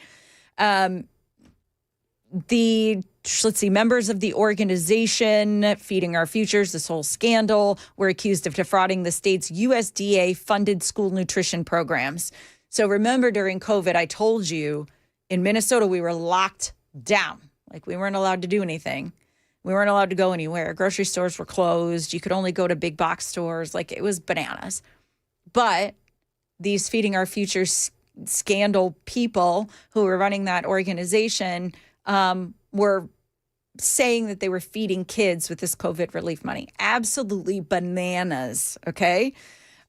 Members of the organization Feeding Our Futures, this whole scandal, were accused of defrauding the state's USDA-funded school nutrition programs. So remember, during COVID, I told you in Minnesota, we were locked down. Like, we weren't allowed to do anything. We weren't allowed to go anywhere. Grocery stores were closed. You could only go to big box stores. Like, it was bananas. But these Feeding Our Future scandal people who were running that organization were saying that they were feeding kids with this COVID relief money. Absolutely bananas, okay?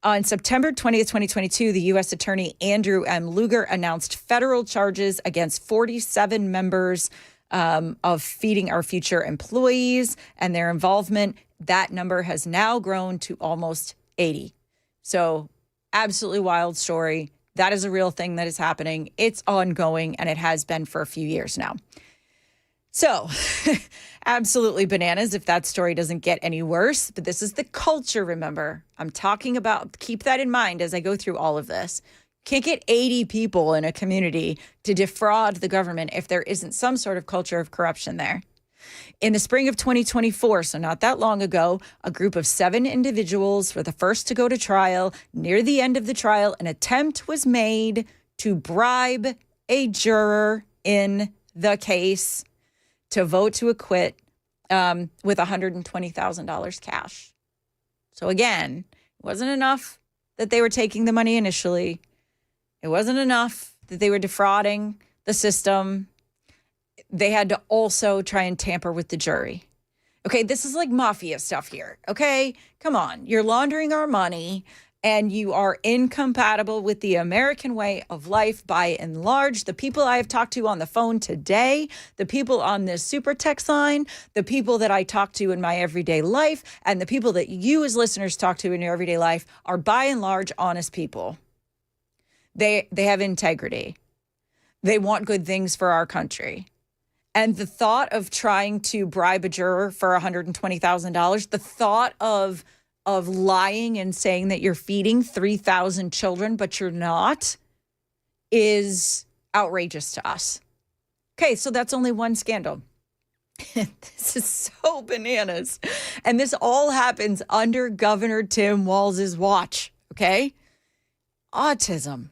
On September 20th, 2022, the U.S. Attorney Andrew M. Luger announced federal charges against 47 members of Feeding Our Future employees and their involvement. That number has now grown to almost 80. So absolutely wild story. That is a real thing that is happening. It's ongoing, and it has been for a few years now. So absolutely bananas if that story doesn't get any worse. But this is the culture, remember. I'm talking about, keep that in mind as I go through all of this. Can't get 80 people in a community to defraud the government if there isn't some sort of culture of corruption there. In the spring of 2024, so not that long ago, a group of 7 individuals were the first to go to trial. Near the end of the trial, an attempt was made to bribe a juror in the case to vote to acquit with $120,000 cash. So again, it wasn't enough that they were taking the money initially. It wasn't enough that they were defrauding the system. They had to also try and tamper with the jury. Okay, this is like mafia stuff here. Okay, come on. You're laundering our money and you are incompatible with the American way of life by and large. The people I have talked to on the phone today, the people on this super text line, the people that I talk to in my everyday life, and the people that you as listeners talk to in your everyday life are by and large honest people. They have integrity. They want good things for our country. And the thought of trying to bribe a juror for $120,000, the thought of lying and saying that you're feeding 3,000 children, but you're not, is outrageous to us. Okay, so that's only one scandal. This is so bananas. And this all happens under Governor Tim Walz's watch, okay? Autism.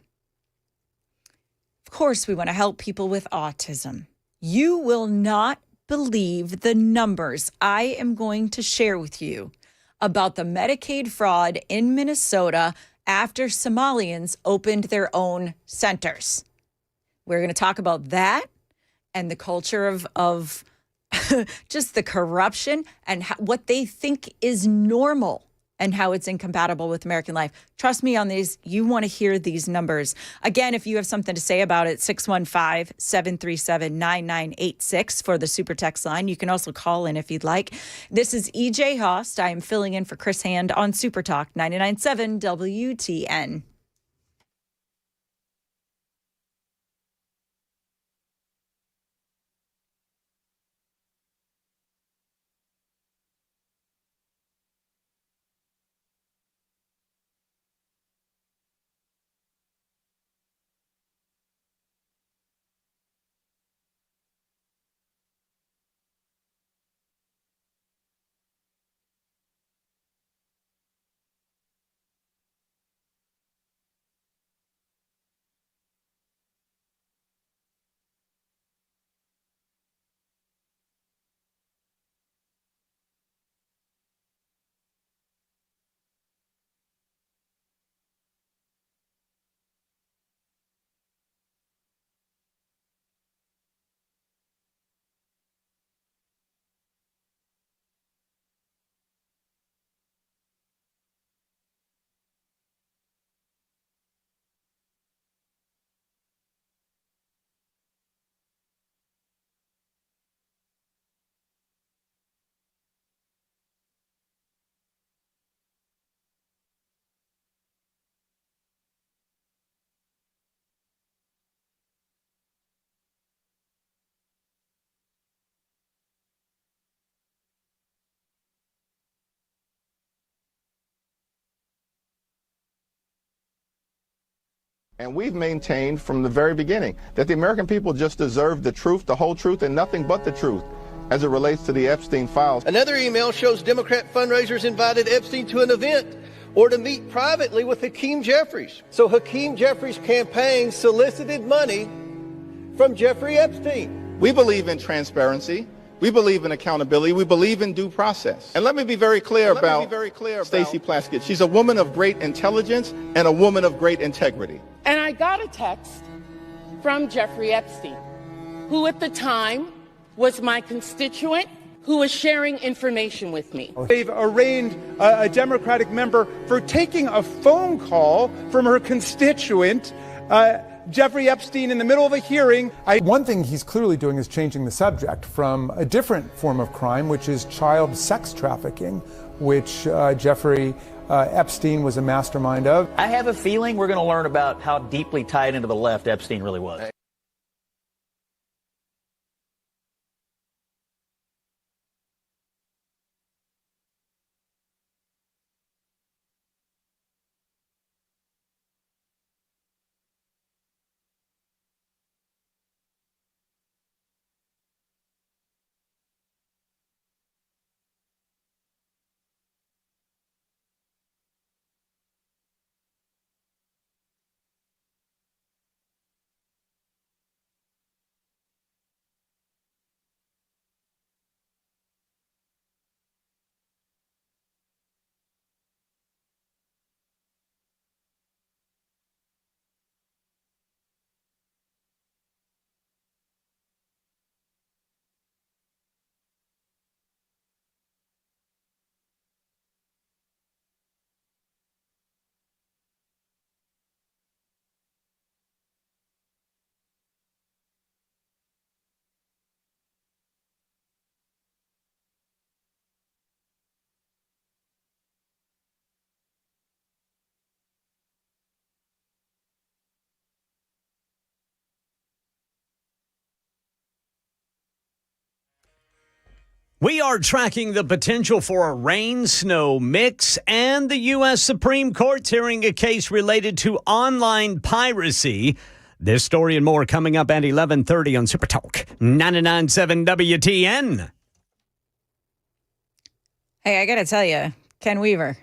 Of course, we want to help people with autism. You will not believe the numbers I am going to share with you about the Medicaid fraud in Minnesota after Somalians opened their own centers. We're going to talk about that and the culture of just the corruption and what they think is normal and how it's incompatible with American life. Trust me on these. You want to hear these numbers. Again, if you have something to say about it, 615-737-9986 for the super text line. You can also call in if you'd like. This is EJ Haust. I am filling in for Chris Hand on Super Talk 99.7 WTN. And we've maintained from the very beginning that the American people just deserve the truth, the whole truth, and nothing but the truth as it relates to the Epstein files. Another email shows Democrat fundraisers invited Epstein to an event or to meet privately with Hakeem Jeffries. So Hakeem Jeffries' campaign solicited money from Jeffrey Epstein. We believe in transparency. We believe in accountability. We believe in due process. And let me be very clear about Stacey Plaskett. She's a woman of great intelligence and a woman of great integrity. And I got a text from Jeffrey Epstein, who at the time was my constituent, who was sharing information with me. They've arraigned a Democratic member for taking a phone call from her constituent, Jeffrey Epstein, in the middle of a hearing. One thing he's clearly doing is changing the subject from a different form of crime, which is child sex trafficking, which Jeffrey Epstein was a mastermind of. I have a feeling we're going to learn about how deeply tied into the left Epstein really was. We are tracking the potential for a rain-snow mix, and the U.S. Supreme Court's hearing a case related to online piracy. This story and more coming up at 11:30 on Super Talk 99.7 WTN. Hey, I got to tell you, Ken Weaver.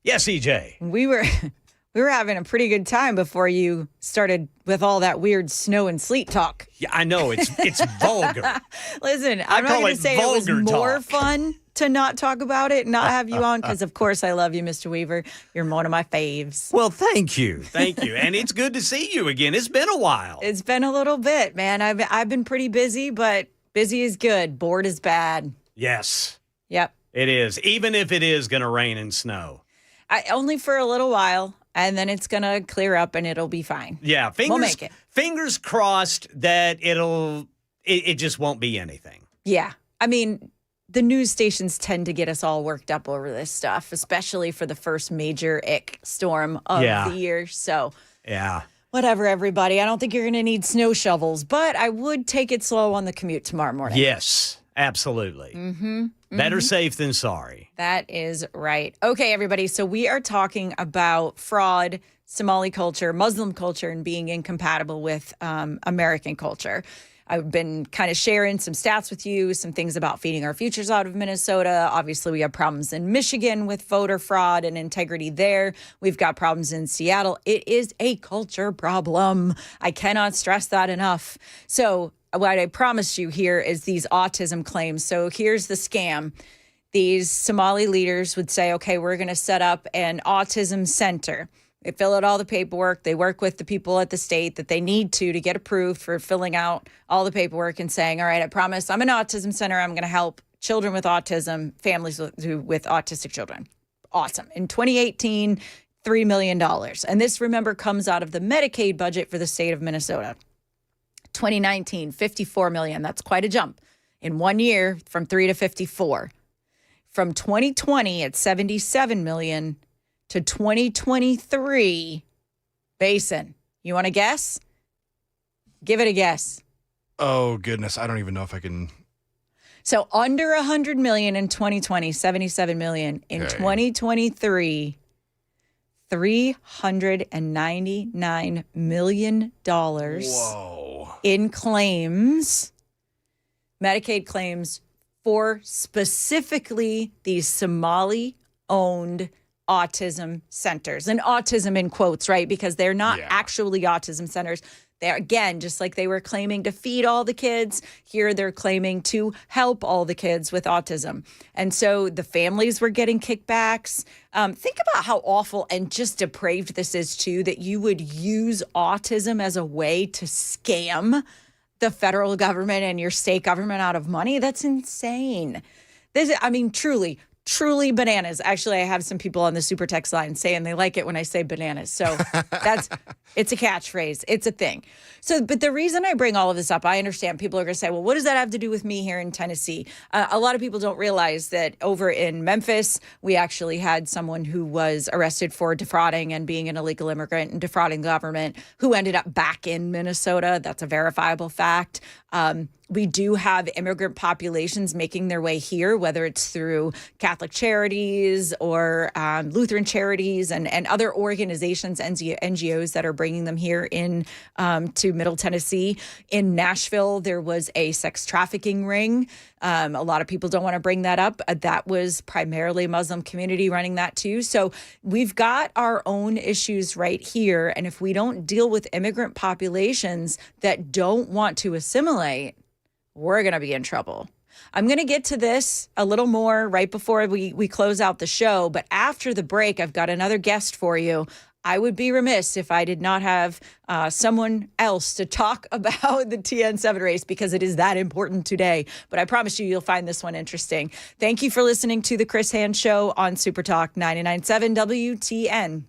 Yes, EJ. We were having a pretty good time before you started with all that weird snow and sleet talk. Yeah, I know. It's vulgar. Listen, I'm not going to say it was more fun to not talk about it, not have you on, because, of course, I love you, Mr. Weaver. You're one of my faves. Well, thank you. Thank you. And it's good to see you again. It's been a while. It's been a little bit, man. I've been pretty busy, but busy is good. Bored is bad. Yes. Yep. It is, even if it is going to rain and snow. Only for a little while, and then it's going to clear up and it'll be fine. Yeah, we'll make it. Fingers crossed that it just won't be anything. Yeah. I mean, the news stations tend to get us all worked up over this stuff, especially for the first major ick storm of the year. So, yeah. Whatever, everybody. I don't think you're going to need snow shovels, but I would take it slow on the commute tomorrow morning. Yes, absolutely. Mm-hmm. Better safe than sorry. That is right. Okay, everybody. So we are talking about fraud, Somali culture, Muslim culture, and being incompatible with American culture. I've been kind of sharing some stats with you, some things about feeding our futures out of Minnesota. Obviously, we have problems in Michigan with voter fraud and integrity there. We've got problems in Seattle. It is a culture problem. I cannot stress that enough. So what I promised you here is these autism claims. So here's the scam. These Somali leaders would say, okay, we're going to set up an autism center. They fill out all the paperwork. They work with the people at the state that they need to get approved for filling out all the paperwork and saying, all right, I promise I'm an autism center. I'm going to help children with autism, families with autistic children. Awesome. In 2018, $3 million. And this, remember, comes out of the Medicaid budget for the state of Minnesota. 2019, $54 million. That's quite a jump in 1 year from 3 to 54. From 2020 at $77 million to 2023, Basin. You want to guess? Give it a guess. Oh, goodness. I don't even know if I can. So under $100 million in 2020, $77 million. In 2023, $399 million in claims, Medicaid claims, for specifically these Somali-owned autism centers. And autism in quotes, right? Because they're not actually autism centers. They're, again, just like they were claiming to feed all the kids, here they're claiming to help all the kids with autism. And so the families were getting kickbacks. Think about how awful and just depraved this is, too, that you would use autism as a way to scam the federal government and your state government out of money. That's insane. Truly bananas. Actually, I have some people on the super text line saying they like it when I say bananas. So it's a catchphrase. It's a thing. So, but the reason I bring all of this up, I understand people are going to say, well, what does that have to do with me here in Tennessee? A lot of people don't realize that over in Memphis, we actually had someone who was arrested for defrauding and being an illegal immigrant and defrauding the government, who ended up back in Minnesota. That's a verifiable fact. We do have immigrant populations making their way here, whether it's through Catholic Charities or Lutheran Charities and other organizations, NGOs that are bringing them here in to Middle Tennessee. In Nashville, there was a sex trafficking ring. A lot of people don't want to bring that up. That was primarily Muslim community running that too. So we've got our own issues right here. And if we don't deal with immigrant populations that don't want to assimilate, we're going to be in trouble. I'm going to get to this a little more right before we close out the show. But after the break, I've got another guest for you. I would be remiss if I did not have someone else to talk about the TN7 race, because it is that important today. But I promise you'll find this one interesting. Thank you for listening to The Chris Hand Show on Super Talk 99.7 WTN.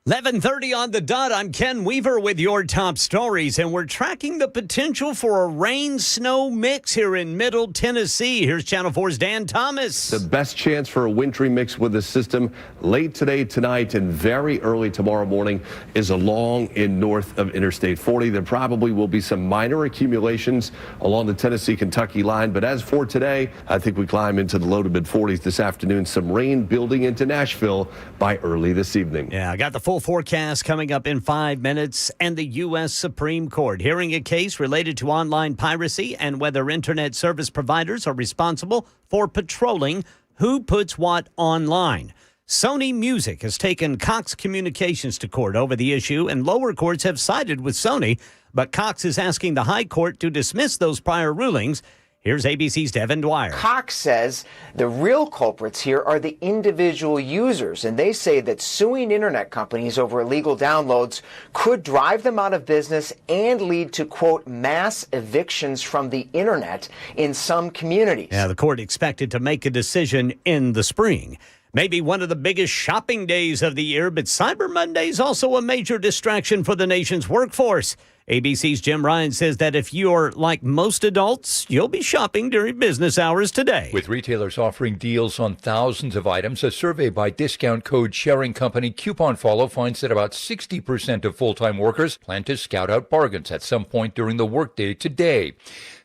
11:30 on the dot. I'm Ken Weaver with your top stories, and we're tracking the potential for a rain-snow mix here in Middle Tennessee. Here's Channel 4's Dan Thomas. The best chance for a wintry mix with the system late today, tonight, and very early tomorrow morning is along and north of Interstate 40. There probably will be some minor accumulations along the Tennessee-Kentucky line, but as for today, I think we climb into the low to mid-40s this afternoon. Some rain building into Nashville by early this evening. Yeah, I got the full forecast coming up in 5 minutes, and the U.S. Supreme Court hearing a case related to online piracy and whether internet service providers are responsible for patrolling who puts what online. Sony Music has taken Cox Communications to court over the issue, and lower courts have sided with Sony, but Cox is asking the high court to dismiss those prior rulings. Here's ABC's Devin Dwyer. Cox says the real culprits here are the individual users, and they say that suing internet companies over illegal downloads could drive them out of business and lead to, quote, mass evictions from the internet in some communities. Yeah, the court expected to make a decision in the spring. Maybe one of the biggest shopping days of the year, but Cyber Monday is also a major distraction for the nation's workforce. ABC's Jim Ryan says that if you're like most adults, you'll be shopping during business hours today. With retailers offering deals on thousands of items, a survey by discount code sharing company CouponFollow finds that about 60% of full-time workers plan to scout out bargains at some point during the workday today.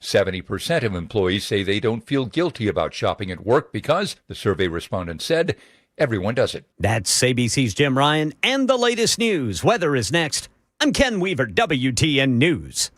70% of employees say they don't feel guilty about shopping at work because, the survey respondents said, everyone does it. That's ABC's Jim Ryan and the latest news. Weather is next. I'm Ken Weaver, WTN News.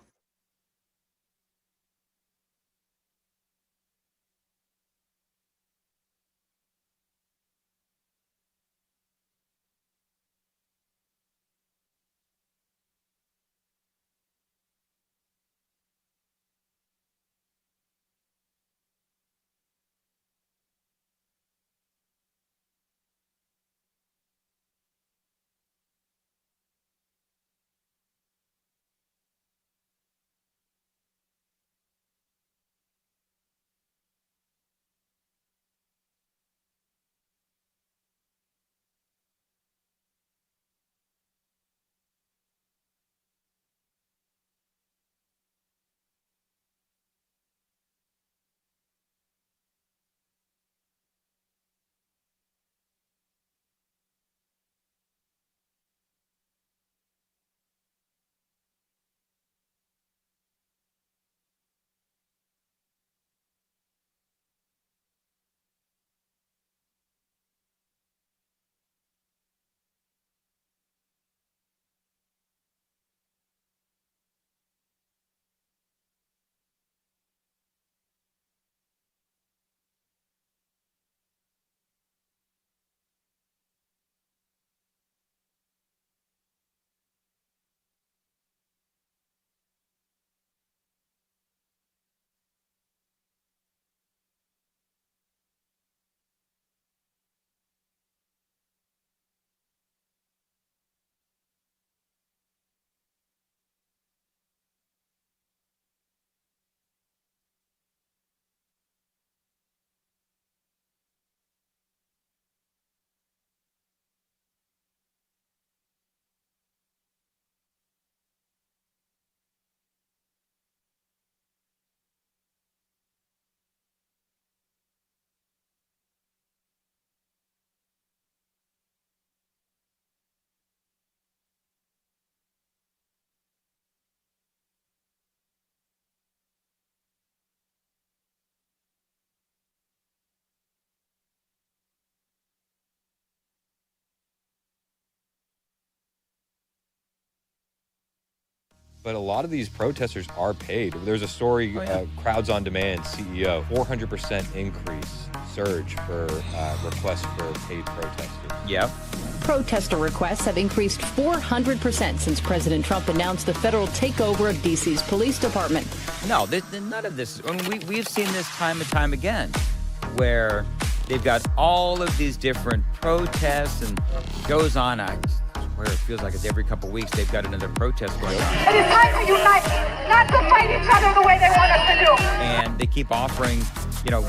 but a lot of these protesters are paid. There's a story, Crowds on Demand CEO, 400% increase, surge for requests for paid protesters. Yep. Protester requests have increased 400% since President Trump announced the federal takeover of D.C.'s police department. No, none of this. I mean, we've seen this time and time again, where they've got all of these different protests and goes on. I swear it feels like it's every couple of weeks they've got another protest going on. It is time to unite, not to fight each other the way they want us to do. And they keep offering,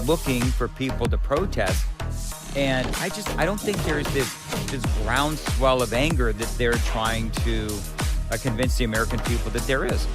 looking for people to protest. And I don't think there's this groundswell of anger that they're trying to convince the American people that there is.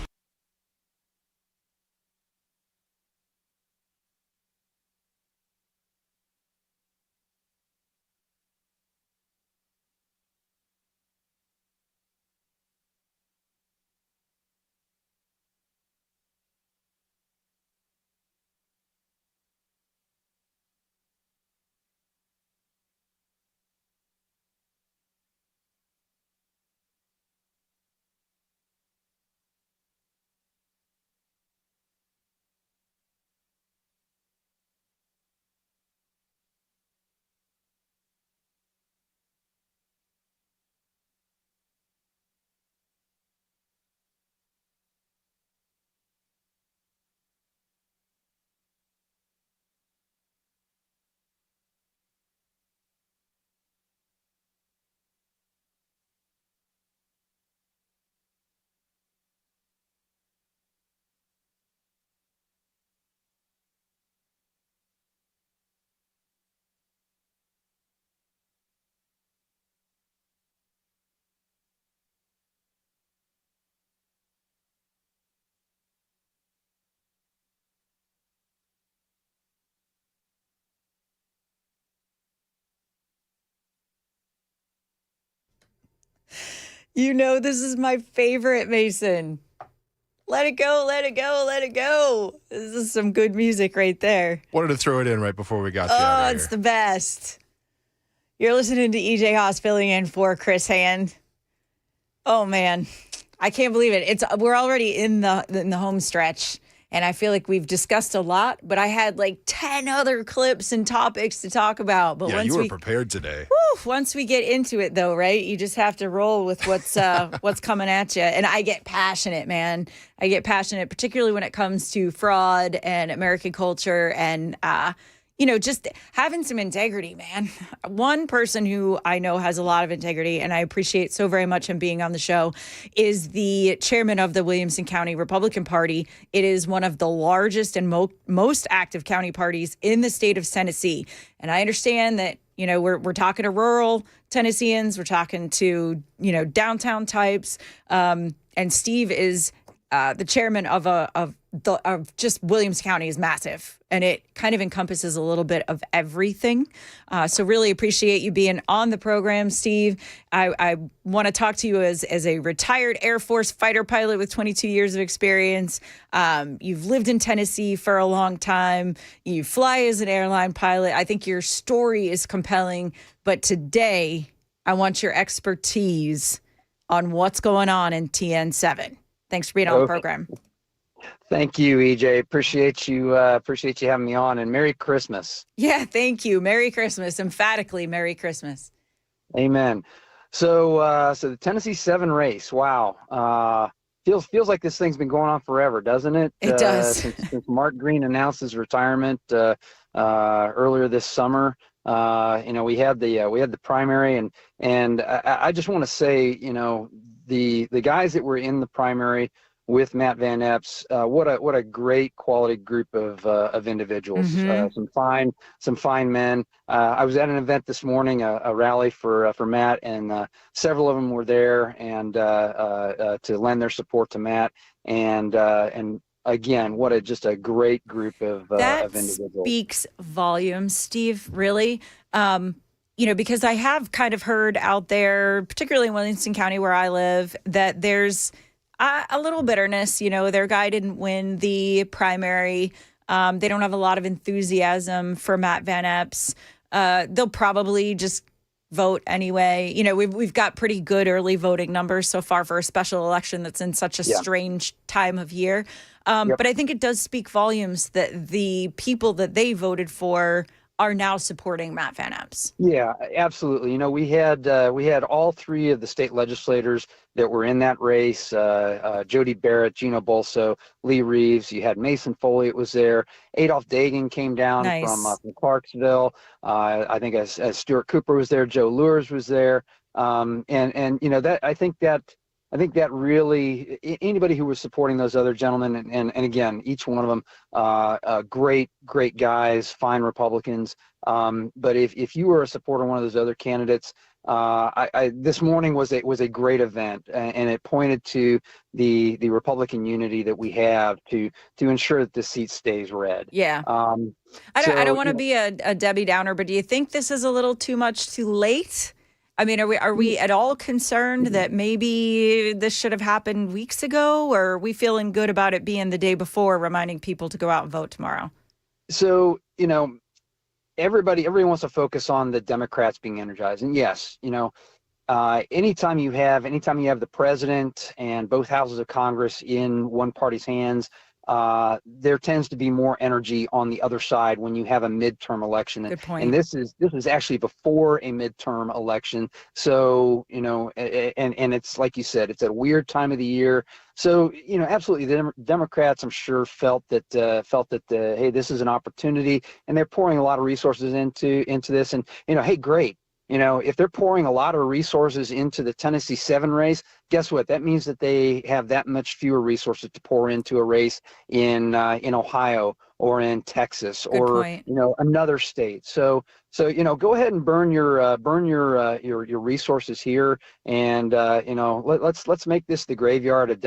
This is my favorite, Mason. Let it go, let it go, let it go. This is some good music right there. Wanted to throw it in right before we got you out of it's here. the best. You're listening to EJ Haust filling in for Chris Hand. Oh, man. I can't believe it. We're already in the home stretch. And I feel like we've discussed a lot, but I had like 10 other clips and topics to talk about. But you were prepared today. Once we get into it, though, right? You just have to roll with what's coming at you. And I get passionate, man. I get passionate, particularly when it comes to fraud and American culture and just having some integrity, man. One person who I know has a lot of integrity, and I appreciate so very much him being on the show, is the chairman of the Williamson County Republican Party. It is one of the largest and most active county parties in the state of Tennessee. And I understand that, we're talking to rural Tennesseans, we're talking to, downtown types. And Steve is the chairman of just Williams County is massive, and it kind of encompasses a little bit of everything. So really appreciate you being on the program, Steve. I want to talk to you as a retired Air Force fighter pilot with 22 years of experience. You've lived in Tennessee for a long time. You fly as an airline pilot. I think your story is compelling, but today I want your expertise on what's going on in TN7. Thanks for being on the program. Thank you, EJ. Appreciate you having me on, and Merry Christmas. Yeah, thank you. Merry Christmas. Emphatically, Merry Christmas. Amen. So the Tennessee 7 race. Wow. Feels like this thing's been going on forever, doesn't it? It does. Since Mark Green announced his retirement earlier this summer. We had the primary, and I just want to say, the guys that were in the primary with Matt Van Epps, what a great quality group of individuals. Mm-hmm. Some fine men. I was at an event this morning, a rally for Matt, and several of them were there and to lend their support to Matt. And again, just a great group of individuals. That speaks volumes, Steve. Really. Because I have kind of heard out there, particularly in Williamson County where I live, that there's a little bitterness. Their guy didn't win the primary. They don't have a lot of enthusiasm for Matt Van Epps. They'll probably just vote anyway. You know, we've got pretty good early voting numbers so far for a special election that's in such a strange time of year. But I think it does speak volumes that the people that they voted for are now supporting Matt Van Epps. Yeah, absolutely. You know, we had all three of the state legislators that were in that race: Jody Barrett, Gino Bolso, Lee Reeves. You had Mason Foley was there. Adolph Dagan came down from Clarksville. I think as Stuart Cooper was there. Joe Lures was there. And you know that I think that really anybody who was supporting those other gentlemen, and again, each one of them, great guys, fine Republicans. But if you were a supporter of one of those other candidates, this morning was a great event, and it pointed to the Republican unity that we have to ensure that the seat stays red. Yeah. I don't want to be a Debbie Downer, but do you think this is a little too much too late? I mean, are we at all concerned that maybe this should have happened weeks ago, or are we feeling good about it being the day before, reminding people to go out and vote tomorrow? So, you know, everybody wants to focus on the Democrats being energized. And yes, you know, anytime you have the president and both houses of Congress in one party's hands, there tends to be more energy on the other side when you have a midterm election. Good point. And this is actually before a midterm election. So, you know, and it's like you said, it's a weird time of the year. So, you know, absolutely, the Democrats, I'm sure, felt that hey, this is an opportunity, and they're pouring a lot of resources into this. And, you know, hey, great. You know, if they're pouring a lot of resources into the Tennessee 7 race, guess what? That means that they have that much fewer resources to pour into a race in Ohio or in Texas or you know, another state. So you know, go ahead and burn your resources here, and you know, let's make this the graveyard of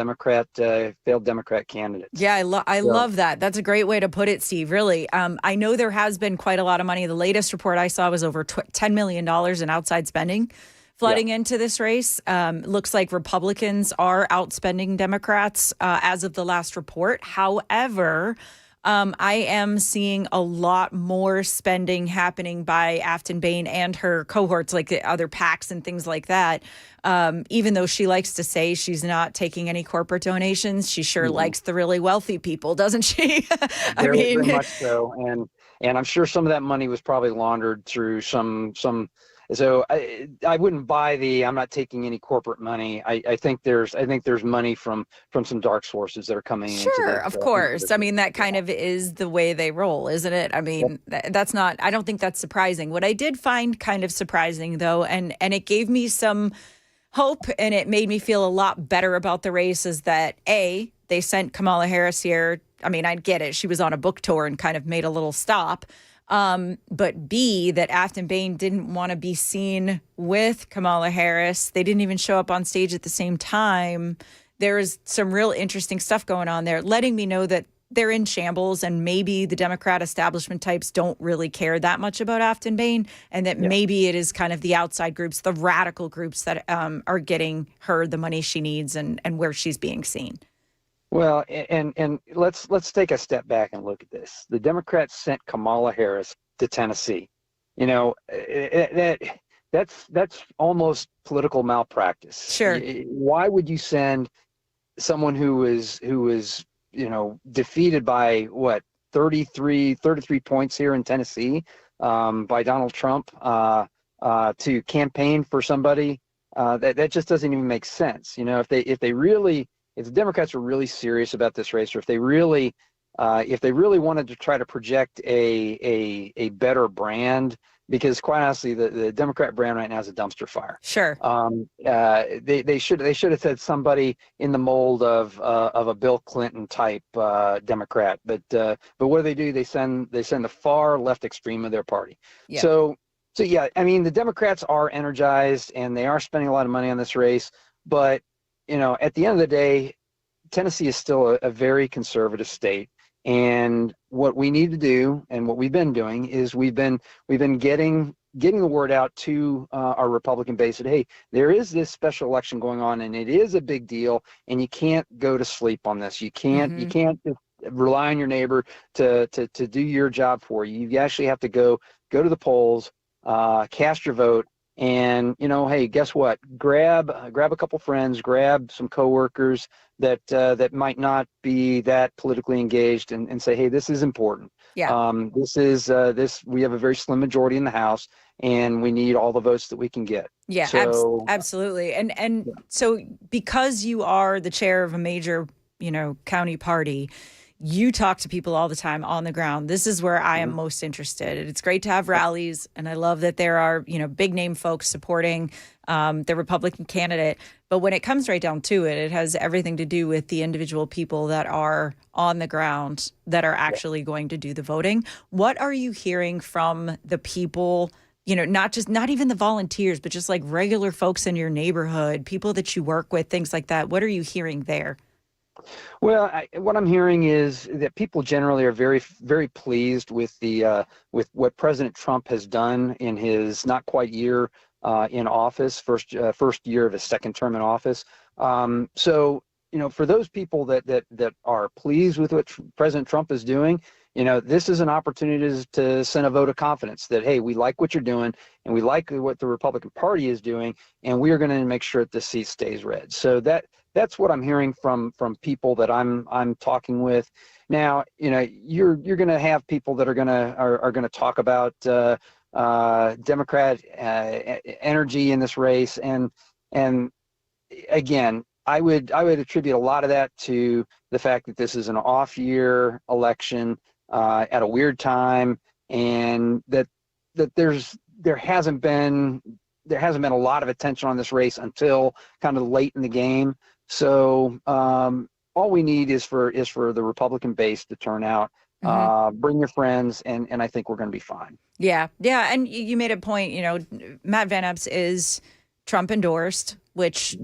failed Democrat candidates. Yeah, I love that. That's a great way to put it, Steve. Really, I know there has been quite a lot of money. The latest report I saw was over $10 million in outside spending flooding into this race. Looks like Republicans are outspending Democrats as of the last report. However, I am seeing a lot more spending happening by Afton Bain and her cohorts, like the other PACs and things like that. Even though she likes to say she's not taking any corporate donations, she sure likes the really wealthy people, doesn't she? Very much so. And I'm sure some of that money was probably laundered through some. So I wouldn't buy I'm not taking any corporate money. I think there's money from some dark sources that are coming in. Sure, of course. I mean, that kind of is the way they roll, isn't it? I mean, that's not, I don't think that's surprising. What I did find kind of surprising, though, and it gave me some hope and it made me feel a lot better about the race, is that A, they sent Kamala Harris here. I mean, I get it. She was on a book tour and kind of made a little stop. But B, that Afton Bain didn't want to be seen with Kamala Harris. They didn't even show up on stage at the same time. There is some real interesting stuff going on there, letting me know that they're in shambles and maybe the Democrat establishment types don't really care that much about Afton Bain, and that maybe it is kind of the outside groups, the radical groups that are getting her the money she needs and where she's being seen. Well, and let's take a step back and look at this. The Democrats sent Kamala Harris to Tennessee. You know, that's almost political malpractice. Sure. Why would you send someone who is you know, defeated by what 33 points here in Tennessee by Donald Trump to campaign for somebody that just doesn't even make sense. You know, if the Democrats were really serious about this race, or if they really wanted to try to project a better brand, because quite honestly, the Democrat brand right now is a dumpster fire. Sure. They should have said somebody in the mold of a Bill Clinton type Democrat, but what do? They send the far left extreme of their party. Yeah. So yeah, I mean, the Democrats are energized and they are spending a lot of money on this race, but you know, at the end of the day, Tennessee is still a very conservative state. And what we need to do, and what we've been doing, is we've been getting the word out to our Republican base that, hey, there is this special election going on, and it is a big deal, and you can't go to sleep on this. You can't just rely on your neighbor to do your job for you. You actually have to go to the polls, cast your vote, And, hey, guess what? Grab a couple friends, grab some coworkers that might not be that politically engaged, and say, hey, this is important. Yeah. We have a very slim majority in the House, and we need all the votes that we can get. Yeah, So absolutely. And so because you are the chair of a major, county party, you talk to people all the time on the ground. This is where I am most interested. It's great to have rallies, and I love that there are, big name folks supporting the Republican candidate. But when it comes right down to it, it has everything to do with the individual people that are on the ground that are actually going to do the voting. What are you hearing from the people, not even the volunteers, but just like regular folks in your neighborhood, people that you work with, things like that? What are you hearing there? Well, what I'm hearing is that people generally are very, very pleased with with what President Trump has done in his not quite year in office, first year of his second term in office. So, for those people that are pleased with what President Trump is doing, this is an opportunity to send a vote of confidence that, hey, we like what you're doing, and we like what the Republican Party is doing, and we are going to make sure that this seat stays red. So that's what I'm hearing from people that I'm talking with. Now, you're going to have people that are going to talk about Democrat energy in this race, and again, I would attribute a lot of that to the fact that this is an off-year election at a weird time, and that there hasn't been a lot of attention on this race until kind of late in the game. So all we need is for the Republican base to turn out. Bring your friends, and I think we're going to be fine. Yeah. And you made a point. Matt Van Epps is Trump endorsed, which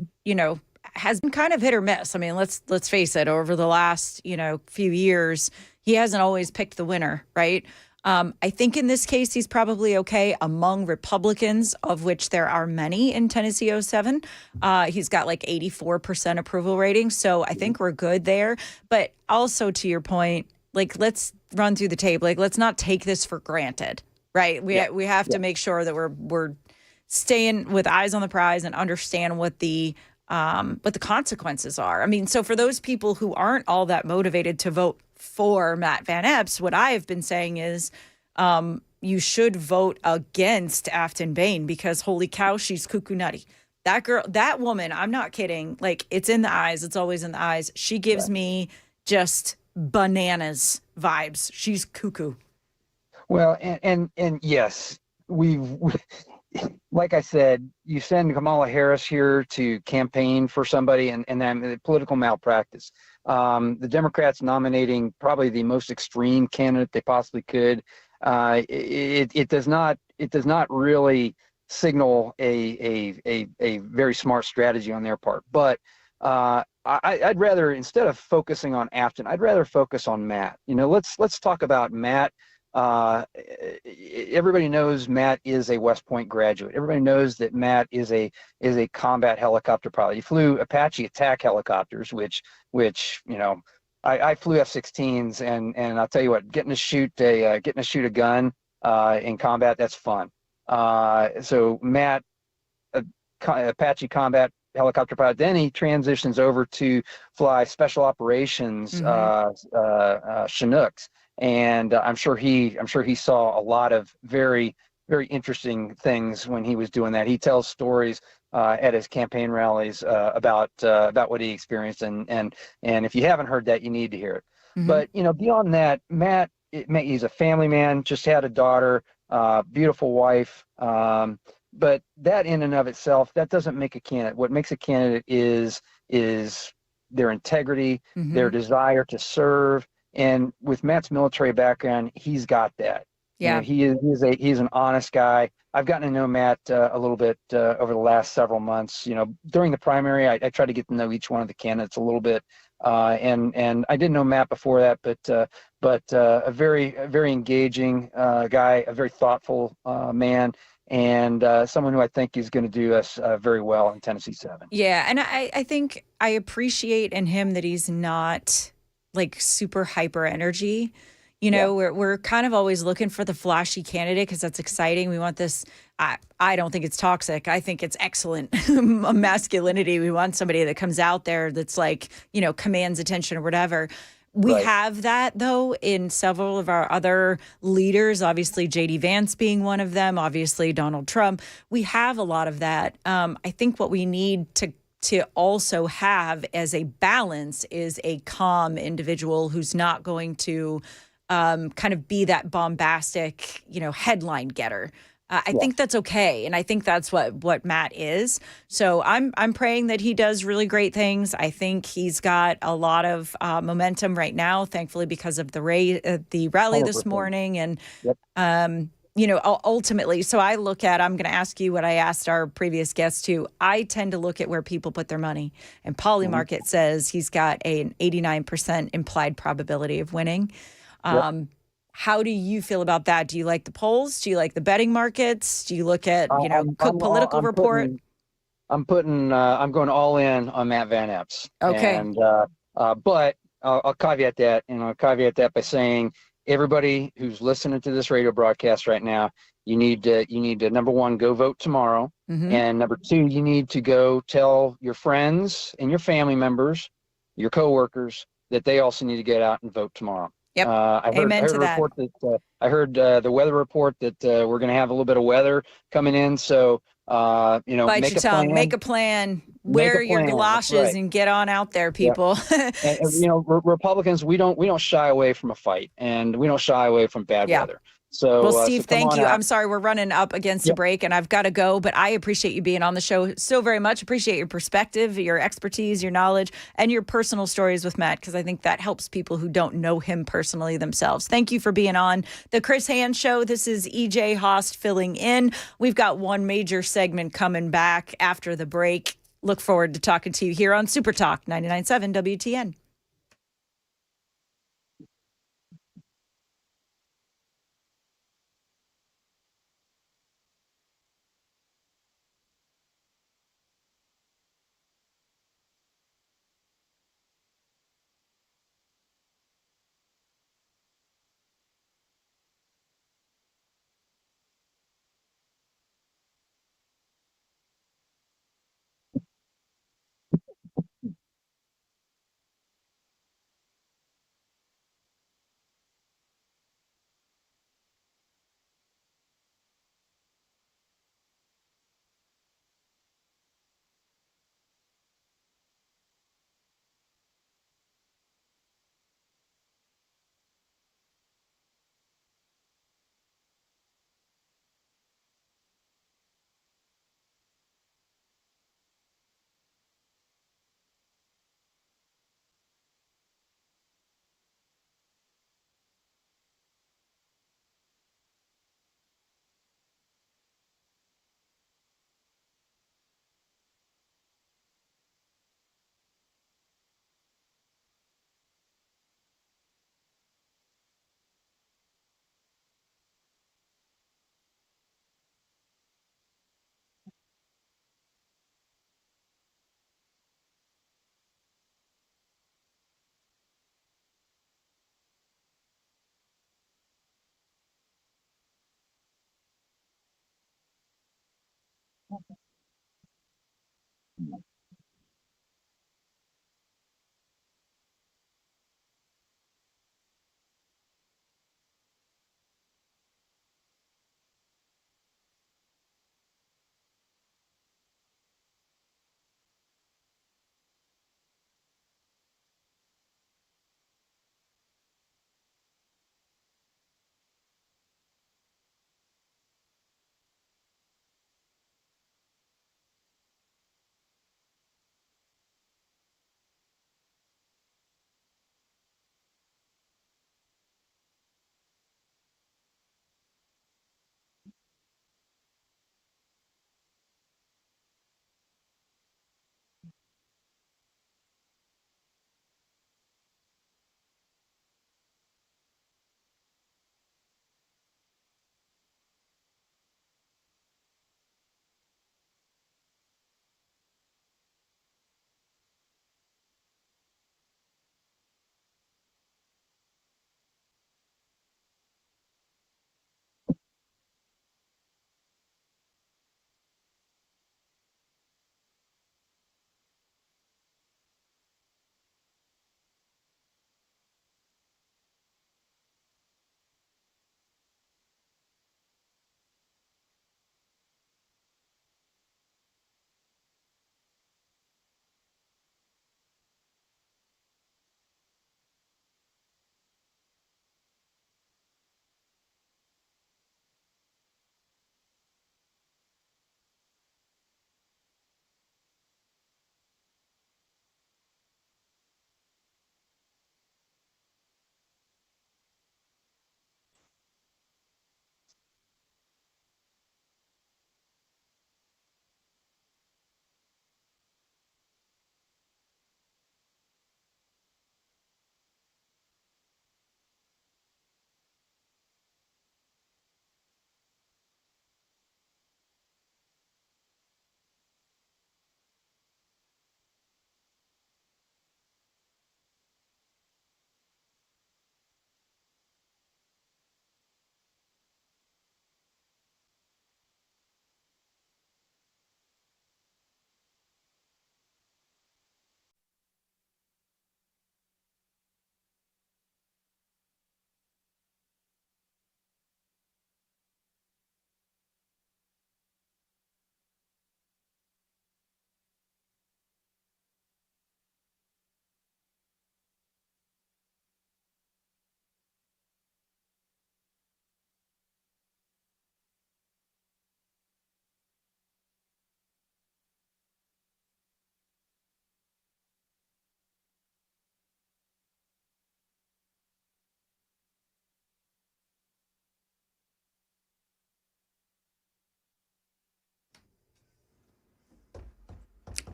has been kind of hit or miss. I mean, let's face it. Over the last few years, he hasn't always picked the winner, right? I think in this case, he's probably okay among Republicans, of which there are many in Tennessee 07. He's got like 84% approval rating. So I think we're good there. But also to your point, like, let's run through the tape. Like, let's not take this for granted, right? We have to make sure that we're staying with eyes on the prize and understand what the consequences are. I mean, so for those people who aren't all that motivated to vote for Matt Van Epps, what I have been saying is you should vote against Afton Bain, because holy cow, she's cuckoo nutty. That girl, that woman, I'm not kidding. Like, it's in the eyes. It's always in the eyes. She gives me just bananas vibes. She's cuckoo. Well, and yes, like I said, you send Kamala Harris here to campaign for somebody, and then political malpractice. The Democrats nominating probably the most extreme candidate they possibly could. It does not really signal a very smart strategy on their part. But I'd rather, instead of focusing on Afton, I'd rather focus on Matt. Let's talk about Matt. Everybody knows Matt is a West Point graduate. Everybody knows that Matt is a combat helicopter pilot. He flew Apache attack helicopters, which I flew F-16s, and I'll tell you what, getting to shoot a gun in combat, that's fun. So Matt, Apache combat helicopter pilot. Then he transitions over to fly special operations Chinooks. And I'm sure he saw a lot of very, very interesting things when he was doing that. He tells stories at his campaign rallies about what he experienced, and if you haven't heard that, you need to hear it. But beyond that, Matt, he's a family man. Just had a daughter, beautiful wife. But that in and of itself, that doesn't make a candidate. What makes a candidate is their integrity, their desire to serve. And with Matt's military background, he's got that. Yeah, he's an honest guy. I've gotten to know Matt a little bit over the last several months. During the primary, I tried to get to know each one of the candidates a little bit, and I didn't know Matt before that, but a very engaging guy, a very thoughtful man, and someone who I think is going to do us very well in Tennessee 7. Yeah, and I think I appreciate in him that he's not like super hyper energy. You know, we're kind of always looking for the flashy candidate because that's exciting. We want this. I don't think it's toxic. I think it's excellent masculinity. We want somebody that comes out there that's like, you know, commands attention or whatever. We have that, though, in several of our other leaders, obviously J.D. Vance being one of them, obviously Donald Trump. We have a lot of that. I think what we need to also have as a balance is a calm individual who's not going to kind of be that bombastic, you know, headline getter. I think that's okay, and I think that's what Matt is. So I'm praying that he does really great things. I think he's got a lot of momentum right now, thankfully because of the rally this 100%. morning, and you know, ultimately. So I look at. I'm going to ask you what I asked our previous guest too. I tend to look at where people put their money, and Polymarket says he's got an 89% implied probability of winning. How do you feel about that? Do you like the polls? Do you like the betting markets? Do you look at, you know, political report? I'm going all in on Matt Van Epps. Okay. And but I'll caveat that, and I'll caveat that by saying everybody who's listening to this radio broadcast right now, you need to number one, go vote tomorrow, and number two, you need to go tell your friends and your family members, your coworkers, that they also need to get out and vote tomorrow. Yep. I heard a report that I heard the weather report that we're going to have a little bit of weather coming in. So you know, Bite your tongue, make a plan, wear your galoshes, and get on out there, people. And you know, Republicans, we don't shy away from a fight, and we don't shy away from bad weather. So, well, Steve, so come thank on you. out. I'm sorry we're running up against a break, and I've got to go, but I appreciate you being on the show so very much. Appreciate your perspective, your expertise, your knowledge, and your personal stories with Matt, because I think that helps people who don't know him personally themselves. Thank you for being on the Chris Hand Show. This is EJ Haust filling in. We've got one major segment coming back after the break. Look forward to talking to you here on Super Talk 99.7 WTN.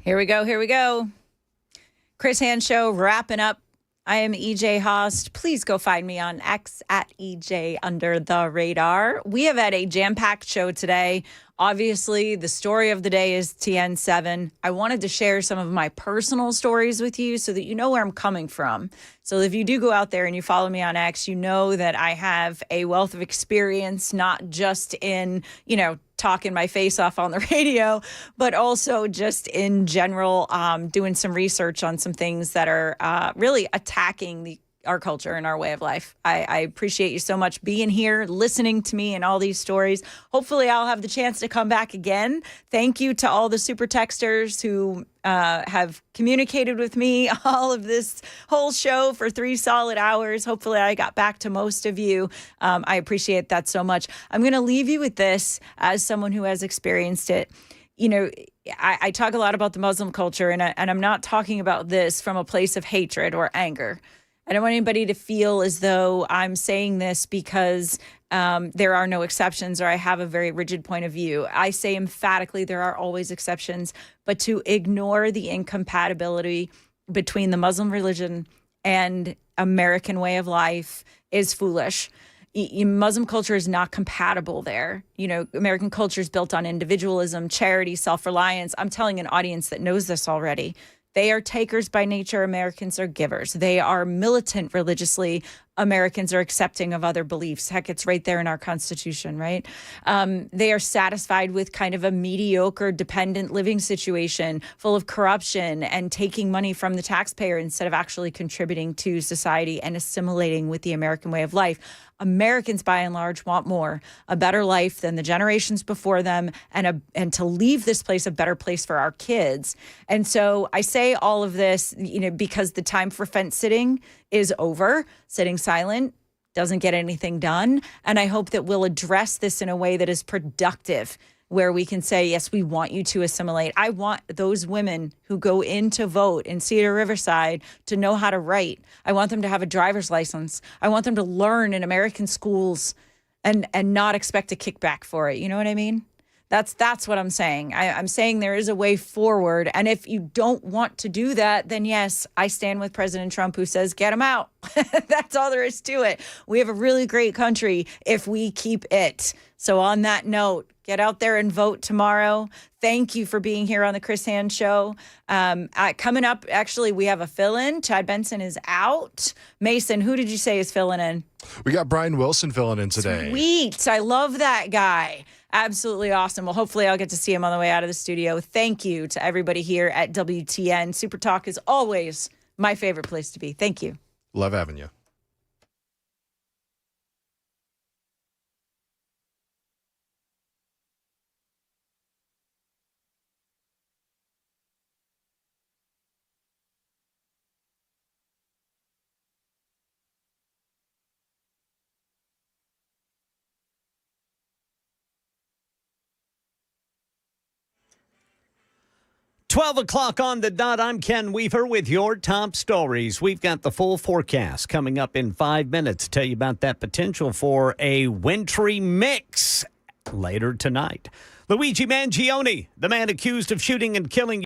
Here we go. Here we go. Chris Hand Show wrapping up. I am EJ Haust. Please go find me on X at EJ under the radar. We have had a jam-packed show today. Obviously, the story of the day is TN7. I wanted to share some of my personal stories with you so that you know where I'm coming from. So if you do go out there and you follow me on X, you know that I have a wealth of experience, not just in, talking my face off on the radio, but also just in general, doing some research on some things that are really attacking our culture and our way of life. I appreciate you so much being here, listening to me and all these stories. Hopefully I'll have the chance to come back again. Thank you to all the super texters who have communicated with me all of this whole show for 3 solid hours. Hopefully I got back to most of you. I appreciate that so much. I'm going to leave you with this as someone who has experienced it. I talk a lot about the Muslim culture, and I'm not talking about this from a place of hatred or anger. I don't want anybody to feel as though I'm saying this because there are no exceptions or I have a very rigid point of view. I say emphatically there are always exceptions, but to ignore the incompatibility between the Muslim religion and American way of life is foolish. Muslim culture is not compatible there. American culture is built on individualism, charity, self-reliance. I'm telling an audience that knows this already. They are takers by nature. Americans are givers. They are militant religiously. Americans are accepting of other beliefs. Heck, it's right there in our Constitution, right? They are satisfied with kind of a mediocre, dependent living situation full of corruption and taking money from the taxpayer instead of actually contributing to society and assimilating with the American way of life. Americans, by and large, want more, a better life than the generations before them, and to leave this place a better place for our kids. And so I say all of this, because the time for fence sitting is over. Sitting silent doesn't get anything done. And I hope that we'll address this in a way that is productive, where we can say, yes, we want you to assimilate. I want those women who go in to vote in Cedar Riverside to know how to write. I want them to have a driver's license. I want them to learn in American schools and not expect a kickback for it. You know what I mean? That's what I'm saying. I'm saying there is a way forward. And if you don't want to do that, then yes, I stand with President Trump, who says, get him out. That's all there is to it. We have a really great country if we keep it. So on that note, get out there and vote tomorrow. Thank you for being here on the Chris Hand Show. Coming up, actually, we have a fill-in. Chad Benson is out. Mason, who did you say is filling in? We got Brian Wilson filling in today. Sweet. I love that guy. Absolutely awesome. Well, hopefully I'll get to see him on the way out of the studio. Thank you to everybody here at WTN. Super Talk is always my favorite place to be. Thank you. Love having you. Twelve o'clock on the dot. I'm Ken Weaver with your top stories. We've got the full forecast coming up in 5 minutes. Tell you about that potential for a wintry mix later tonight. Luigi Mangione, the man accused of shooting and killing